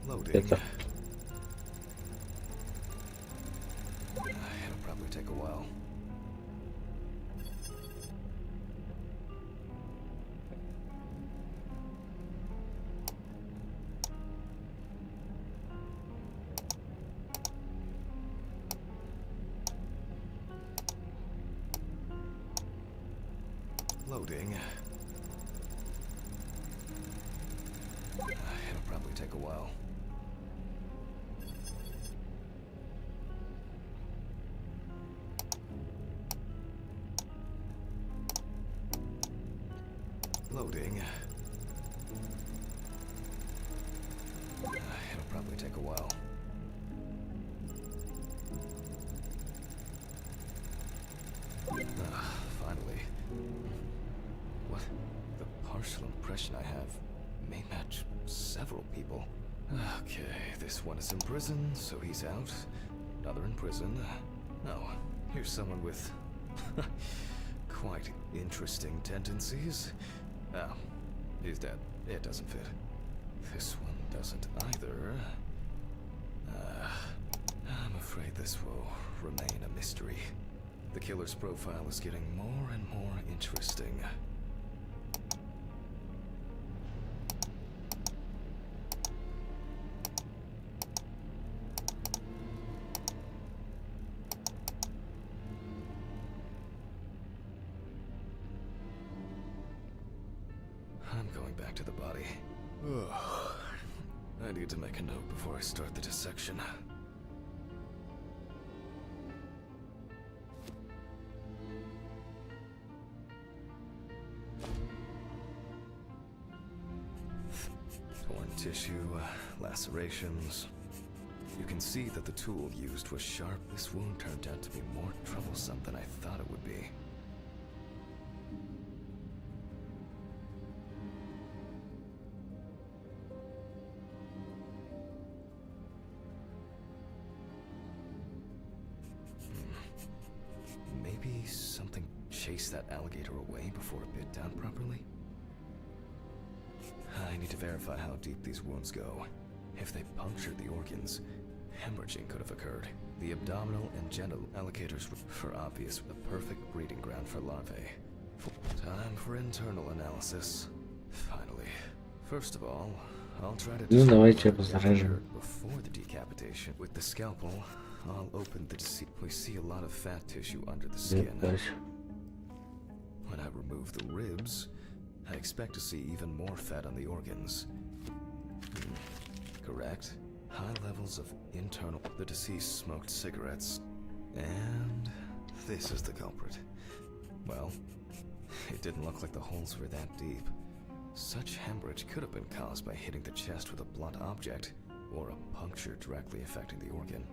Loading. Это. It'll probably take a while. Loading. It'll probably take a while. Loading. It'll probably take a while. Finally. What? The partial impression I have may match several people. Okay, this one is in prison, so he's out. Another in prison. Oh, here's someone with quite interesting tendencies. Oh, he's dead. It doesn't fit. This one doesn't either. I'm afraid this will remain a mystery. The killer's profile is getting more and more interesting. I'm going back to the body. Ugh. I need to make a note before I start the dissection. Torn tissue, lacerations. You can see that the tool used was sharp. This wound turned out to be more troublesome than I thought it would be. Maybe something chased that alligator away before it bit down properly? I need to verify how deep these wounds go. If they punctured the organs, hemorrhaging could have occurred. The abdominal and genital alligators were, for obvious, the perfect breeding ground for larvae. Time for internal analysis. Finally. First of all, I'll try to Ну, давайте destroy the разрежем. alligator before the decapitation. With the scalpel, I'll open the deceased. We see a lot of fat tissue under the skin. When I remove the ribs, I expect to see even more fat on the organs. Correct. High levels of internal... The deceased smoked cigarettes. And this is the culprit. Well, it didn't look like the holes were that deep. Such hemorrhage could have been caused by hitting the chest with a blunt object, or a puncture directly affecting the organ.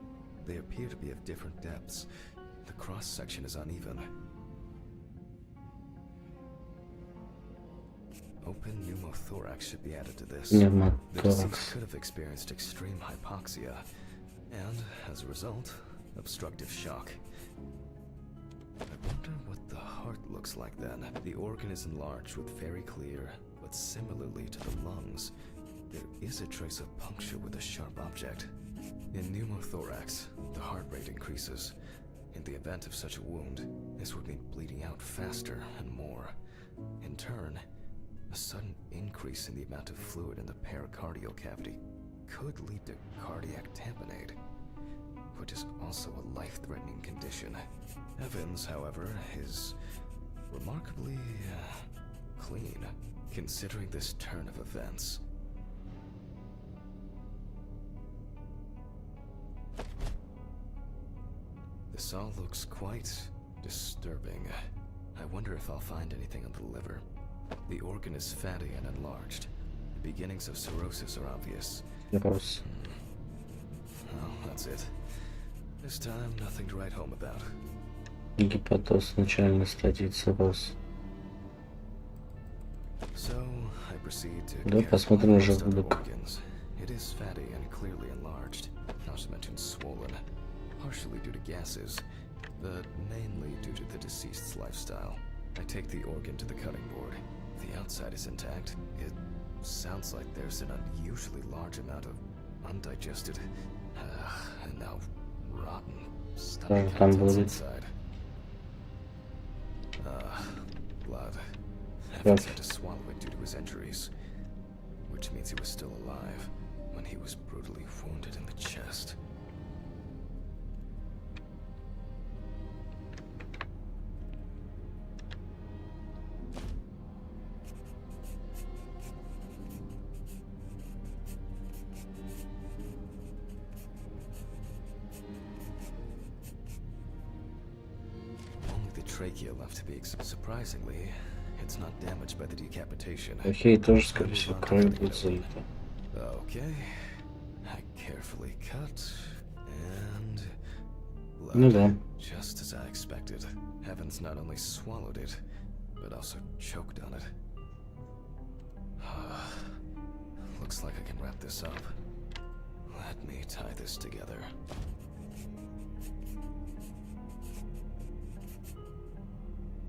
They appear to be of different depths. The cross-section is uneven. Open pneumothorax should be added to this. The deceased could have experienced extreme hypoxia, and, as a result, obstructive shock. I wonder what the heart looks like then. The organ is enlarged with very clear, but similarly to the lungs, there is a trace of puncture with a sharp object. In pneumothorax, the heart rate increases. In the event of such a wound, this would mean bleeding out faster and more. In turn, a sudden increase in the amount of fluid in the pericardial cavity could lead to cardiac tamponade, which is also a life-threatening condition. Evans, however, is remarkably clean, considering this turn of events. This all looks quite disturbing. I wonder if I'll find anything on the liver. The organ is fatty and enlarged. The beginnings of cirrhosis are obvious. Well, that's it. This time, nothing to write home about. Гепатоз, начальной стадии цирроз. So, I proceed to Да, посмотрим characterize желудок. organs. It is fatty and clearly enlarged, not to mention swollen. partially due to gases, but mainly due to the deceased's lifestyle. I take the organ to the cutting board. The outside is intact. It sounds like there's an unusually large amount of undigested and now rotten stomach contents inside. Blood. Evans had to swallow it due to his injuries, which means he was still alive when he was brutally wounded in the chest. Trachea left to be surprisingly, it's not damaged by the decapitation. Окей, тоже, скорее всего, кровь будет залита. Okay. I carefully cut and blood. Ну да. Just as I expected. Evans not only swallowed it, but also choked on it. Looks like I can wrap this up. Let me tie this together.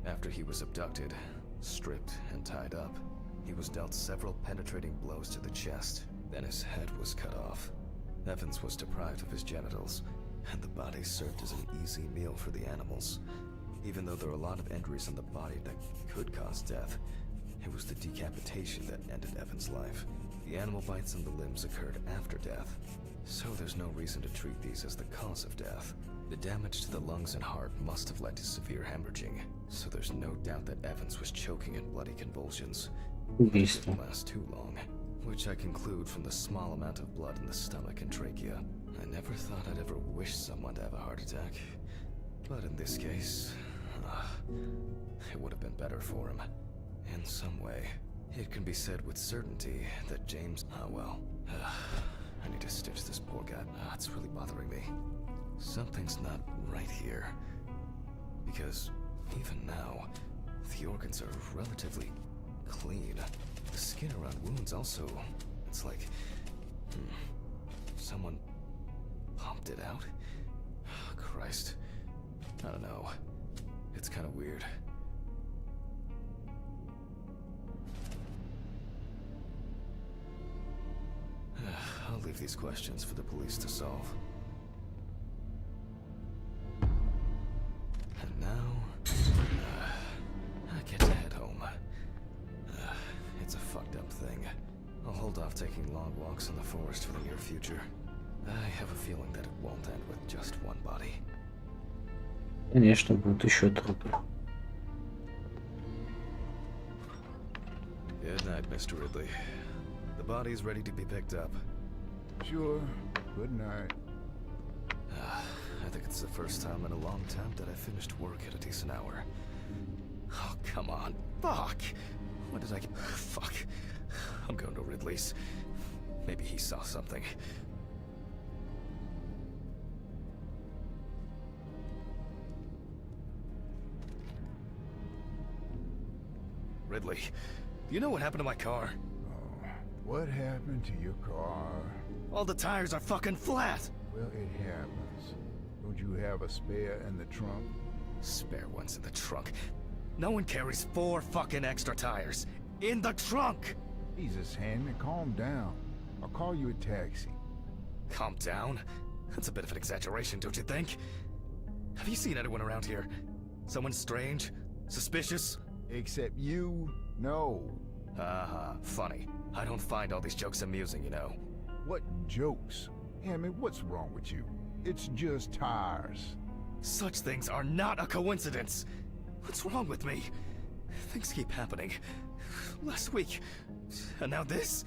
After he was abducted, stripped, and tied up, he was dealt several penetrating blows to the chest. Then his head was cut off. Evans was deprived of his genitals, and the body served as an easy meal for the animals. Even though there are a lot of injuries on the body that could cause death, it was the decapitation that ended Evans' life. The animal bites on the limbs occurred after death, so there's no reason to treat these as the cause of death. The damage to the lungs and heart must have led to severe hemorrhaging, so there's no doubt that Evans was choking in bloody convulsions. It didn't last too long, which I conclude from the small amount of blood in the stomach and trachea. I never thought I'd ever wish someone to have a heart attack, but in this case, it would have been better for him. In some way, it can be said with certainty that James... I need to stitch this poor guy. It's really bothering me. Something's not right here. Because even now, the organs are relatively clean. The skin around wounds also, it's like someone pumped it out? Christ. I don't know. It's kind of weird. I'll leave these questions for the police to solve. And now, I get to head home. It's a fucked up thing. I'll hold off taking long walks in the forest for the near future. I have a feeling that it won't end with just one body. Конечно, будут еще трупы. Good night, Mr. Ridley. The body's ready to be picked up. Sure. Good night. I think it's the first time in a long time that I finished work at a decent hour. Oh, come on. Fuck! What did I get? Fuck. I'm going to Ridley's. Maybe he saw something. Ridley, do you know what happened to my car? Oh, what happened to your car? All the tires are fucking flat! Well, it happens. Don't you have a spare in the trunk? Spare ones in the trunk. No one carries 4 fucking extra tires. In the trunk! Jesus, Hanley, calm down. I'll call you a taxi. Calm down? That's a bit of an exaggeration, don't you think? Have you seen anyone around here? Someone strange? Suspicious? Except you? No. Funny. I don't find all these jokes amusing, you know. What jokes? Hammy, what's wrong with you? It's just tires. Such things are not a coincidence. What's wrong with me? Things keep happening. Last week, and now this?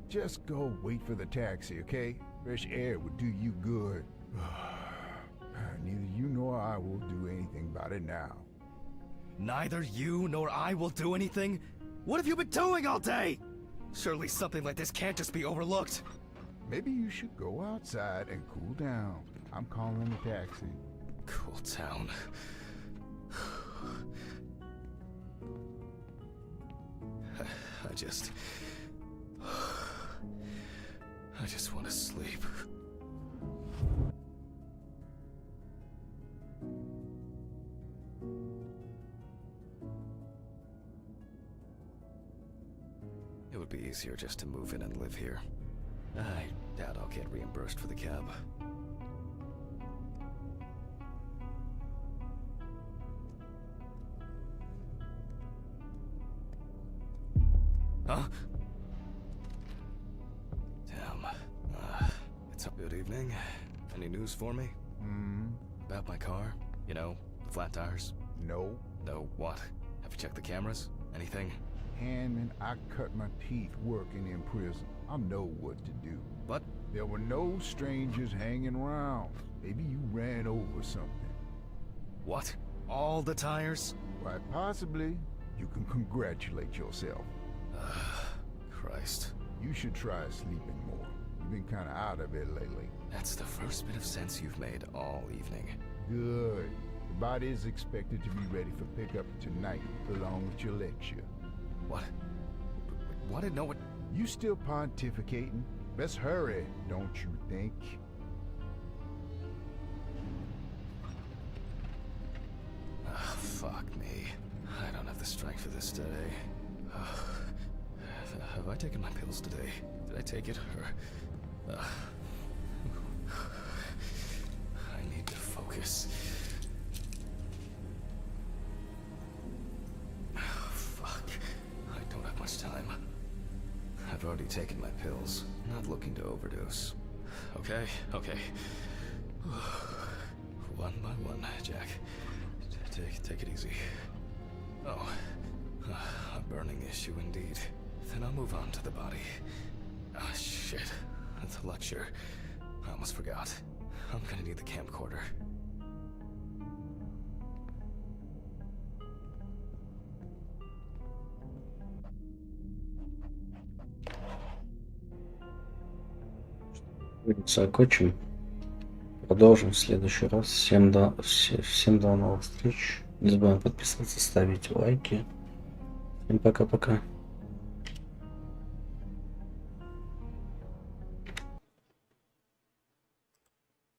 Just go wait for the taxi, okay? Fresh air would do you good. Neither you nor I will do anything about it now. Neither you nor I will do anything? What have you been doing all day? Surely something like this can't just be overlooked. Maybe you should go outside and cool down. I'm calling a taxi. Cool down. I just want to sleep. It would be easier just to move in and live here. I doubt I'll get reimbursed for the cab. Huh? Damn. It's a good evening. Any news for me? About my car? You know, the flat tires? No. No, what? Have you checked the cameras? Anything? Handman, I cut my teeth working in prison. I know what to do. What? There were no strangers hanging around. Maybe you ran over something. What? All the tires? Quite possibly. You can congratulate yourself. Christ. You should try sleeping more. You've been kind of out of it lately. That's the first bit of sense you've made all evening. Good. The body is expected to be ready for pickup tonight, along with your lecture. What? What? No, what? You still pontificating? Best hurry, don't you think? Ah, fuck me. I don't have the strength for this today. Have I taken my pills today? Did I take it? Or... I need to focus. Fuck. I don't have much time. I've already taken my pills. Not looking to overdose. Okay. One by one, Jack. Take it easy. Oh, a burning issue indeed. Then I'll move on to the body. Ah, shit. The lecture. I almost forgot. I'm gonna need the camcorder. Закончим. Продолжим в следующий раз. Всем до новых встреч. Не забываем подписываться, ставить лайки. Всем пока-пока.